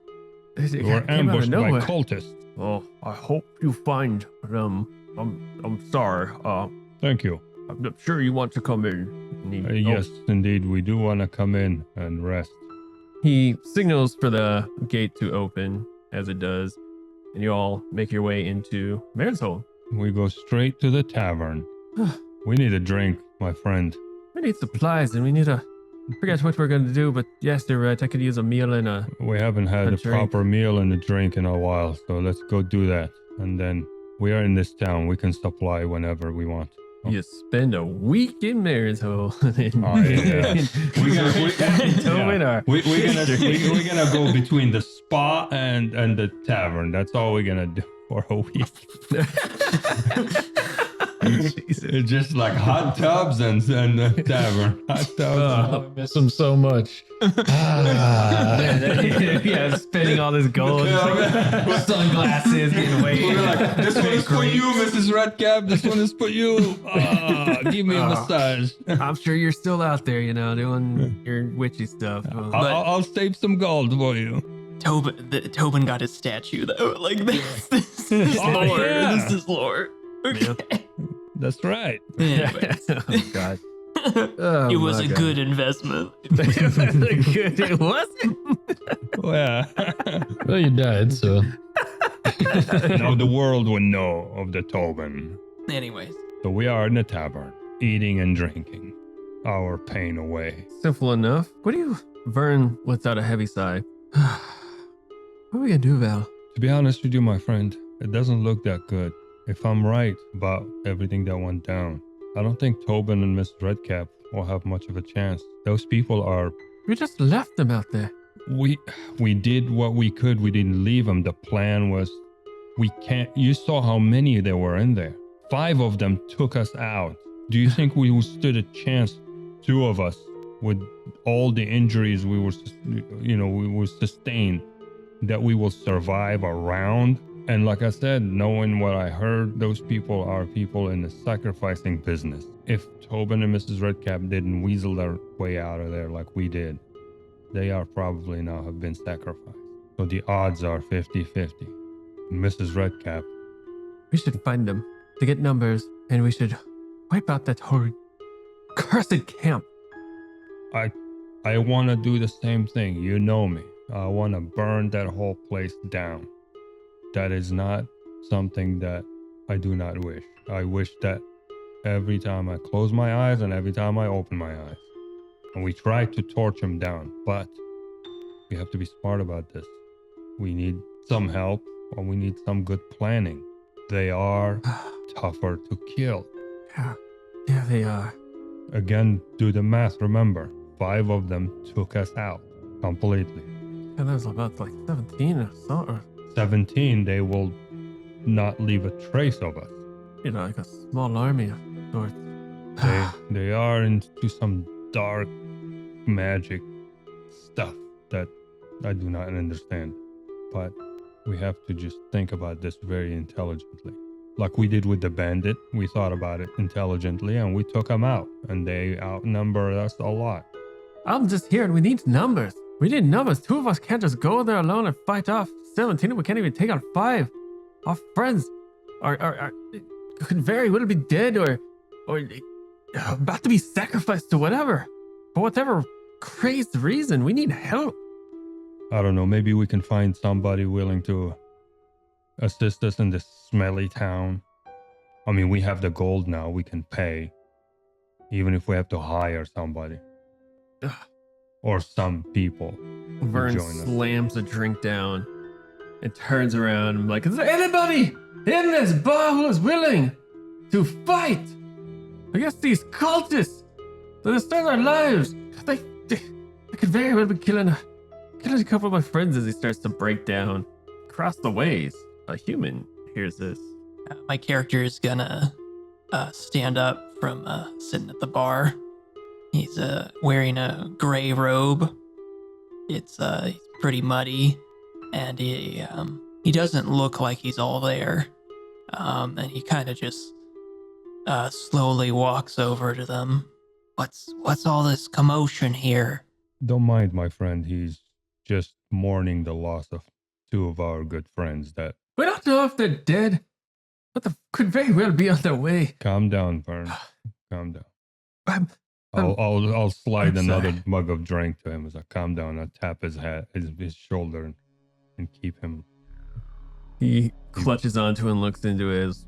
We were ambushed by cultists. Oh, I hope you find them. I'm sorry. Thank you. I'm sure you want to come in. Yes, indeed, we do want to come in and rest. He signals for the gate to open as it does, and you all make your way into Marin's Hold. We go straight to the tavern. We need a drink, my friend. We need supplies, and we need I forget what we're going to do, but yes, you're right. I could use a meal and a... We haven't had a proper meal and a drink in a while, so let's go do that. And then we are in this town. We can supply whenever we want. Oh. You spend a week in Marin's Hold. We're gonna go between the spa and the tavern. That's all we're gonna do for a week. It's just like hot tubs and the tavern. Hot tubs. I miss him so much. Yeah, spending all this gold. Sunglasses, getting way. We're like, this one is for you, Mrs. Redcap. This one is for you. Give me a massage. I'm sure you're still out there, doing your witchy stuff. I'll save some gold for you. Tobin got his statue though. Like this is lore. Yeah. This is lore. Okay. That's right. Anyways. Oh, God. It was a good investment. It wasn't. Well, Well, you died, so. now the world will know of the Tobin. Anyways. So we are in the tavern, eating and drinking, our pain away. Simple enough. What do you, Vern, without a heavy sigh? What are we gonna do, Val? To be honest with you, my friend, it doesn't look that good. If I'm right about everything that went down, I don't think Tobin and Miss Redcap will have much of a chance. Those people are... We just left them out there. We did what we could. We didn't leave them. The plan was... We can't... You saw how many there were in there. 5 of them took us out. Do you think we stood a chance, two of us, with all the injuries we were sustained, that we will survive a round? And like I said, knowing what I heard, those people are people in the sacrificing business. If Tobin and Mrs. Redcap didn't weasel their way out of there like we did, they are probably now have been sacrificed. So the odds are 50-50. Mrs. Redcap. We should find them to get numbers, and we should wipe out that whole cursed camp. I want to do the same thing. You know me. I want to burn that whole place down. That is not something that I do not wish. I wish that every time I close my eyes and every time I open my eyes. And we try to torch him down, but we have to be smart about this. We need some help, or we need some good planning. They are tougher to kill. Yeah, they are. Again, do the math. Remember, 5 of them took us out completely. Yeah, that was about like 17 or so. 17, they will not leave a trace of us. You know, like a small army of sorts. They are into some dark magic stuff that I do not understand. But we have to just think about this very intelligently. Like we did with the bandit, we thought about it intelligently and we took them out, and they outnumbered us a lot. I'm just hearing we need numbers. We need numbers. 2 of us can't just go there alone and fight off 17. We can't even take on 5. Our friends are could very well be dead or about to be sacrificed to whatever. For whatever crazy reason, we need help. I don't know, maybe we can find somebody willing to assist us in this smelly town. I mean, we have the gold now, we can pay. Even if we have to hire somebody. Or some people. Vern join us. slams a drink down and turns around and like, is there anybody in this bar who is willing to fight against these cultists that destroy our lives? They could very well be killing a couple of my friends as he starts to break down. Across the ways, a human hears this. My character is gonna stand up from sitting at the bar. He's wearing a gray robe. It's he's pretty muddy, and he doesn't look like he's all there. And he kind of just slowly walks over to them. What's all this commotion here? Don't mind my friend, he's just mourning the loss of 2 of our good friends that... We don't know if they're dead, but they could very well be on their way. Calm down, Vern. Calm down. I'm I'll slide another sorry. mug of drink to him as I calm down. I tap his head, his shoulder, and keep him. He clutches onto and looks into his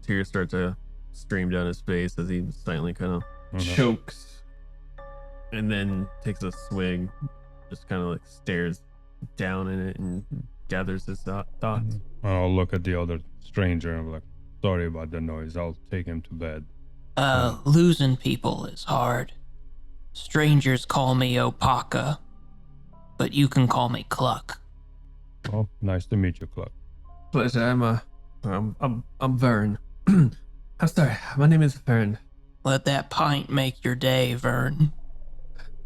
tears start to stream down his face as he silently kind of chokes and then takes a swig, just kind of like stares down in it and gathers his thoughts. I'll look at the other stranger and be like, sorry about the noise. I'll take him to bed. Losing people is hard. Strangers call me Opaka, but you can call me Cluck. Well, nice to meet you, Cluck. Pleasure. I'm Vern. I'm sorry. My name is Vern. Let that pint make your day, Vern.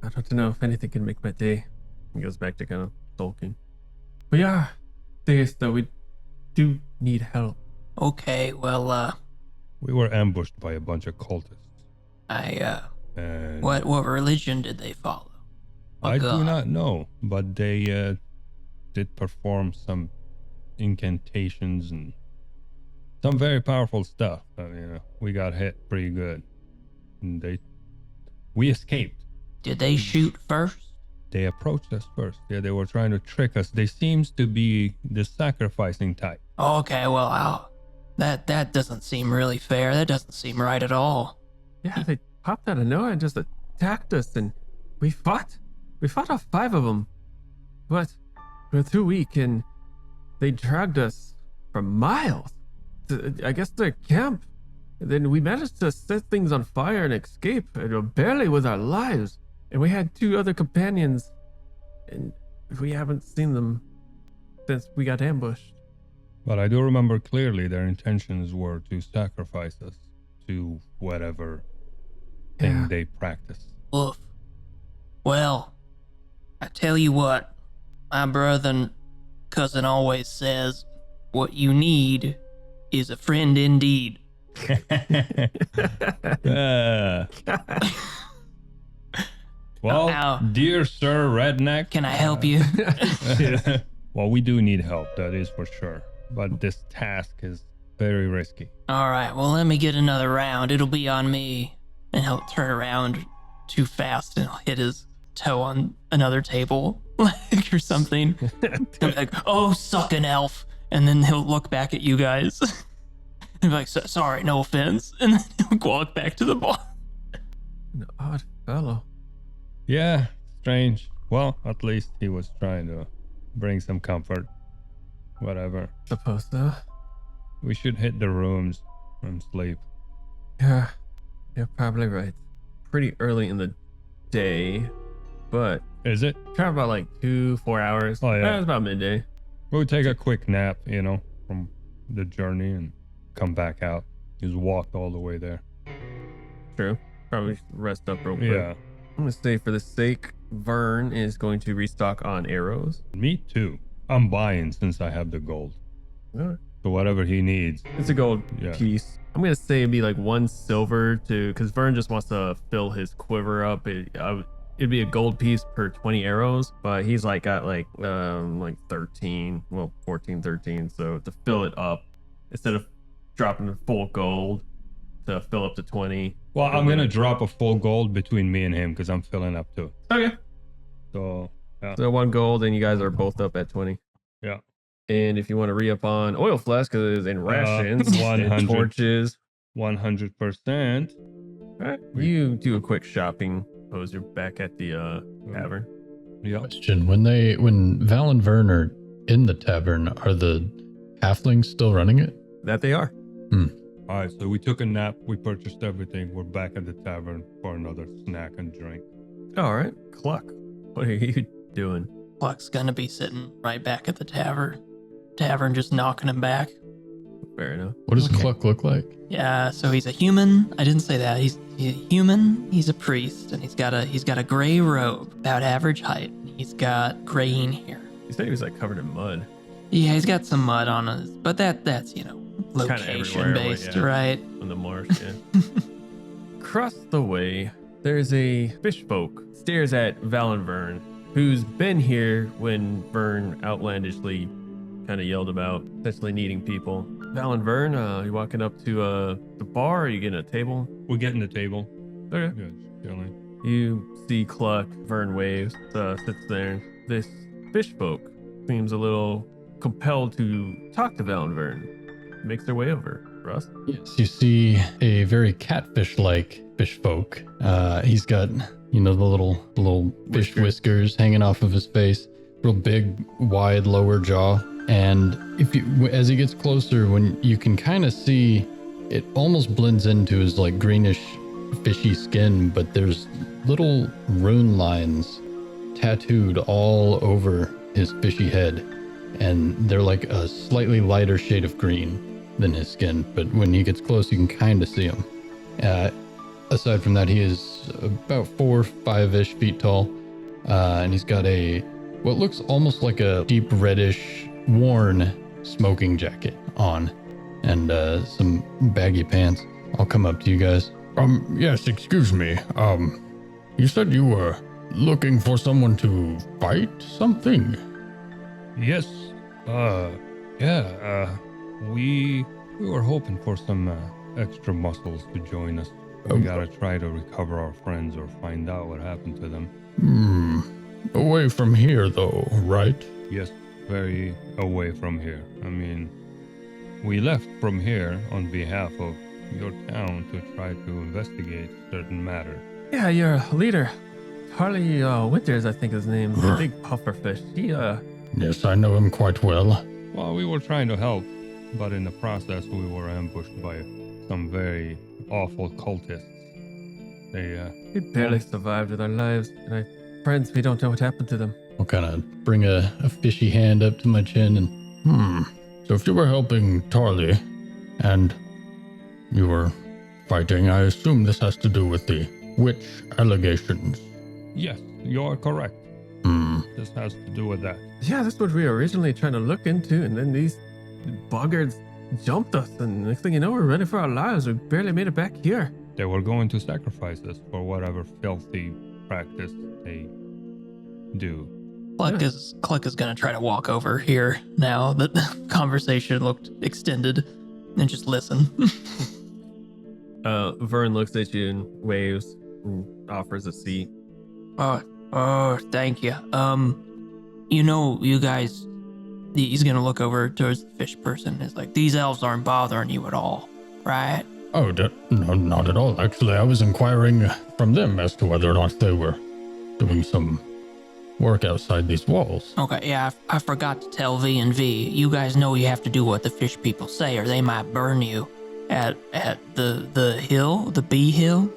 I don't know if anything can make my day. He goes back to kind of sulking. We are serious though. We do need help. Okay, well, We were ambushed by a bunch of cultists. And what religion did they follow? I God. do not know, but they did perform some incantations and some very powerful stuff. We got hit pretty good. And we escaped. Did they shoot first? They approached us first. Yeah, they were trying to trick us. They seems to be the sacrificing type. Okay, well, that doesn't seem really fair. That doesn't seem right at all. Yeah, they popped out of nowhere and just attacked us, and we fought. We fought off 5 of them, but we were too weak, and they dragged us for miles to, I guess, their camp. And then we managed to set things on fire and escape, barely with our lives. And we had 2 other companions, and we haven't seen them since we got ambushed. But I do remember clearly their intentions were to sacrifice us to whatever thing Yeah. they practice. Oof. Well, I tell you what, my brother and cousin always says, what you need is a friend indeed. Well, Ow. dear Sir Redneck. Can I help you? Well, we do need help, that is for sure. But this task is very risky. All right, well, let me get another round. It'll be on me. And he'll turn around too fast and he'll hit his toe on another table like or something. He'll be like, oh, suck an elf. And then he'll look back at you guys and be like, sorry, no offense. And then he'll walk back to the bar. An odd fellow. Yeah, strange. Well, at least he was trying to bring some comfort. Whatever. Suppose so. We should hit the rooms and sleep. Yeah, you're probably right. Pretty early in the day, but Is it? travel about like 2-4 hours. Oh, yeah. It's about midday. We'll take a quick nap, from the journey and come back out. Just walked all the way there. True. Probably rest up real quick. Yeah. I'm gonna say for the sake, Vern is going to restock on arrows. Me too. I'm buying since I have the gold. Alright. So whatever he needs. It's a gold Yeah. piece. I'm gonna say it'd be like 1 silver because Vern just wants to fill his quiver up. It'd be a gold piece per 20 arrows, but he's got 13, 14, 13. So to fill it up, instead of dropping the full gold to fill up to 20. Well, I'm going to drop a full gold between me and him because I'm filling up too. Okay. So, yeah. So 1 gold, and you guys are both up at 20. Yeah. And if you want to re-up on oil flask, because in rations, 100. and torches, 100%. all right, you do a quick shopping. Suppose you're back at the tavern. Yeah. Question: when Val and Vern are in the tavern, are the halflings still running it? That they are. All right. So we took a nap. We purchased everything. We're back at the tavern for another snack and drink. All right, Cluck. What are you doing? Pluck's gonna be sitting right back at the tavern. Tavern just knocking him back. Fair enough. What does Okay. Cluck look like? Yeah, so he's a human. I didn't say that. He's a human. He's a priest, and he's got a gray robe, about average height. He's got graying hair. You said he was covered in mud. Yeah, he's got some mud on his, but that's location everywhere, based, yeah. right? On the marsh, yeah. Across the way, there's a fish folk. Stares at Val and Vern, who's been here when Vern outlandishly kind of yelled about potentially needing people. Val and Vern, you walking up to the bar? Or you getting a table? We're getting the table. Okay. Yeah, just chilling. You see Cluck. Vern waves, sits there. This fish folk seems a little compelled to talk to Val and Vern. Makes their way over. Russ? Yes, you see a very catfish-like fish folk. He's got, the little fish whiskers hanging off of his face, real big, wide lower jaw. And as he gets closer, when you can kind of see, it almost blends into his greenish, fishy skin, but there's little rune lines tattooed all over his fishy head, and they're like a slightly lighter shade of green than his skin, but when he gets close, you can kind of see him. Aside from that, he is about 4-5-ish feet tall, and he's got what looks almost like a deep reddish, worn smoking jacket on, and some baggy pants. I'll come up to you guys. Yes, excuse me. You said you were looking for someone to fight something? Yes. We were hoping for some extra muscles to join us. We gotta try to recover our friends or find out what happened to them. Away from here, though, right? Yes, very away from here. I mean, we left from here on behalf of your town to try to investigate certain matter. Yeah, your leader, Harley Winters, I think his name. Big pufferfish. He Yes, I know him quite well. Well, we were trying to help, but in the process we were ambushed by some very awful cultists. we barely survived with our lives, and our friends, we don't know what happened to them. I'll kind of bring a fishy hand up to my chin and, So if you were helping Tarly and you were fighting, I assume this has to do with the Which allegations? Yes, you're correct. Hmm. This has to do with that. Yeah, that's what we were originally trying to look into, and then these buggards jumped us, and next thing you know, we're running for our lives. We barely made it back here. They were going to sacrifice us for whatever filthy practice they do. Cluck is gonna try to walk over here now that the conversation looked extended and just listen. Vern looks at you and waves and offers a seat. Oh, thank you. You guys, He's gonna look over towards the fish person. It's like, these elves aren't bothering you at all, right? Oh, no, not at all. Actually, I was inquiring from them as to whether or not they were doing some work outside these walls. Okay, yeah, I forgot to tell V and V. You guys know you have to do what the fish people say, or they might burn you at the hill, the bee hill.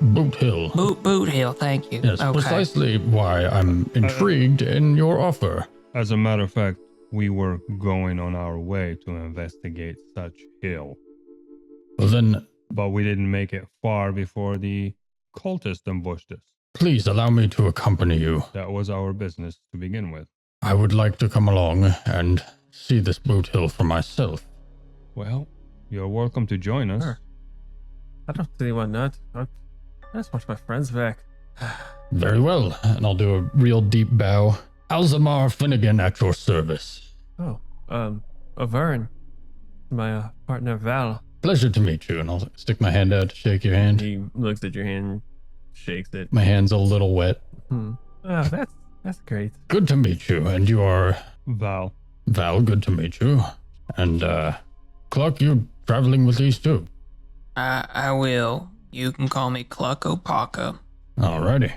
Boot Hill. Boot hill. Thank you. Yes, okay. precisely why I'm intrigued in your offer. As a matter of fact, we were going on our way to investigate such hill. Well then, But we didn't make it far before the cultists ambushed us. please allow me to accompany you. That was our business to begin with. I would like to come along and see this Boot Hill for myself. Well, you're welcome to join us. Sure. I don't see why not. I just want my friends back. Very well, and I'll do a real deep bow. Alzamar Finnegan at your service. Oh, Vern, my partner Val. Pleasure to meet you, and I'll stick my hand out to shake your hand. He looks at your hand, shakes it. My hand's a little wet. Oh, that's great. Good to meet you, and you are Val. Val, good to meet you. And, Clark, you're traveling with these two. I will. You can call me Cluck Opaka. Alrighty.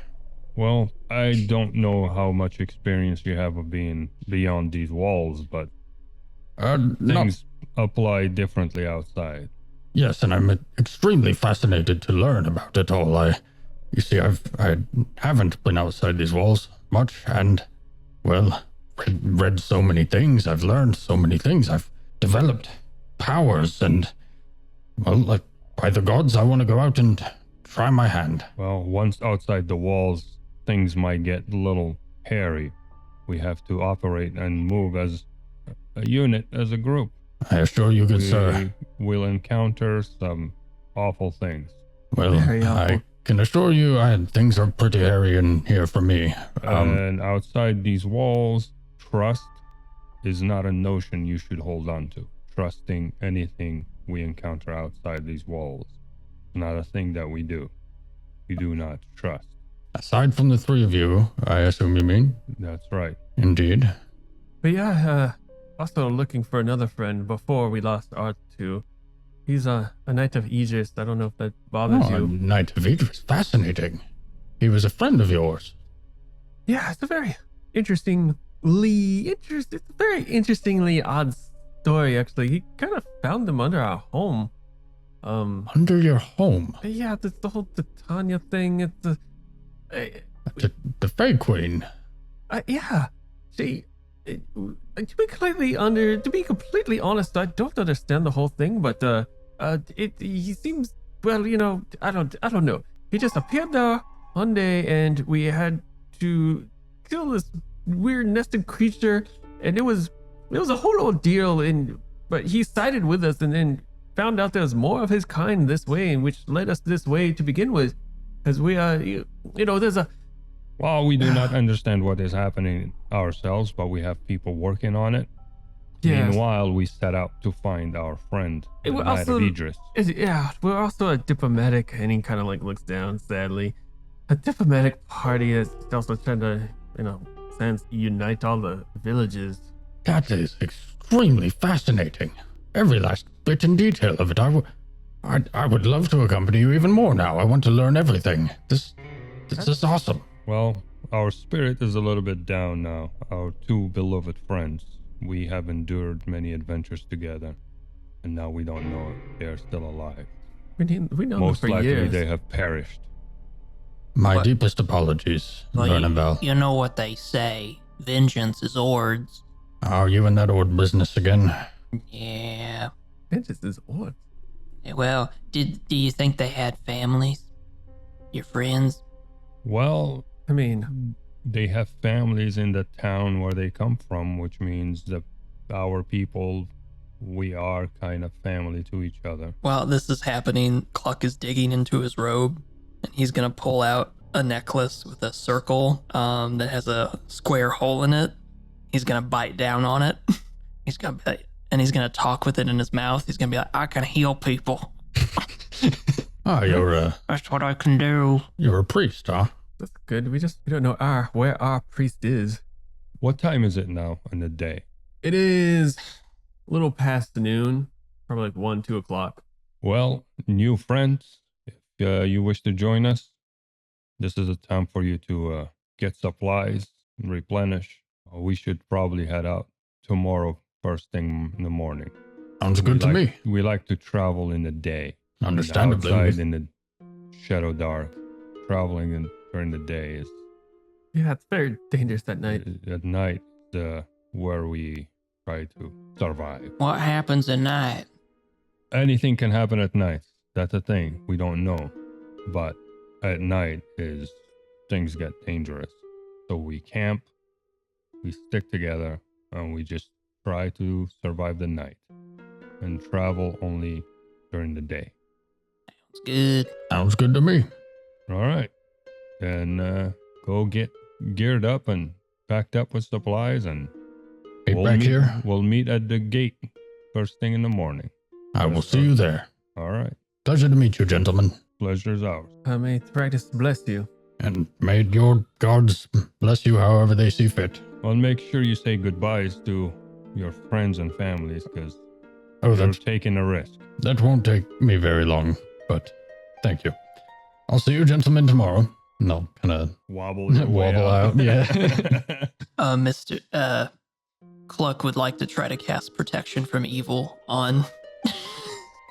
Well, I don't know how much experience you have of being beyond these walls, but things apply differently outside. Yes, and I'm extremely fascinated to learn about it all. I haven't been outside these walls much, and, well, read so many things. I've learned so many things. I've developed powers, and, well, like, by the gods, I want to go out and try my hand. Well, once outside the walls, things might get a little hairy. We have to operate and move as a unit, as a group. I assure you, good sir. We'll encounter some awful things. Well, Very awful. I can assure you things are pretty hairy in here for me. And outside these walls, trust is not a notion you should hold on to. Trusting anything we encounter outside these walls. Not a thing that we do. We do not trust. Aside from the three of you, I assume you mean? That's right. Indeed. But yeah, also looking for another friend before we lost our two. He's a Knight of Aegis. I don't know if that bothers you. Knight of Aegis. Fascinating. He was a friend of yours. Yeah, it's a very it's a very interestingly odd story, actually. He kind of found them under our home. Under your home? But yeah, the whole Titania thing. It's The Fae Queen. Yeah, she. To be completely honest, I don't understand the whole thing. But he seems, well, I don't know. He just appeared there one day, and we had to kill this weird nested creature, and it was a whole ordeal. But he sided with us, and then found out there was more of his kind this way, and which led us this way to begin with, because we there's a. Well, we do not understand what is happening ourselves, but we have people working on it. Yes. Meanwhile, we set out to find our friend, the We're Knight also- of Idris. Yeah, we're also a diplomatic, and he kind of looks down sadly. A diplomatic party is also trying to, unite all the villages. That is extremely fascinating. Every last bit and detail of it. I would love to accompany you even more now. I want to learn everything. This is awesome. Well, our spirit is a little bit down now. Our two beloved friends. We have endured many adventures together, and now we don't know if they are still alive. We know Most them for likely years. they have perished. My What? deepest apologies, Well, Vernavel. you know what they say. Vengeance is Ord's. Are you in that old business again? Yeah. Vengeance is odd. Well, do you think they had families? Your friends? Well, I mean, they have families in the town where they come from, which means that our people, we are kind of family to each other. While this is happening, Cluck is digging into his robe, and he's gonna pull out a necklace with a circle that has a square hole in it. He's gonna bite down on it. He's gonna be like, and he's gonna talk with it in his mouth. He's gonna be like, "I can heal people. That's what I can do." You're a priest, huh? that's good. We don't know where our priest is. What time is it now in the day? It is a little past noon, probably like 1, 2 o'clock. Well, new friends, if you wish to join us, this is a time for you to get supplies, replenish. We should probably head out tomorrow, first thing in the morning. Sounds good to me. We like to travel in the day. Understandably. Outside in the shadow dark. Traveling during the day is Yeah, it's very dangerous at night. at night where we try to survive. What happens at night? Anything can happen at night. That's a thing. We don't know. But at night things get dangerous. So we camp, we stick together, and we just try to survive the night and travel only during the day. It's good. Sounds good to me. All right. Then go get geared up and packed up with supplies, and Be back here. We'll meet at the gate first thing in the morning. I will see you there. All right. Pleasure to meet you, gentlemen. Pleasure's ours. May practice bless you. And may your gods bless you however they see fit. Well, make sure you say goodbyes to your friends and families, because Oh, you're that taking a risk. won't take me very long, but thank you. I'll see you gentlemen tomorrow. No, kind of Wobble your way wobble out. Yeah. Mr. Cluck would like to try to cast protection from evil on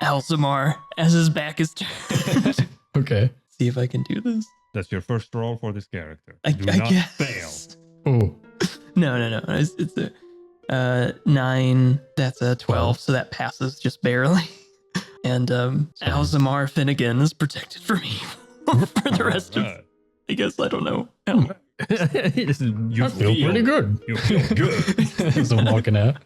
Alzamar as his back is turned. Okay. See if I can do this. That's your first roll for this character. I Do not guess. fail. Oh, No. It's a 9. That's a 12, so that passes just barely. And Alzamar Finnegan is protected from evil for the rest of. Alright. I guess I don't know. You I feel pretty good. You feel good. As I'm walking out.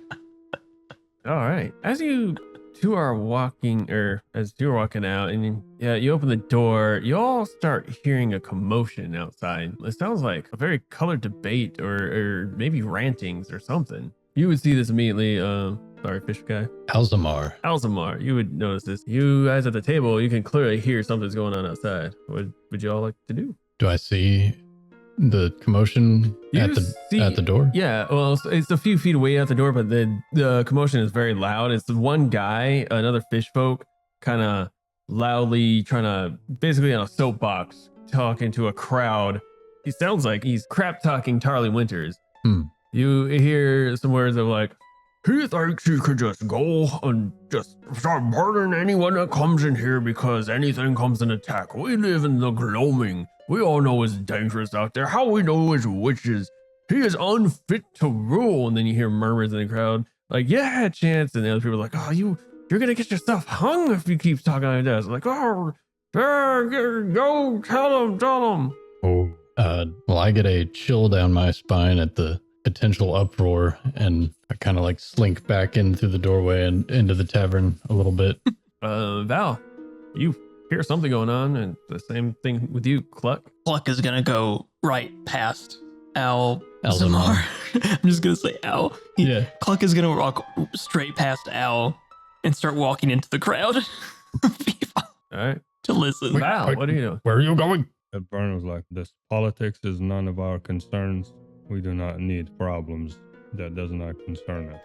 All right. As you two are walking, or as you're walking out, and you open the door, you all start hearing a commotion outside. It sounds like a very colored debate, or maybe rantings or something. You would see this immediately. Sorry, fish guy. Alzamar. Alzamar, you would notice this. You guys at the table, you can clearly hear something's going on outside. What would you all like to do? Do I see the commotion You at see- the door? Yeah, well, it's a few feet away out the door, but the commotion is very loud. It's the one guy, another fish folk, kind of loudly trying to, basically on a soapbox, talking to a crowd. He sounds like he's crap talking Tarly Winters. You hear some words of like, he thinks he could just go and just start murdering anyone that comes in here because anything comes in attack. We live in the gloaming. We all know it's dangerous out there. How we know it's witches. He is unfit to rule. And then you hear murmurs in the crowd like, yeah, chance. And the other people are like, oh, you're going to get yourself hung if you keep talking like this. Like, oh, go tell him. Oh. Well, I get a chill down my spine at the potential uproar, and I kind of like slink back in through the doorway and into the tavern a little bit. Val, you hear something going on, and the same thing with you, Cluck. Cluck is gonna go right past Alzamar. Alzamar. I'm just gonna say Al. Yeah. Cluck is gonna walk straight past Al and start walking into the crowd All right. to listen. Wait. Val, what are you doing? Where are you going? And Bern was like, this politics is none of our concerns. We do not need problems. That does not concern us.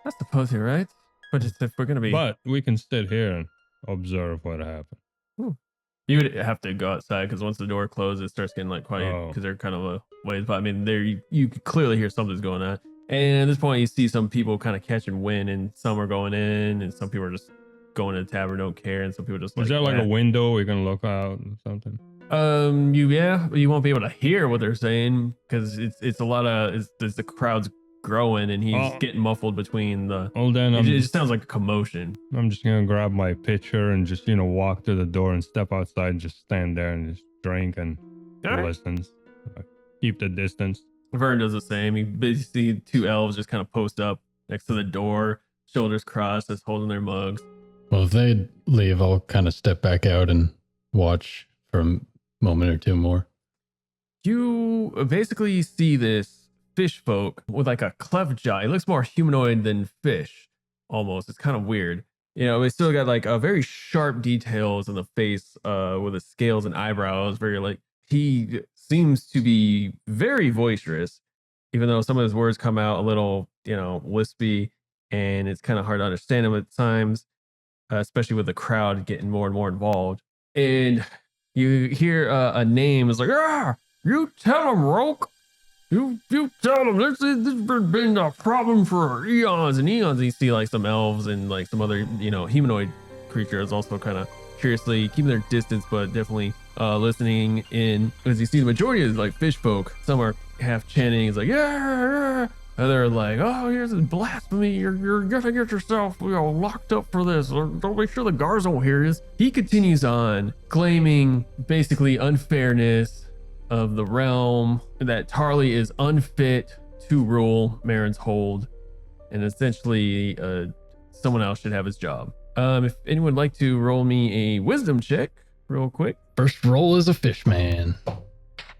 I suppose you're right. But it's if we're going to be... But we can sit here and observe what happened. You would have to go outside, because once the door closes, it starts getting like quiet, because they're kind of a ways. But I mean, there you can clearly hear something's going on. And at this point, you see some people kind of catching wind, and some are going in, and some people are just going to the tavern, don't care, and some people just like... Is there like a window we can look out or something? You won't be able to hear what they're saying, because it's a lot of... It's the crowd's growing, and he's getting muffled between the... Well, then It just sounds like a commotion. I'm just going to grab my pitcher and just, walk to the door and step outside and just stand there and just drink and All right. listens. Keep the distance. Vern does the same. You basically see two elves just kind of post up next to the door, shoulders crossed, just holding their mugs. Well, if they leave, I'll kind of step back out and watch for a moment or two more. You basically see this fish folk with like a cleft jaw. It looks more humanoid than fish, almost. It's kind of weird. You know, it's still got like a very sharp details in the face with the scales and eyebrows. Very like, he seems to be very boisterous, even though some of his words come out a little, you know, lispy, and it's kind of hard to understand him at times, especially with the crowd getting more and more involved. And you hear a name is like, ah, you tell him, Roke. You tell him this has been a problem for eons and eons. And you see like some elves and like some other, you know, humanoid creatures also kind of curiously keeping their distance, but definitely listening in. As you see the majority of like fish folk, some are half chanting. It's like, yeah. And they're like, oh, here's this blasphemy. You're gonna get yourself, you know, locked up for this. Or don't make sure the guards don't hear this. He continues on claiming basically unfairness of the realm, that Tarly is unfit to rule Marin's Hold, and essentially someone else should have his job. If anyone would like to roll me a wisdom check real quick. First roll is a fish man.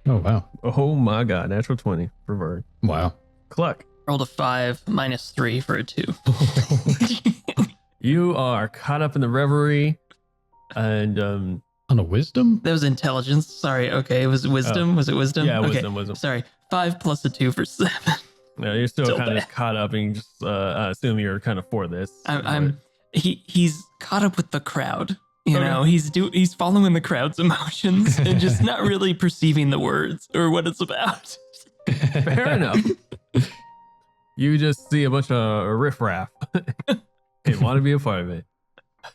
Oh, wow. Oh my god, natural 20 for Vern. Wow. Cluck. Rolled a 5 minus 3 for a 2. You are caught up in the reverie, and On a wisdom? That was intelligence. Sorry. Okay. It was wisdom. Was it wisdom? yeah, Okay. wisdom. Sorry. 5 plus a 2 for 7. No, you're still Still kind of bad. just caught up, and you just assume you're kind of for this. He's caught up with the crowd. You Okay. know, he's following the crowd's emotions and just not really perceiving the words or what it's about. Fair enough. You just see a bunch of riffraff and want to be a part of it.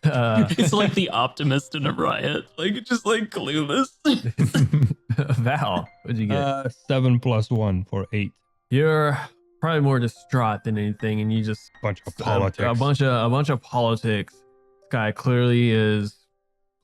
It's like the optimist in a riot, like just like clueless. Val, what'd you get? 7 plus 1 for 8. You're probably more distraught than anything, and you just Bunch of politics. a bunch of politics. This guy clearly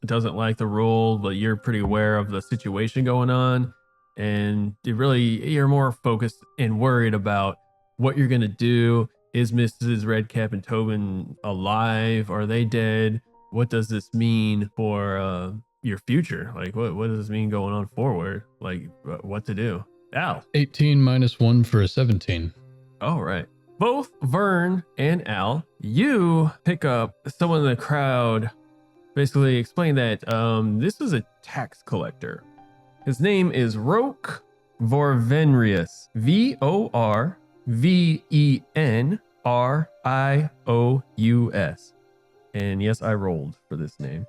doesn't like the rule, but you're pretty aware of the situation going on, and you're more focused and worried about what you're gonna do. Is Mrs. Redcap and Tobin alive? Are they dead? What does this mean for your future? Like, what does this mean going on forward? Like, what to do? Al. 18 minus 1 for a 17. All right. Both Vern and Al, you pick up someone in the crowd basically explain that this is a tax collector. His name is Roke Vorvenrius. Vorvenrious. And yes, I rolled for this name.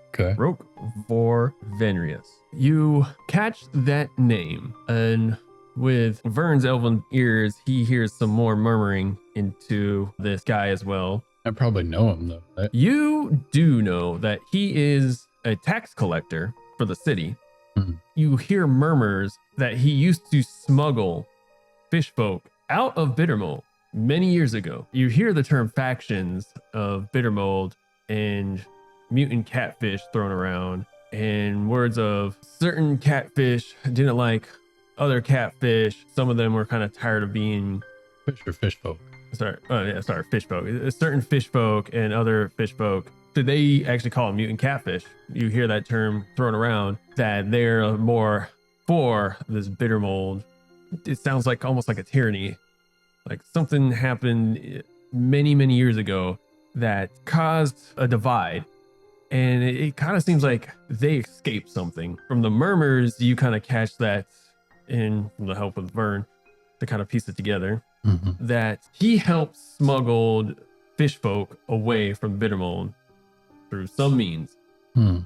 Okay. Roke Vorvenrius. You catch that name, and with Vern's elven ears, he hears some more murmuring into this guy as well. I probably know him, though, right? You do know that he is a tax collector for the city. Mhm. You hear murmurs that he used to smuggle fish folk out of Bittermold many years ago. You hear the term factions of Bittermold and mutant catfish thrown around, and words of certain catfish didn't like other catfish. Some of them were kind of tired of being Fish or fish folk. fish folk. Certain fish folk and other fish folk, they actually call them mutant catfish. You hear that term thrown around, that they're more for this bitter mold. It sounds like almost like a tyranny. Like something happened many, many years ago that caused a divide. And it kind of seems like they escaped something. From the murmurs, you kind of catch that in the help of Vern to kind of piece it together. Mm-hmm. That he helped smuggled fish folk away from Bittermold through some means. Hmm.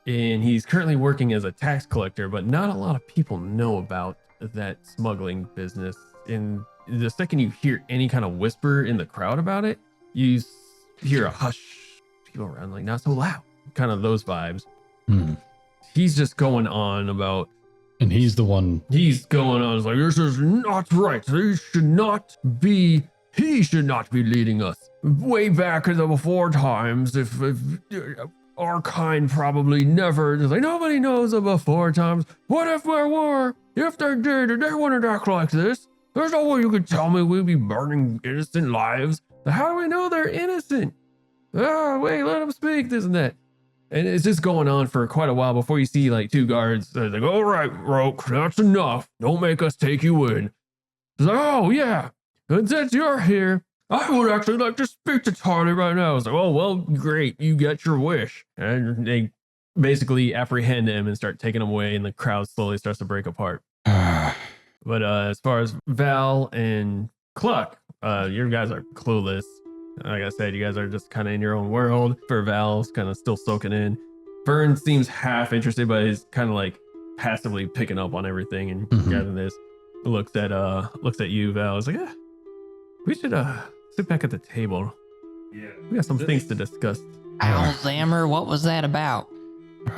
And he's currently working as a tax collector, but not a lot of people know about that smuggling business. And the second you hear any kind of whisper in the crowd about it, you hear a hush, people around like, not so loud, kind of those vibes. Hmm. He's just going on about, And he's the one. he's going on, it's like, this is not right. He should not be leading us. Way back in the before times, if our kind probably never. It's like, nobody knows of before times. What if there were? If they did, and they wouldn't act like this. There's no way you could tell me we'd be burning innocent lives. How do we know they're innocent? Oh, wait, let them speak, this and that. And it's just going on for quite a while before you see like two guards. They're like, all right, Roke, that's enough. Don't make us take you in. It's like, oh, yeah. And since you're here, I would actually like to speak to Charlie right now. It's like, oh, well, great. You get your wish. And they basically apprehend him and start taking him away, and the crowd slowly starts to break apart. But as far as Val and Cluck, you guys are clueless. Like I said, you guys are just kind of in your own world. For Val's kind of still soaking in. Vern seems half interested, but he's kind of like passively picking up on everything and gathering this. Looks at you, Val. Is like, we should sit back at the table. Yeah, we got some things to discuss. Alzheimer, what was that about?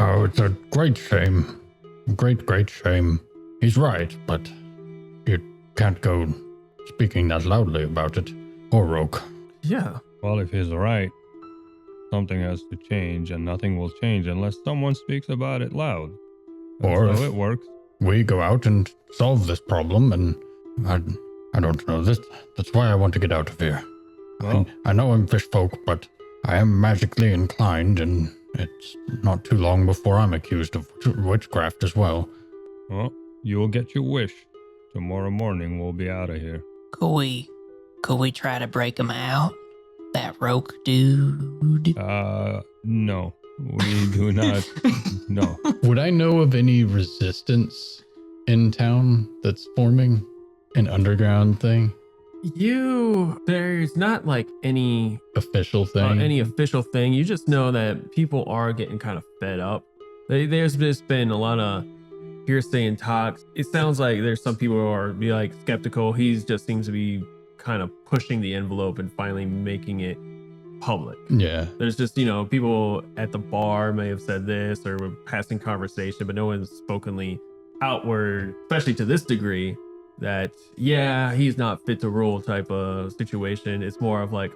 Oh, it's a great shame. Great shame. He's right, but you can't go speaking that loudly about it. Or Roke. Yeah. Well, if he's right, something has to change, and nothing will change unless someone speaks about it loud. That's Or how if it works. we go out and solve this problem, and I don't know. That's why I want to get out of here. Well, I know I'm fish folk, but I am magically inclined, and it's not too long before I'm accused of witchcraft as well. well, you will get your wish. Tomorrow morning we'll be out of here. Could we try to break him out? That Roke dude? No. We do not. No. Would I know of any resistance in town that's forming? An underground thing? There's not like any Official thing? any official thing. You just know that people are getting kind of fed up. There's just been a lot of hearsay and talks. It sounds like there's some people who are be like skeptical. He just seems to be kind of pushing the envelope and finally making it public. Yeah. There's just, people at the bar may have said this or were passing conversation, but no one's spokenly outward, especially to this degree, that, yeah, he's not fit to rule type of situation. It's more of like,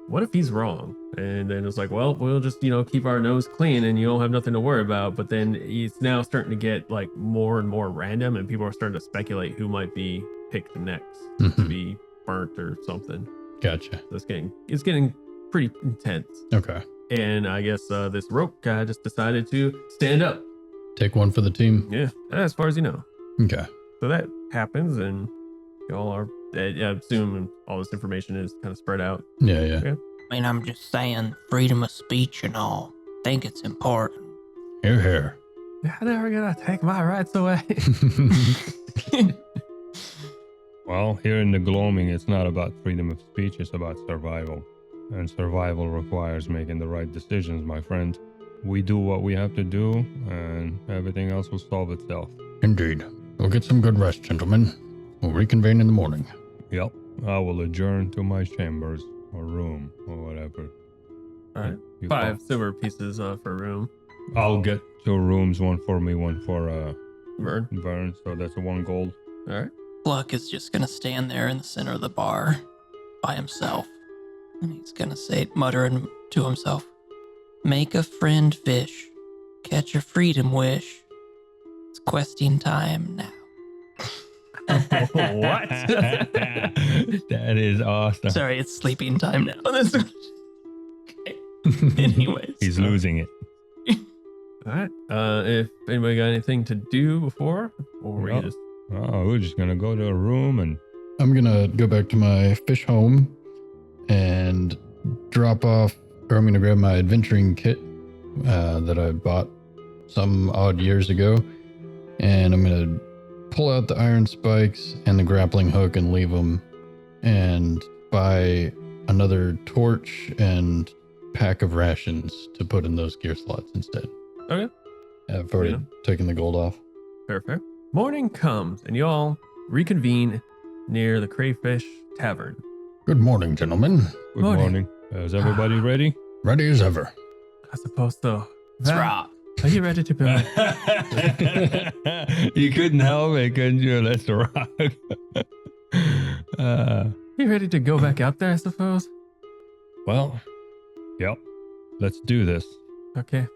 what if he's wrong? And then it's like, well, we'll just, keep our nose clean and you don't have nothing to worry about. But then it's now starting to get like more and more random, and people are starting to speculate who might be picked next to be burnt or something. Gotcha. So it's getting pretty intense. Okay. And I guess this Roke guy just decided to stand up. Take one for the team. Yeah, as far as you know. Okay. So that happens, and y'all are, I assume all this information is kind of spread out. Yeah. Okay. I mean, I'm just saying, freedom of speech and all. I think it's important. Here. You're never gonna take my rights away. Well, here in the gloaming, it's not about freedom of speech, it's about survival. And survival requires making the right decisions, my friend. We do what we have to do, and everything else will solve itself. Indeed. We'll get some good rest, gentlemen. We'll reconvene in the morning. Yep, I will adjourn to my chambers, or room, or whatever. All right. You 5 silver pieces for room. I'll get 2 rooms, one for me, one for Vern. so that's 1 gold. All right. Gluck is just gonna stand there in the center of the bar by himself. And he's gonna say, muttering to himself, "Make a friend fish, catch a freedom wish. It's questing time now." What? That is awesome. Sorry, it's sleeping time now. Okay. Anyways. He's losing it. All right. If anybody got anything to do before, or were you No. just Oh, we're just gonna go to a room and I'm gonna go back to my fish home and drop off, or I'm gonna grab my adventuring kit that I bought some odd years ago, and I'm gonna pull out the iron spikes and the grappling hook and leave them, and buy another torch and pack of rations to put in those gear slots instead. Okay. I've already taken the gold off. fair? Morning comes, and y'all reconvene near the Crayfish Tavern. Good morning, gentlemen. good morning. Is everybody ready? Ready as ever. I suppose so. Let's Val, rock. Are you ready to go? You couldn't help it, couldn't you? Let's rock. You ready to go back out there, I suppose? Well, yep. Let's do this. Okay.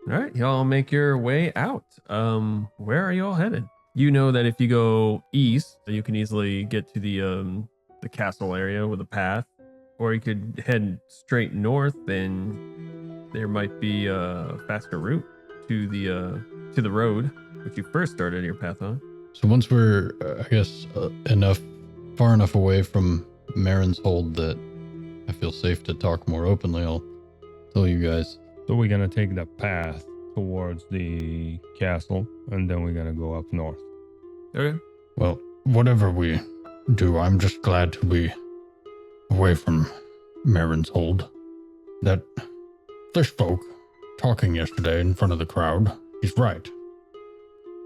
All right, y'all make your way out. Where are y'all headed? You know that if you go east, you can easily get to the castle area with a path, or you could head straight north, and there might be a faster route to the road which you first started your path on. So once we're, I guess, far enough away from Marin's hold that I feel safe to talk more openly, I'll tell you guys. So we're gonna take the path towards the castle, and then we're gonna go up north. Okay. Well, whatever we do, I'm just glad to be away from Marin's hold. That fish folk talking yesterday in front of the crowd, he's right.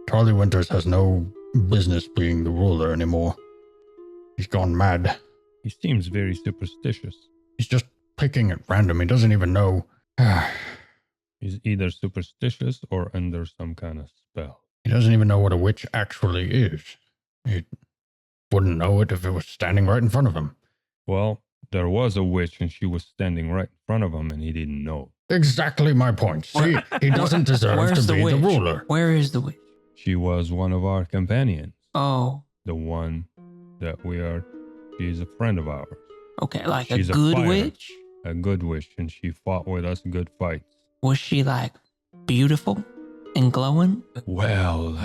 Charlie Winters has no business being the ruler anymore. He's gone mad. He seems very superstitious. He's just picking at random. He doesn't even know. He's either superstitious or under some kind of spell. He doesn't even know what a witch actually is. He wouldn't know it if it was standing right in front of him. Well, there was a witch and she was standing right in front of him and he didn't know. Exactly my point. See, he doesn't deserve Where's to be the witch? ruler. Where is the witch? She was one of our companions. Oh, The one that she's a friend of ours. okay, like She's a a good fighter. witch? A good witch, and she fought with us good fights. Was she like beautiful and glowing? Well,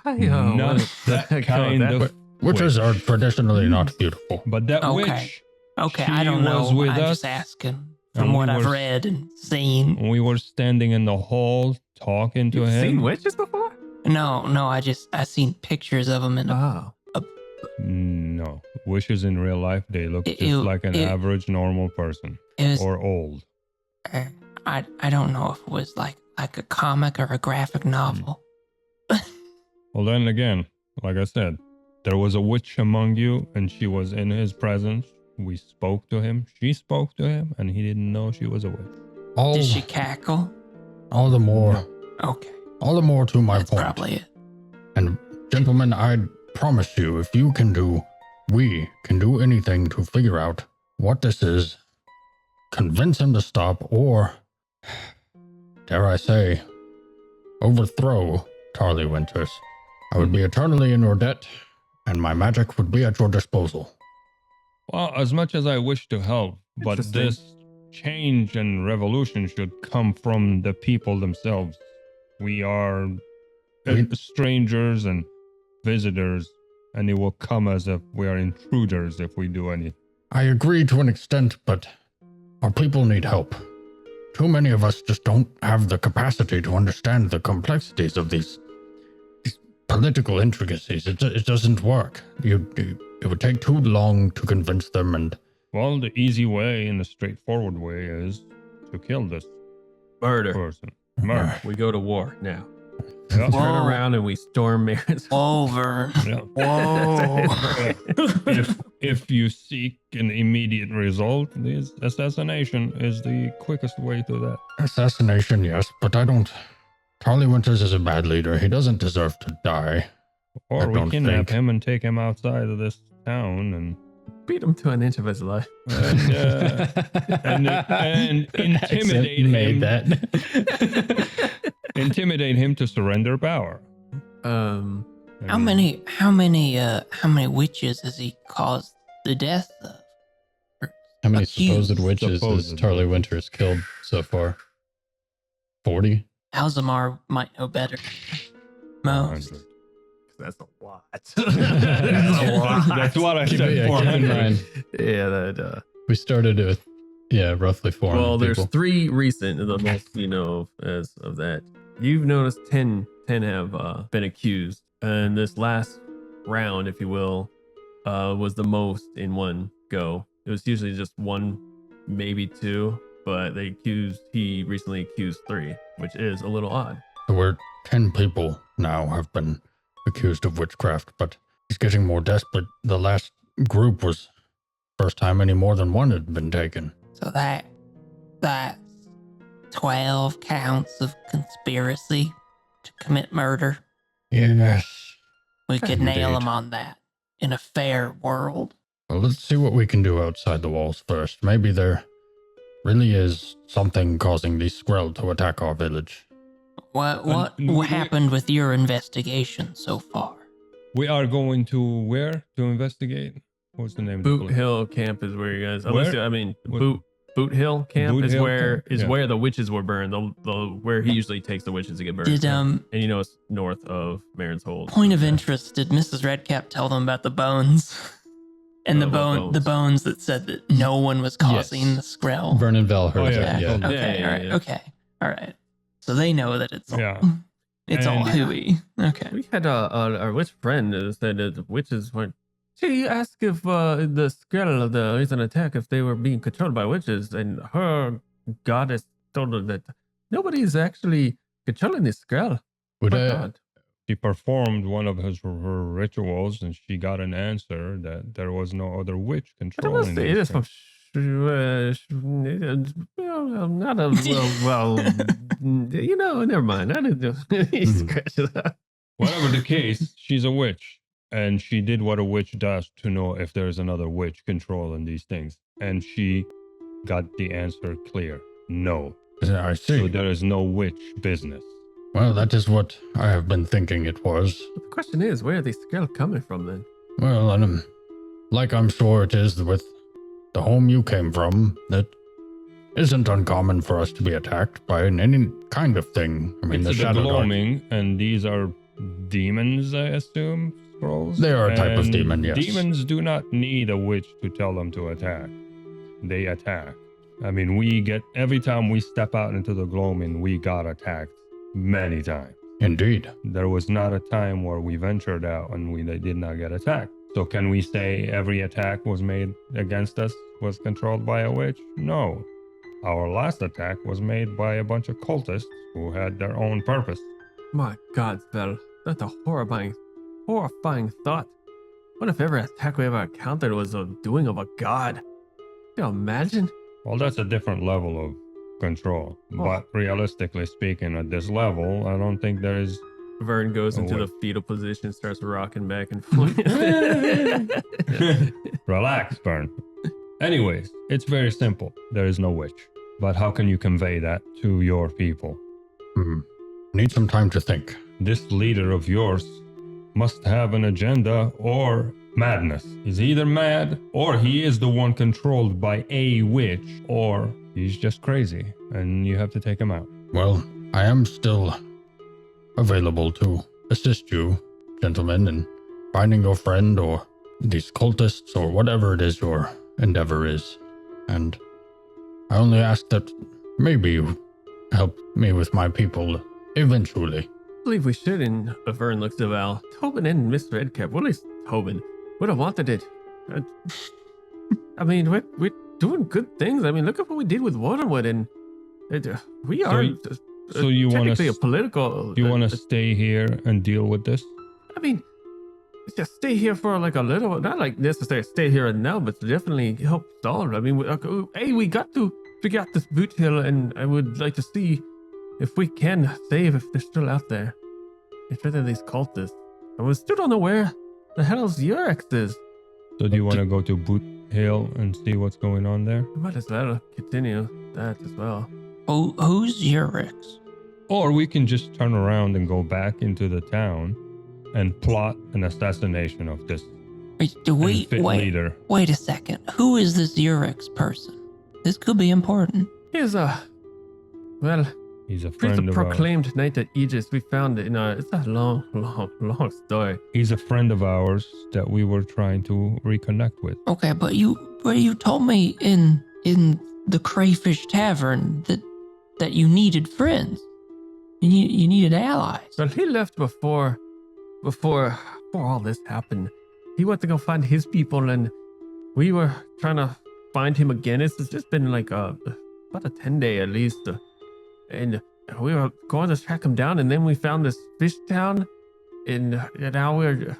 I, not what- that oh, kind that- of Witches are witch. traditionally not beautiful. But that Okay. witch, Okay, She I don't know. was with I'm us, just asking and from we what I've were- read and seen. we were standing in the hall talking to You've him. seen witches before? No, I seen pictures of them in a Oh. No, wishes in real life, they look It- just it- like an it- average normal person it was or old. I don't know if it was like a comic or a graphic novel. Well, then again, like I said, there was a witch among you, and she was in his presence. We spoke to him. She spoke to him, and he didn't know she was a witch. Did she cackle? All the more, Okay, all the more to my that's point. probably it. And gentlemen, I promise you, if we can do anything to figure out what this is, convince him to stop, or, dare I say, overthrow Charlie Winters, I would be eternally in your debt, and my magic would be at your disposal. Well, as much as I wish to help, but Interesting. this change and revolution should come from the people themselves. We are strangers and visitors, and it will come as if we are intruders if we do anything. I agree to an extent, but our people need help. Too many of us just don't have the capacity to understand the complexities of these political intricacies. It doesn't work. It would take too long to convince them, and Well, the easy way and the straightforward way is to kill this Murder. person. Murder. We go to war now. Yeah. Turn Whoa. around and we storm Marin's. Over. Yeah. Whoa. If you seek an immediate result, this assassination is the quickest way to that. assassination, yes, but I don't. Charlie Winters is a bad leader. He doesn't deserve to die. I Or we don't kidnap think- him and take him outside of this town and Beat him to an inch of his life. and intimidate him. Intimidate him to surrender power. I How mean, many witches has he caused the death of? How many Accused. supposed witches has Supposedly. Charlie Winters killed so far? 40? Alzamar might know better. Most. 100. That's a lot. That's a lot. That's what I Keep said. in 400. mind, Yeah, that. we started with, roughly 400 Well, there's people. 3 recent, the most you know as of that. You've noticed 10 have been accused, and this last round, if you will, was the most in one go. It was usually just 1, maybe 2, but he recently accused 3, which is a little odd. So we're 10 people now have been accused of witchcraft, but he's getting more desperate. The last group was first time any more than 1 had been taken. So that's 12 counts of conspiracy to commit murder. Yes. We could nail Indeed. him on that in a fair world. Well, let's see what we can do outside the walls first. Maybe they're really is something causing the Skrell to attack our village. What happened with your investigation so far? We are going to where to investigate? What's the name? of the Boot place? Hill Camp is where you guys. Where? What? Boot Hill Camp Boot is Hill where Camp? is Yeah. where the witches were burned. The where he usually takes the witches to get burned. Did And you know it's north of Marin's Hold. point of interest, did Mrs. Redcap tell them about the bones? And What the bones that said that no one was causing Yes. the Skrell. Vernon Vel heard Oh, yeah. that, yeah. Yeah. Okay, all right, yeah. okay, all right. So they know that it's Yeah. it's all And- hooey. Okay. We had our witch friend said that the witches weren't. She asked if the Skrell, the recent attack, if they were being controlled by witches, and her goddess told her that nobody's actually controlling the Skrell. Would My I, God. She performed one of her rituals, and she got an answer that there was no other witch But I controlling. must say, it is from not a well. You know, never mind. I didn't do. He scratches out. Whatever the case, she's a witch, and she did what a witch does to know if there's another witch controlling these things, and she got the answer clear: no. I see. So there is no witch business. Well, that is what I have been thinking it was. But the question is, where are these Skrell coming from then? Well, and like I'm sure it is with the home you came from, that isn't uncommon for us to be attacked by any kind of thing. I mean, It's the the ShadowDark, gloaming, and these are demons, I assume, scrolls. They are a type of And demon, yes. Demons do not need a witch to tell them to attack. They attack. I mean, we get, every time we step out into the gloaming, we got attacked many times. Indeed. There was not a time where we ventured out and we did not get attacked. So can we say every attack was made against us was controlled by a witch? No. Our last attack was made by a bunch of cultists who had their own purpose. My God, Vel, that's a horrifying thought. What if every attack we ever encountered was a doing of a god? Can you imagine? Well, that's a different level of control. But realistically speaking, at this level, I don't think there is. Vern goes Oh, into wait. the fetal position, starts rocking back and forth. Relax, Bern. Anyways, it's very simple. There is no witch. But how can you convey that to your people? Need some time to think. This leader of yours must have an agenda or madness. He's either mad, or he is the one controlled by a witch, or he's just crazy, and you have to take him out. Well, I am still available to assist you, gentlemen, in finding your friend or these cultists or whatever it is your endeavor is. And I only ask that maybe you help me with my people eventually. I believe we should. And Vern looks at Val. Tobin and Miss Redcap, well, at least Tobin, would have wanted it. I mean, we're doing good things. I mean, look at what we did with Waterwood, and we are So you want technically a to political. you want to stay here and deal with this? I mean, just stay here for like a little, not like necessarily stay here and now, but to definitely help solve it. I mean, we got to figure out this boot hill, and I would like to see if we can save if they're still out there. Get rid of these cultists. And we still don't know where the hell's Yurex is. So do you want to go to Boot Hill and see what's going on there? We might as well continue that as well. Who's Urix? Or we can just turn around and go back into the town and plot an assassination of this unfit leader. Wait a second. Who is this Urix person? This could be important. He's well, He's a he's friend a of ours. proclaimed knight at Aegis. We found it in it's a long story. He's a friend of ours that we were trying to reconnect with. Okay, but you told me in the Crayfish Tavern that you needed friends. You needed allies. Well, he left before all this happened. He went to go find his people, and we were trying to find him again. It's just been like about a 10-day at least, and we were going to track him down, and then we found this fish town, and now we're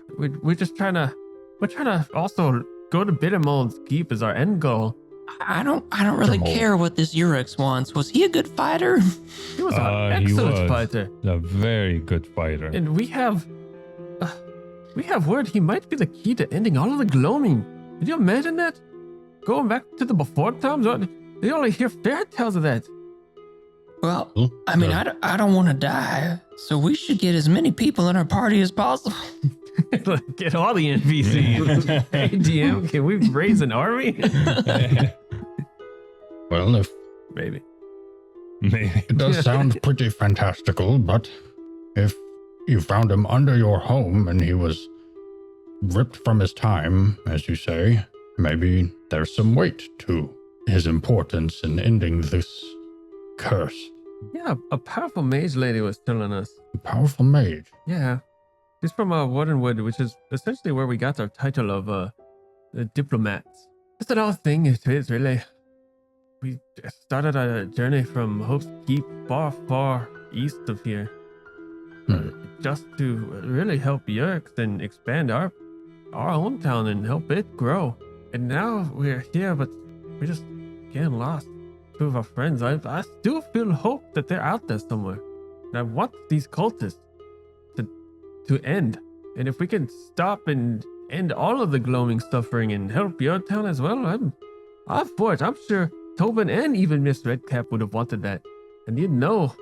just trying to also go to Bittermold's Keep as our end goal. I don't really Jamal. care what this Urix wants. Was he a good fighter? He was an He excellent was fighter, a very good fighter. and we have word he might be the key to ending all of the gloaming. Did you imagine that? Going back to the before times? They only hear fairy tales of that. Well, I mean, I don't want to die, so we should get as many people in our party as possible. Get all the NPCs. Hey, DM, can we raise an army? Well, if Maybe. Maybe. it does sound pretty fantastical, but if you found him under your home and he was ripped from his time, as you say, maybe there's some weight to his importance in ending this curse. Yeah, a powerful mage lady was telling us. A powerful mage. Yeah. She's from Wardenwood, which is essentially where we got our title of the diplomats. It's an odd thing, it is really. We started a journey from Hope's Keep far, far east of here. Just to really help Yerks and expand our hometown and help it grow. And now we're here, but we're just getting lost. Two of our friends, I still feel hope that they're out there somewhere. And I want these cultists to end. And if we can stop and end all of the gloaming suffering and help your town as well, I'm for it. I'm sure Tobin and even Miss Redcap would have wanted that. And you know,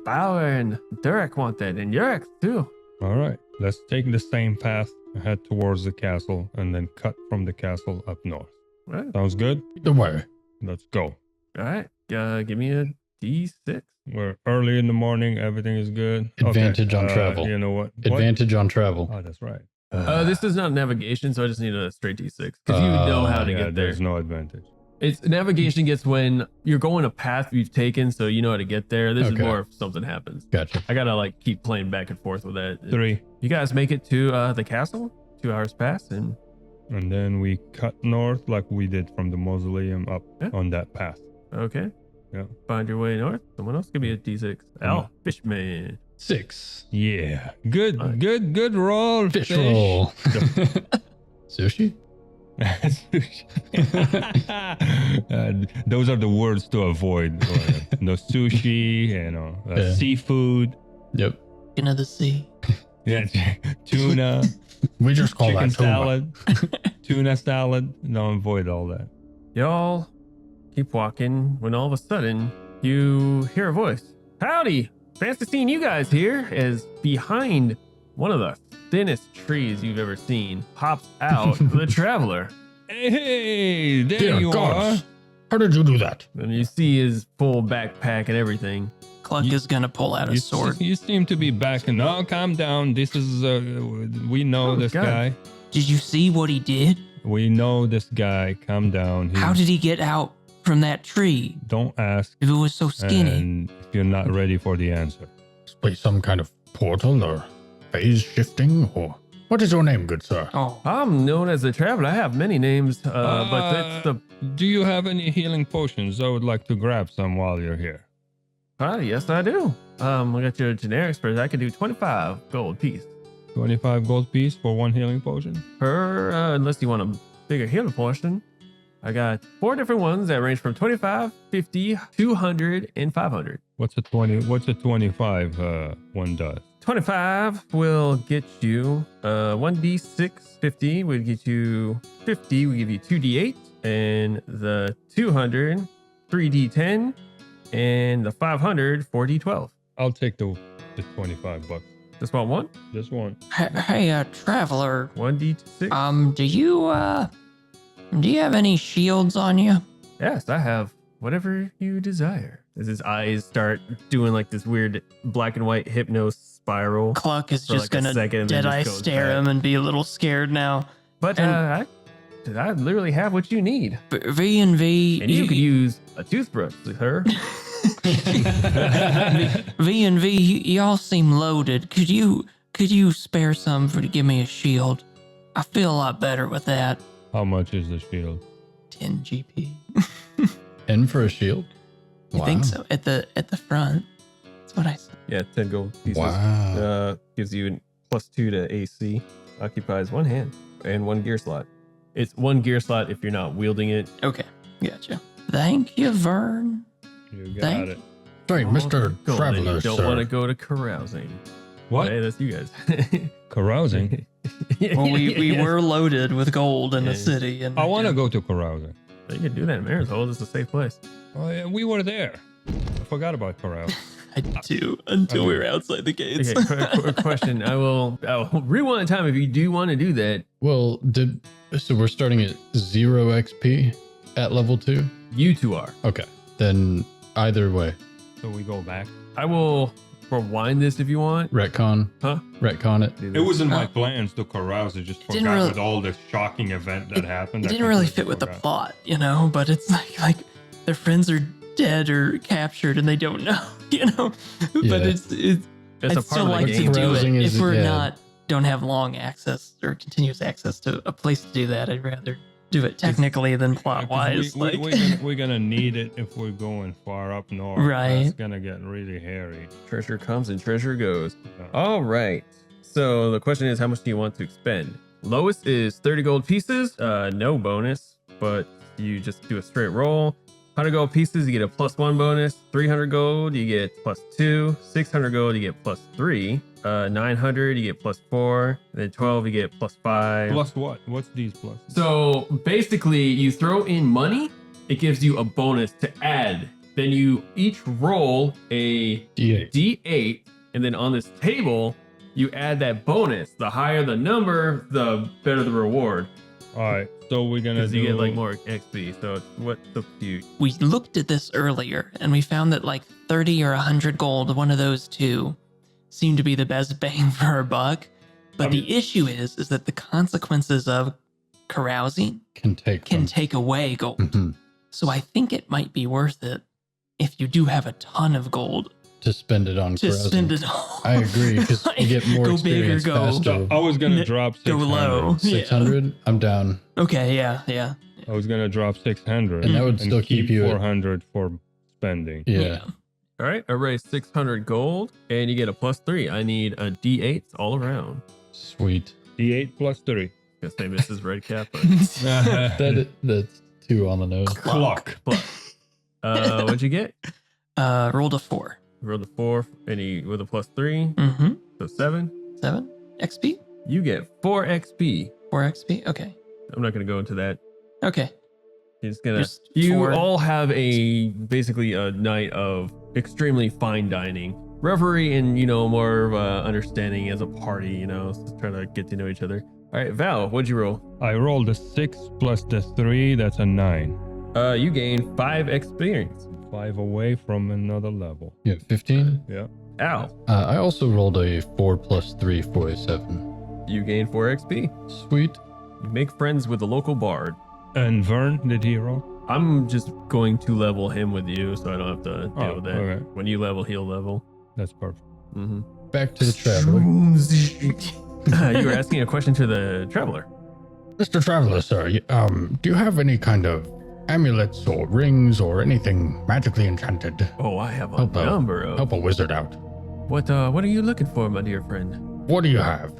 Bauer and Durek want that, and Yurik too. All right, let's take the same path, head towards the castle, and then cut from the castle up north. Right. Sounds good? Either way. Let's go. All right. Give me a D6. We're early in the morning. Everything is good. Advantage on travel. You know what? Advantage on travel. Oh, that's right. This is not navigation, so I just need a straight D6 because you know how to yeah, get there. there's no advantage. It's navigation gets when you're going a path you've taken, so you know how to get there. This is Okay. more if something happens. Gotcha. I gotta like keep playing back and forth with that. 3. You guys make it to the castle. 2 hours pass, and And then we cut north like we did from the mausoleum up Yeah. on that path. okay. Yeah. Find your way north. Someone else give me a D6. Al, Fishman. 6. Yeah. Good, Alright. good roll. Fish roll. Sushi? Those are the words to avoid. No sushi, Yeah. seafood. Yep. Into the sea. Yeah, tuna, We just call chicken that tuna. salad, tuna salad. No, avoid all that. Y'all keep walking when all of a sudden you hear a voice. Howdy! Fancy seeing you guys here as behind one of the thinnest trees you've ever seen pops out the traveler. Hey, there Dear you gods. How did you do that? And you see his full backpack and everything. Cluck is gonna pull out are. a sword. You seem to be backing. No, calm down. This is we know Oh, this God. guy. Did you see what he did? We know this guy. Calm down. How did he get out from that tree Don't ask. if it was so skinny? And if you're not ready for the answer. Space some kind of portal or phase shifting or what is your name, good sir? Oh, I'm known as the traveler. I have many names, but it's the. Do you have any healing potions? I would like to grab some while you're here. Yes, I do. I got your generics first. I can do 25 gold piece 25 gold piece for 1 healing potion. per, unless you want a bigger healing portion. I got 4 different ones that range from 25, 50, 200, and 500. What's a 20? What's a 25 one does? 25 will get you 1d6. 50 would get you 50. We give you 2d8, and the 200 3d10, and the 500 4d12. I'll take the 25 bucks. Just want one. Just one. hey, traveler. 1d6. Do you have any shields on you? Yes, I have whatever you desire. As his eyes start doing like this weird black and white hypno spiral. Cluck is For just like a gonna second and then dead eye just goes stare back. him and be a little scared now. But And- I literally have what you need. V and V. And you could use a toothbrush with her. V and V. Y'all seem loaded. Could you spare some to give me a shield? I feel a lot better with that. How much is the shield? 10 GP. In for a shield? I think so. At the front. That's what I said. Yeah, 10 gold pieces. Wow. Gives you a +2 to AC. Occupies 1 hand and 1 gear slot. It's 1 gear slot if you're not wielding it. Okay, gotcha. Thank you, Vern. You got Thank- it. Hey, Mr. Go, then Traveler, you don't sir. want to go to carousing. What? Hey, that's you guys. Carousing? Well, we were loaded with gold in the Yeah. city, and I want to go to carousing. You can do that in Marisol. It's a safe place. Oh, yeah, we were there. I forgot about Corral. I do until we were outside the gates. Okay, question. I'll rewind time if you do want to do that. Well, so we're starting at 0 XP at level 2? You two are. Okay. Then either way. So we go back. I will rewind this if you want. Retcon. Huh? Retcon it. It was in my plans to carouse. I just Didn't forgot really- with all this shocking event that happened. It I didn't really completely fit with the forgot. plot, you know, but it's like their friends are dead or captured and they don't know, you know. Yeah. But it's It's I'd a part still of the like game. to do it. Carousing is- If we're yeah. don't have long access or continuous access to a place to do that, I'd rather do it technically than plot wise. We're gonna need it if we're going far up north. Right. It's gonna get really hairy. Treasure comes and treasure goes. Yeah. All right. So the question is, how much do you want to expend? Lowest is 30 gold pieces. No bonus, but you just do a straight roll. 100 gold pieces, you get a +1 bonus. 300 gold, you get +2. 600 gold, you get +3. 900, you get +4. And then 12, you get +5. Plus what? What's these plus? So basically, you throw in money, it gives you a bonus to add. Then you each roll a D8. D8, and then on this table, you add that bonus. The higher the number, the better the reward. All right. So we're gonna Because do. you get like more XP. So what's up to you? We looked at this earlier and we found that like 30 or 100 gold, one of those two, seemed to be the best bang for our buck. But the issue is that the consequences of carousing Can take can them. take away gold. Mhm. So I think it might be worth it if you do have a ton of gold To spend it on to carousing. spend it all. I agree, because you get more Go big or experience go- faster. I was gonna N- drop go 600. low. Yeah. 600? I'm down. Okay, yeah. I was gonna drop 600. And that would still keep you at- 400 for spending. Yeah. All right, I raised 600 gold, and you get a +3. I need a D8 all around. Sweet. D8 plus 3. Gonna say Mrs. Redcap, but That's 2 on the nose. Clock. plus. What'd you get? Rolled a 4. You rolled a 4, and you with a +3, Mm-hmm. so 7. 7 XP? You get 4 XP. 4 XP? Okay. I'm not gonna go into that. Okay. You're just gonna. Just You 4. all have basically a night of extremely fine dining, revelry, and more of understanding as a party. So trying to get to know each other. All right, Val, what'd you roll? I rolled a 6 plus the 3. That's a 9. You gain 5 experience. 5 away from another level. Yeah, 15. Yeah. Al, I also rolled a 4 plus 3 for a 7. you gain 4 XP. Sweet. You make friends with the local bard. And Vern, did he roll? I'm just going to level him with you, so I don't have to deal Oh, with that. okay. When you level, he'll level. That's perfect. Mm-hmm. Back to the traveler. You were asking a question to the traveler. Mr. Traveler, sir, do you have any kind of amulets or rings or anything magically enchanted? Oh, I have a Help number of. Help a wizard out. What are you looking for, my dear friend? What do you have?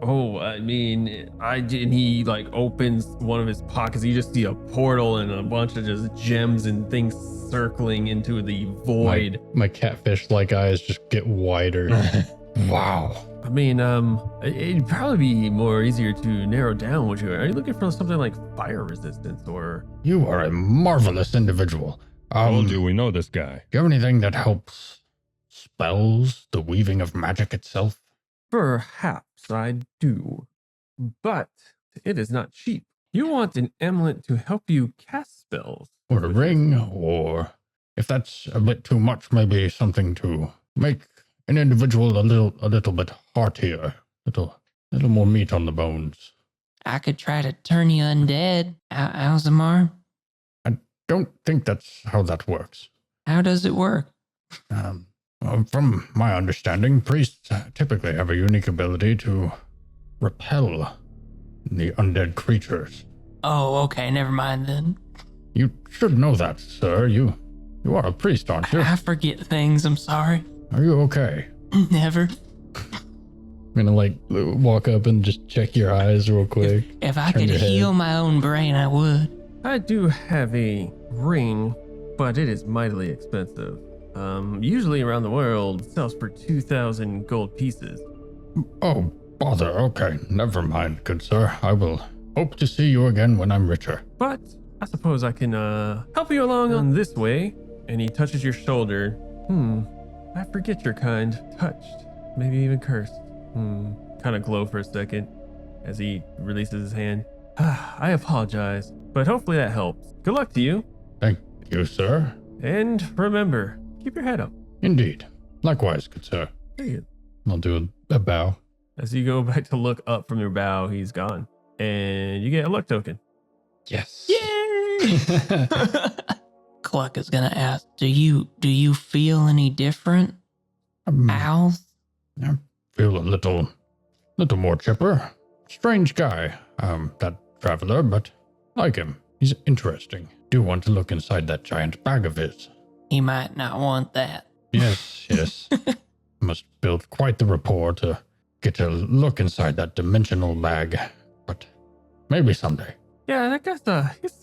Oh, I mean, and he like opens one of his pockets. You just see a portal and a bunch of just gems and things circling into the void. My catfish-like eyes just get wider. Wow. I mean, it'd probably be more easier to narrow down what are you looking for something like fire resistance or You are a marvelous individual. How Do do we know this guy? you have anything that helps spells, the weaving of magic itself? perhaps I do, but it is not cheap. You want an amulet to help you cast spells. Or a ring, or if that's a bit too much, maybe something to make an individual a little bit heartier, little more meat on the bones. I could try to turn you undead, Alzamar. Don't think that's how that works. How does it work? From my understanding, priests typically have a unique ability to repel the undead creatures. Oh, okay, never mind then. You should know that, sir. You are a priest, aren't you? I forget things, I'm sorry. Are you okay? Never. I'm gonna walk up and just check your eyes real quick. If I Turn could your head. heal my own brain, I would. I do have a ring, but it is mightily expensive. Usually around the world, it sells for 2,000 gold pieces. Oh, bother. Okay, never mind, good sir. I will hope to see you again when I'm richer. But I suppose I can help you along on this way. And he touches your shoulder. I forget your kind. Touched, maybe even cursed. Kind of glow for a second as he releases his hand. I apologize, but hopefully that helps. Good luck to you. Thank you, sir. And remember, keep your head up. Indeed. Likewise, good sir. Very good. I'll do a bow. As you go back to look up from your bow, he's gone. And you get a luck token. Yes. Yay! Cluck is gonna ask, do you feel any different, Al? I feel a little more chipper. Strange guy, that traveler, but like him. He's interesting. Do want to look inside that giant bag of his. He might not want that. Yes. Must build quite the rapport to get a look inside that dimensional bag. But maybe someday. Yeah, that guy's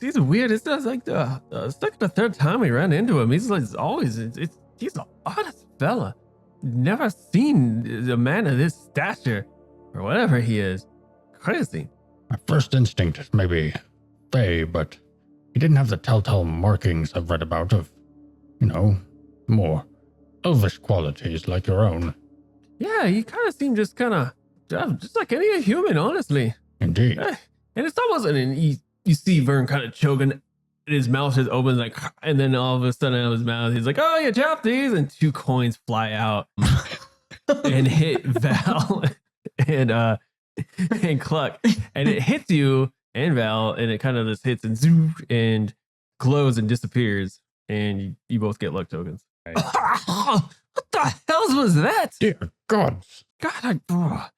he's weird. It's just like it's like the third time we ran into him. He's like always he's the oddest fella. Never seen a man of this stature or whatever he is. Crazy. My first instinct is maybe Fae, but he didn't have the telltale markings I've read about of, more elvish qualities like your own. Yeah, he kind of seemed just like any human, honestly. Indeed. And it's almost, and you see Vern kind of choking, and his mouth just opens like, and then all of a sudden out of his mouth, he's like, "Oh, you dropped these," and 2 coins fly out and hit Val and Cluck, and it hits you and Val, and it kind of just hits and zoom and glows and disappears, and you both get luck tokens. What the hell was that? Dear gods. God,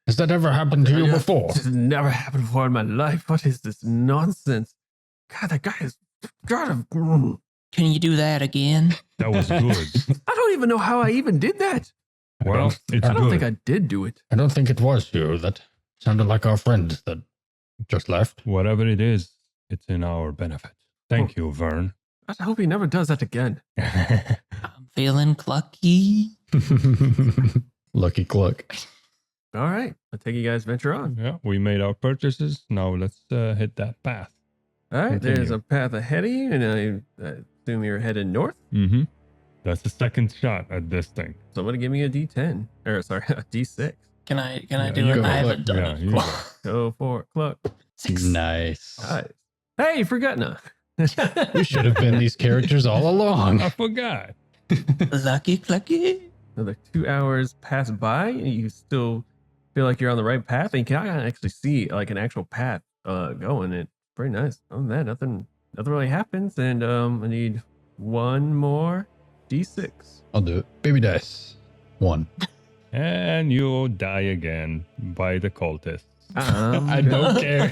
Has that ever happened to you before? This has never happened before in my life. What is this nonsense? God, that guy is. God, Can you do that again? That was good. I don't even know how I even did that. Well, it's I don't good. think I did do it. I don't think it was you. That sounded like our friend that just left. Whatever it is, it's in our benefit. Thank you, Vern. I hope he never does that again. I'm feeling clucky. Lucky Cluck. All right, I take you guys venture on. Yeah, we made our purchases. Now let's hit that path. All right, Continue. there's a path ahead of you, and I assume you're headed north. Mm-hmm. That's the second shot at this thing. Somebody give me a D10, or sorry, a D6. Can I Yeah, do you it? go. I haven't done Yeah, it. you go. Go for it, Cluck. 6. Nice. Nice. Hey, forgot now. We should have been these characters all along. I forgot. Lucky clucky. Another 2 hours pass by, and you still feel like you're on the right path, and you can actually see like an actual path going. It's pretty nice. Other than that, nothing really happens, and I need one more D6. I'll do it. Baby dice. 1. And you'll die again by the cultists. I don't care.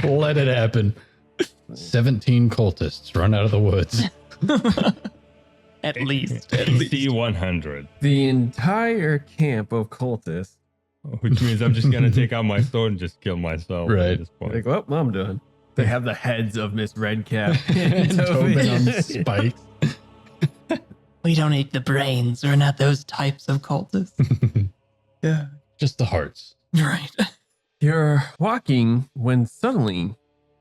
Let it happen. 17 cultists run out of the woods. At least. AC 100. The entire camp of cultists. Which means I'm just going to take out my sword and just kill myself Right. at this point. Like, well, I'm done. They have the heads of Miss Redcap And Tobin on spikes. We don't eat the brains. We're not those types of cultists. Yeah. Just the hearts. Right. You're walking when suddenly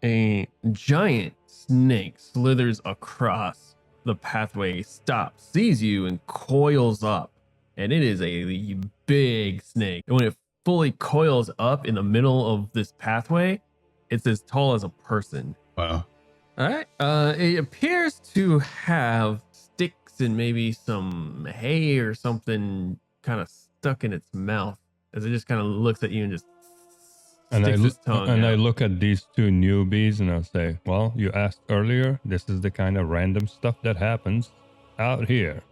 a giant snake slithers across the pathway, stops, sees you, and coils up. And it is a big snake. And when it fully coils up in the middle of this pathway, it's as tall as a person. Wow. All right. It appears to have sticks and maybe some hay or something kind of stuck in its mouth as it just kind of looks at you and just sticks its tongue I out. look at these 2 newbies and I'll say, well, you asked earlier. This is the kind of random stuff that happens out here.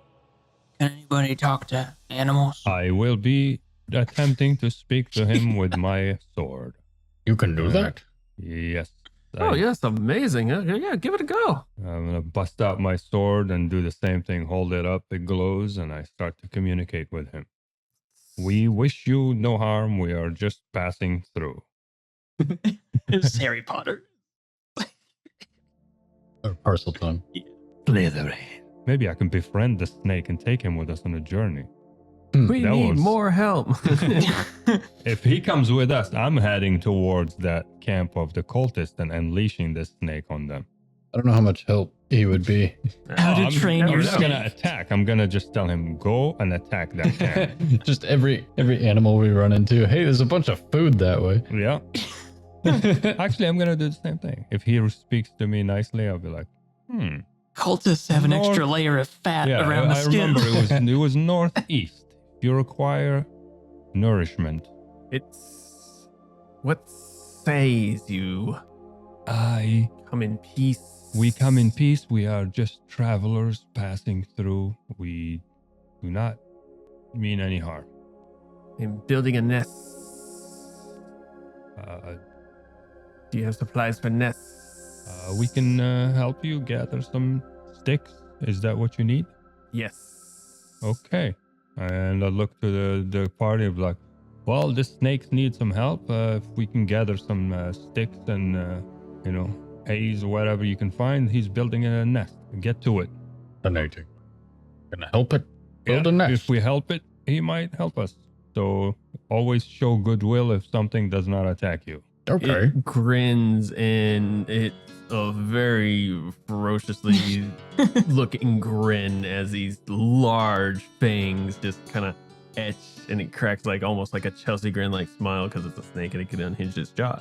Can anybody talk to animals? I will be attempting to speak to him with my sword. You can do that? Yes. Oh, yes, amazing. Yeah, give it a go. I'm going to bust out my sword and do the same thing. Hold it up, it glows, and I start to communicate with him. We wish you no harm. We are just passing through. It's Harry Potter. Or parcel tongue. Maybe I can befriend the snake and take him with us on a journey. We That need was- more help. If he comes with us, I'm heading towards that camp of the cultists and unleashing this snake on them. I don't know how much help he would be. How to I'm, train I'm your just gonna attack. I'm gonna just tell him go and attack that camp. Just every animal we run into. Hey, there's a bunch of food that way. Yeah. Actually, I'm gonna do the same thing. If he speaks to me nicely, I'll be like, Cultists have an North- extra layer of fat Yeah, around the I skin. remember it was northeast. If you require nourishment, It's what says you come in peace. we come in peace. We are just travelers passing through. We do not mean any harm. in building a nest. Do you have supplies for nests? We can help you gather some sticks. Is that what you need? Yes. Okay. And I look to the party of like, well, this snakes need some help. If we can gather some sticks and, haze or whatever you can find, he's building a nest. Get to it. Fascinating. Gonna help it build Yeah, a nest. If we help it, he might help us. So always show goodwill if something does not attack you. Okay. It grins and it's a very ferociously looking grin as these large fangs just kind of etch and it cracks like almost like a Chelsea grin like smile because it's a snake and it can unhinge its jaw.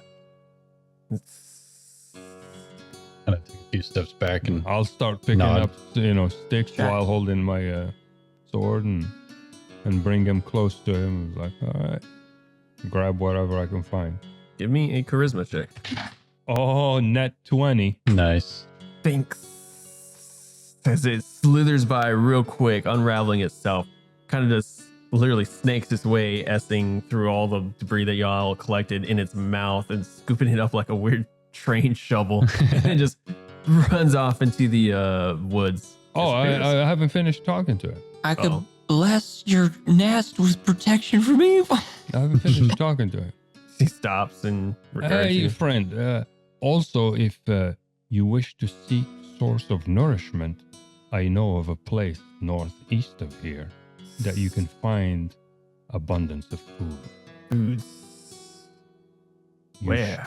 Kind of take a few steps back and I'll start picking Nod. up, sticks Jack. while holding my sword and bring them close to him. Like, all right, grab whatever I can find. Give me a charisma check. Oh, net 20. nice. Thinks as it slithers by real quick, unraveling itself, kind of just literally snakes its way, essing through all the debris that y'all collected in its mouth and scooping it up like a weird train shovel, and then just runs off into the woods. Oh, I Disappears. haven't finished talking to it. I could Oh. bless your nest with protection from evil. I haven't finished talking to it. He stops and regards Hey, you. friend. Also, if you wish to seek source of nourishment, I know of a place northeast of here that you can find abundance of food. Foods. You Where?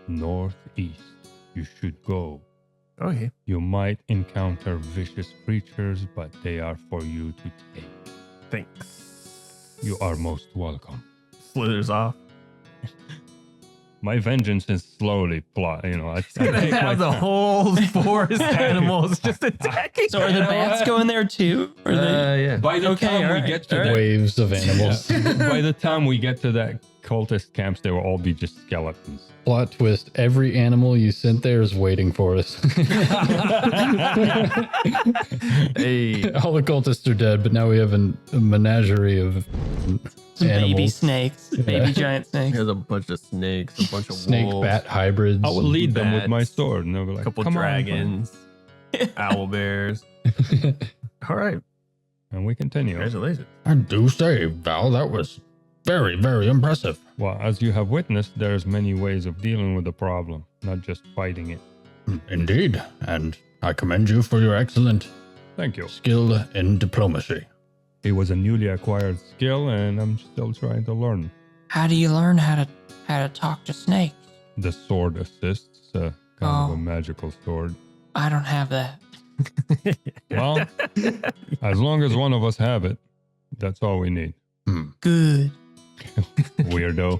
Northeast. You should go. Okay. You might encounter vicious creatures, but they are for you to take. Thanks. You are most welcome. Slithers off. My vengeance is slowly plot. I Gonna take my have the time. whole forest animals just attacking. So are the bats going there too? Or they, Yeah. By the Okay, time we alright, get to alright. Waves of animals. by the time we get to that cultist camps, they will all be just skeletons. Plot twist: every animal you sent there is waiting for us. Hey. All the cultists are dead, but now we have a menagerie of some baby animals. snakes, baby giant snakes. There's a bunch of snakes, a bunch of Snake wolves, bat hybrids. I will lead them with my Bats. sword, and they'll be a like, couple "Come on, dragons, owl bears. All right. friend." And we continue. Congratulations. I do say, Val, that was very, very impressive. Well, as you have witnessed, there's many ways of dealing with the problem, not just fighting it. Indeed, and I commend you for your excellent Thank you. skill in diplomacy. It was a newly acquired skill, and I'm still trying to learn. How do you learn how to talk to snakes? The sword assists, kind of Oh. a magical sword. I don't have that. Well, as long as one of us have it, that's all we need. Good. Weirdo.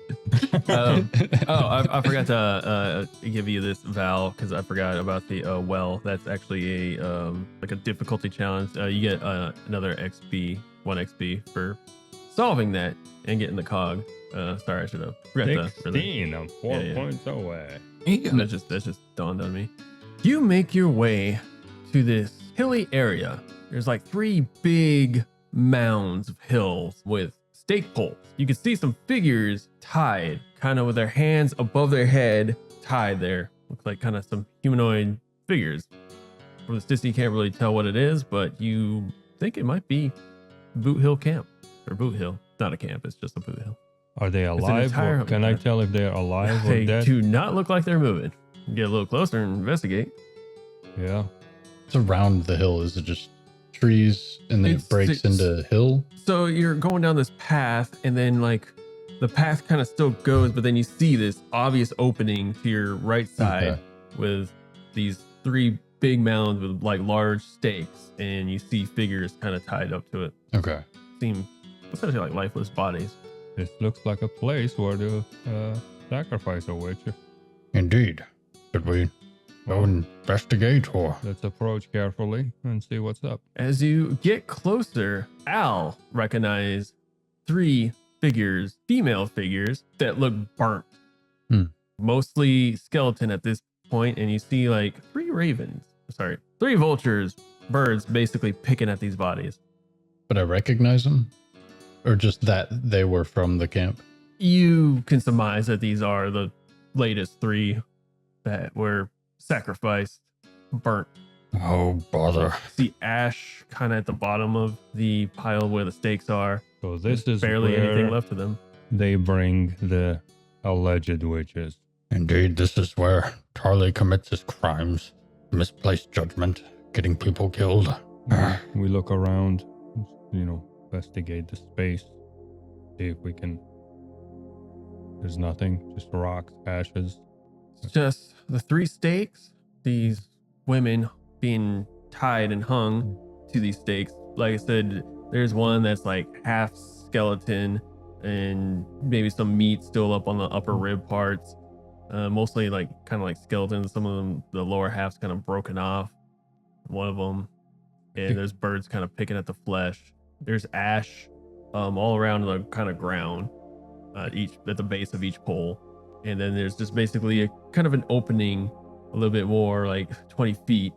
I forgot to give you this, Val, because I forgot about the well. That's actually a like a difficulty challenge. You get another XP, 1 XP for solving that and getting the cog. Sorry, I should have forgot to really. 16, I'm 4 Yeah, yeah. points away. Here you go. That just dawned on me. You make your way to this hilly area. There's like 3 big mounds of hills with stake poles. You can see some figures tied, kind of with their hands above their head, tied there. Looks like kind of some humanoid figures. From the distance, you can't really tell what it is, but you think it might be Boot Hill Camp. Or Boot Hill. Not a camp, it's just a Boot Hill. Are they an alive? entire- Or can I tell if they're alive or They dead? do not look like they're moving. Get a little closer and investigate. Yeah. It's around the hill. Is it just trees and then It's- it breaks into hill? So you're going down this path, and then like the path kind of still goes, but then you see this obvious opening to your right side Okay. with these 3 big mounds with like large stakes, and you see figures kind of tied up to it. Okay. Seem essentially like lifeless bodies. This looks like a place where to sacrifice a witch. Indeed. Should we go investigate or? Let's approach carefully and see what's up. As you get closer, Al recognized 3 figures, female figures, that look burnt. Mostly skeleton at this point, and you see like 3 vultures, birds basically picking at these bodies. But I recognize them? Or just that they were from the camp? You can surmise that these are the latest 3 that were sacrificed, burnt. Oh, bother. See ash kind of at the bottom of the pile where the stakes are. So this There's is barely where anything left of them. they bring the alleged witches. Indeed, this is where Tarley commits his crimes. Misplaced judgment, getting people killed. We look around, investigate the space, see if we can. There's nothing, just rocks, ashes. It's just the 3 stakes, these women being tied and hung to these stakes. Like I said, there's one that's like half skeleton and maybe some meat still up on the upper rib parts. Mostly like kind of like skeletons. Some of them, the lower half's kind of broken off. One of them, and there's birds kind of picking at the flesh. There's ash all around the kind of ground, at the base of each pole. And then there's just basically a kind of an opening a little bit more like 20 feet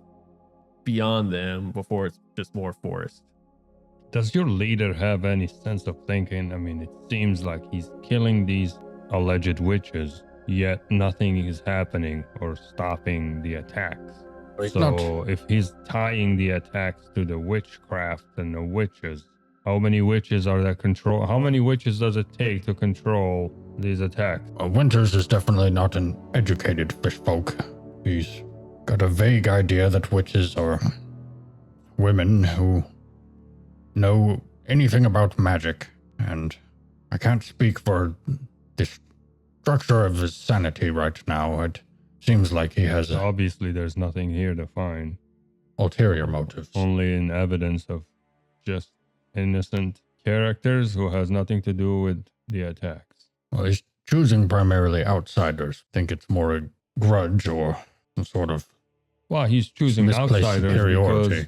beyond them before it's just more forest. Does your leader have any sense of thinking? I mean, it seems like he's killing these alleged witches, yet nothing is happening or stopping the attacks. It's So not- if he's tying the attacks to the witchcraft and the witches, how many witches are that control? How many witches does it take to control these attacks? Winters is definitely not an educated fishfolk. He's got a vague idea that witches are women who know anything about magic, and I can't speak for the structure of his sanity right now. It seems like he has Obviously, there's nothing here to find, ulterior motives. only in evidence of just innocent characters who has nothing to do with the attacks. Well, he's choosing primarily outsiders. Think it's more a grudge or some sort of Well, he's choosing misplaced outsiders superiority. because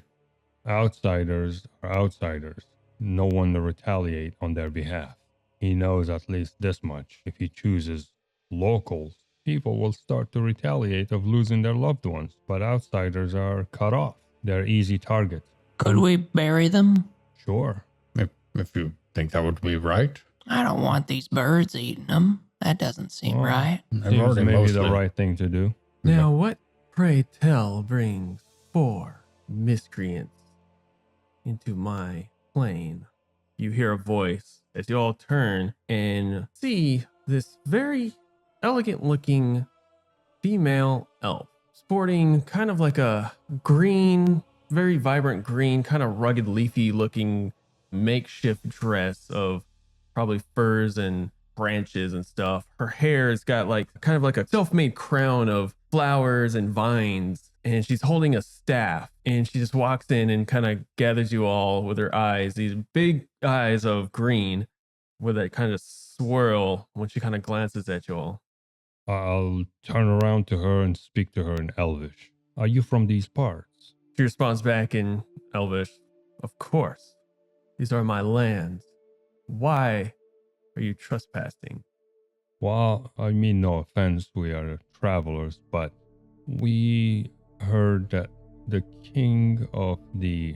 outsiders are outsiders. No one to retaliate on their behalf. He knows at least this much. If he chooses locals, people will start to retaliate of losing their loved ones. But outsiders are cut off. They're easy targets. Could we bury them? Sure. If you think that would be right. I don't want these birds eating them. That doesn't seem Well, right. They've Seems already maybe the mostly- right thing to do. Now, what, pray tell, brings 4 miscreants into my plane? You hear a voice as you all turn and see this very elegant looking female elf sporting kind of like a green, very vibrant green, kind of rugged, leafy looking makeshift dress of probably furs and branches and stuff. Her hair has got like kind of like a self-made crown of flowers and vines, and she's holding a staff, and she just walks in and kind of gathers you all with her eyes, these big eyes of green with that kind of swirl when she kind of glances at you all. I'll turn around to her and speak to her in Elvish. Are you from these parts? She responds back in Elvish, "Of course, these are my lands. Why are you trespassing?" Well, I mean no offense, we are travelers, but we heard that the king of the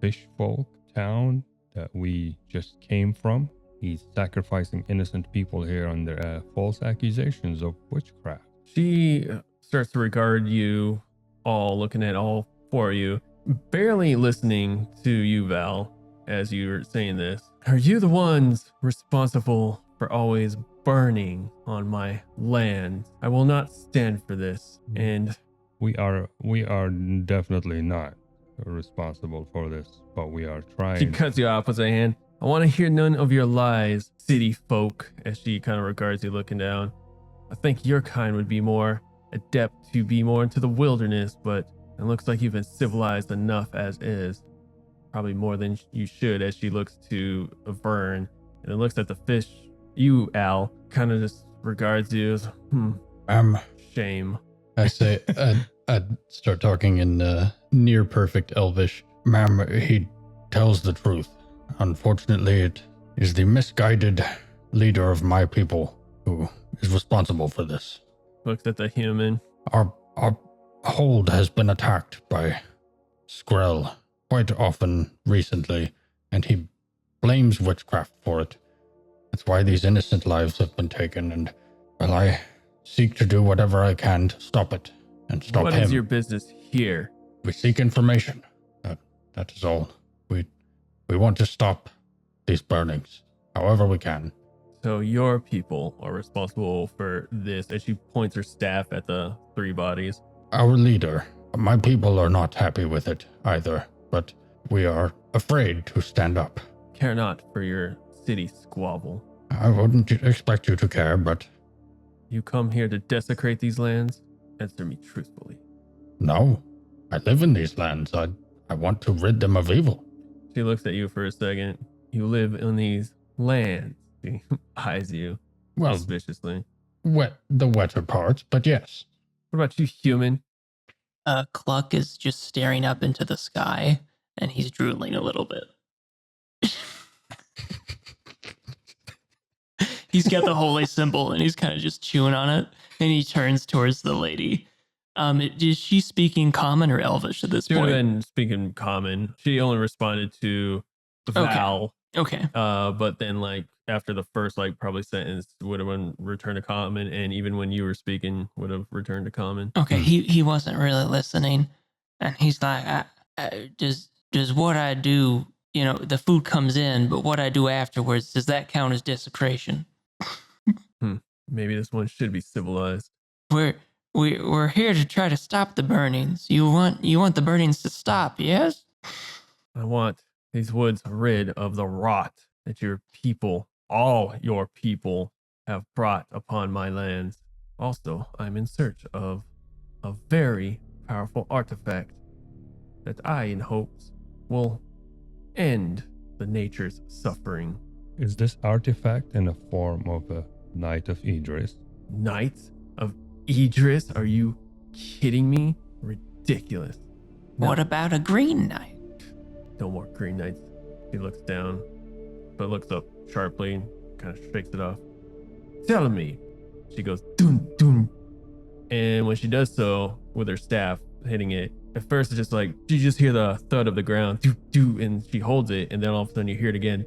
fishfolk town that we just came from, he's sacrificing innocent people here under false accusations of witchcraft. She starts to regard you all, looking at all 4 of you, barely listening to you, Val, as you were saying this. "Are you the ones responsible for always burning on my land? I will not stand for this." And We are definitely not. responsible for this, but we are She trying. cuts you off with a hand. I want to hear none of your lies, city folk, as she kind of regards you looking down. I think your kind would be more adept to be more into the wilderness, but it looks like you've been civilized enough as is. Probably more than you should, as she looks to Vern and it looks at the fish. You, Al, kind of just regards you as, shame. I say, I'd start talking in near perfect Elvish. Ma'am, he tells the truth. Unfortunately, it is the misguided leader of my people who is responsible for this. Looks at the human. Our hold has been attacked by Skrell quite often recently, and he blames witchcraft for it. That's why these innocent lives have been taken, and, well, I seek to do whatever I can to stop it and stop him. What is your business here? We seek information. That is all. We want to stop these burnings, however we can. So your people are responsible for this, as she points her staff at the three bodies. Our leader, my people are not happy with it either, but we are afraid to stand up. Care not for your city squabble. I wouldn't expect you to care, but You come here to desecrate these lands? Answer me truthfully. no. I live in these lands. I want to rid them of evil. She looks at you for a second. You live in these lands. She eyes you Well, suspiciously. the wetter parts, but yes. What about you, human? Cluck is just staring up into the sky, and he's drooling a little bit. He's got the holy symbol, and he's kind of just chewing on it, and he turns towards the lady. Is she speaking Common or Elvish at this She would point? have been speaking Common. She only responded to Val. Okay. But then, like, after the first, like, probably sentence would have been returned to Common, and even when you were speaking, would have returned to Common. Okay, he wasn't really listening, and he's like, does what I do, the food comes in, but what I do afterwards, does that count as desecration? Maybe this one should be civilized. We're here to try to stop the burnings. You want the burnings to stop, yes? I want these woods rid of the rot that your people, all your people, have brought upon my lands. Also, I'm in search of a very powerful artifact that I, in hopes, will end the nature's suffering. Is this artifact in the form of a Knight of Idris? Knights of Idris? Are you kidding me? Ridiculous. No, What about a green knight? no more green knights. He looks down, but looks up sharply and kind of shakes it off. Tell me. She goes, doom, doom. And when she does so, with her staff hitting it, at first it's just like, you just hear the thud of the ground, doo, doo, and she holds it, and then all of a sudden you hear it again.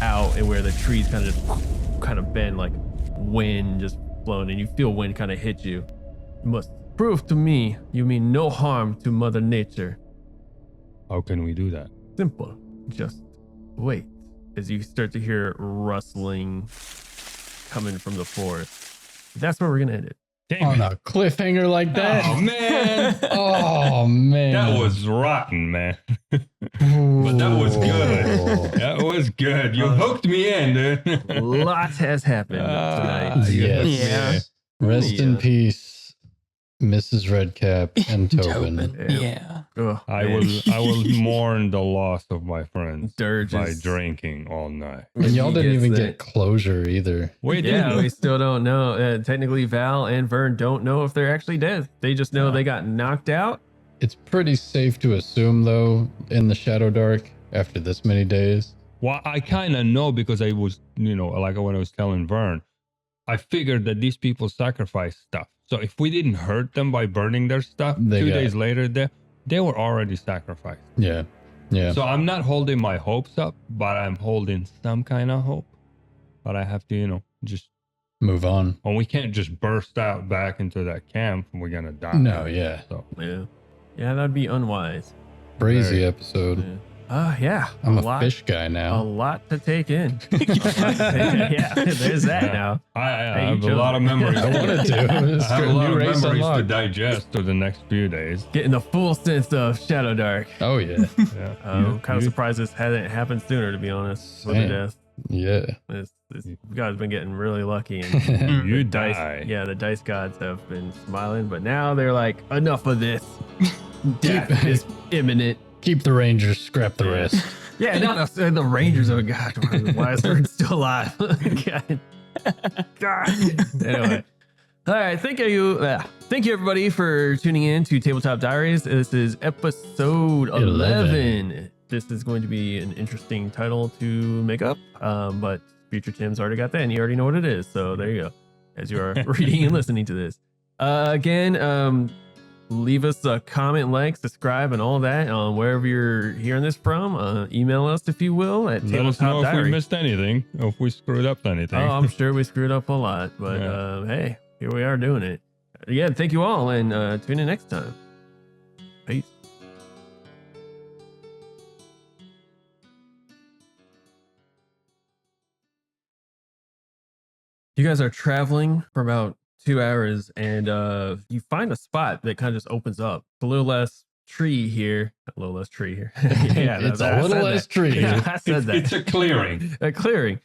Out, and where the trees kind of bend, like wind just blowing, and you feel wind kind of hit you. You must prove to me you mean no harm to Mother Nature. How can we do that? Simple. Just wait. As you start to hear rustling coming from the forest. That's where we're gonna end it. Damn On it. a cliffhanger like that? Oh, man. Oh, man. That was rotten, man. But that was good. That was good. You hooked me in, dude. Lots has happened tonight. Yes. Yeah. Rest in Yeah. peace, Mrs. Redcap and Tobin. Yeah. Ugh, I man. will mourn the loss of my friends Dirge by is- drinking all night. And y'all He didn't gets even that. get closure either. Wait, Yeah, we still don't know. Technically, Val and Vern don't know if they're actually dead. They just know they got knocked out. It's pretty safe to assume, though, in the Shadowdark, after this many days. Well, I kind of know because I was, like when I was telling Vern, I figured that these people sacrifice stuff. So if we didn't hurt them by burning their stuff, They 2 got- days later, they were already sacrificed. Yeah. Yeah. So I'm not holding my hopes up, but I'm holding some kind of hope. But I have to, just, Move on. well, we can't just burst out back into that camp and we're going to die. No, yeah. So Yeah. Yeah, that'd be unwise. Crazy Very- episode. Yeah. Yeah. I'm a lot, fish guy A now. lot to take in. Yeah, there's that now. I Hey, have you a lot of memories. I wanted to. I have a lot New of race memories to unlocked. digest for the next few days. Getting the full sense of ShadowDark. Oh yeah, Yeah. I'm kind of surprised this hadn't happened sooner, to be honest, with the Same. death. yeah. You guys have been getting really lucky. And You dice, die. yeah, the dice gods have been smiling, but now they're like, enough of this. Death is imminent. Keep the Rangers, scrap the rest. Yeah, no, the Rangers are God. Why is Bird still alive? God. Anyway, all right. Thank you, everybody, for tuning in to Tabletop Diaries. This is episode 11. This is going to be an interesting title to make up, but Future Tim's already got that, and you already know what it is. So there you go. As you are reading and listening to this, again. Leave us a comment, like, subscribe, and all that on wherever you're hearing this from. Email us, if you will, at Let us know if we tabletopdiary. missed anything, or if we screwed up anything. Oh, I'm sure we screwed up a lot, but hey, here we are doing it. Yeah, thank you all, and tune in next time. Peace. You guys are traveling for about 2 hours, and you find a spot that kind of just opens up. A little less tree here. A little less tree here. Yeah, It's I a little said less that. tree. Yeah, I said that. It's a clearing. A clearing.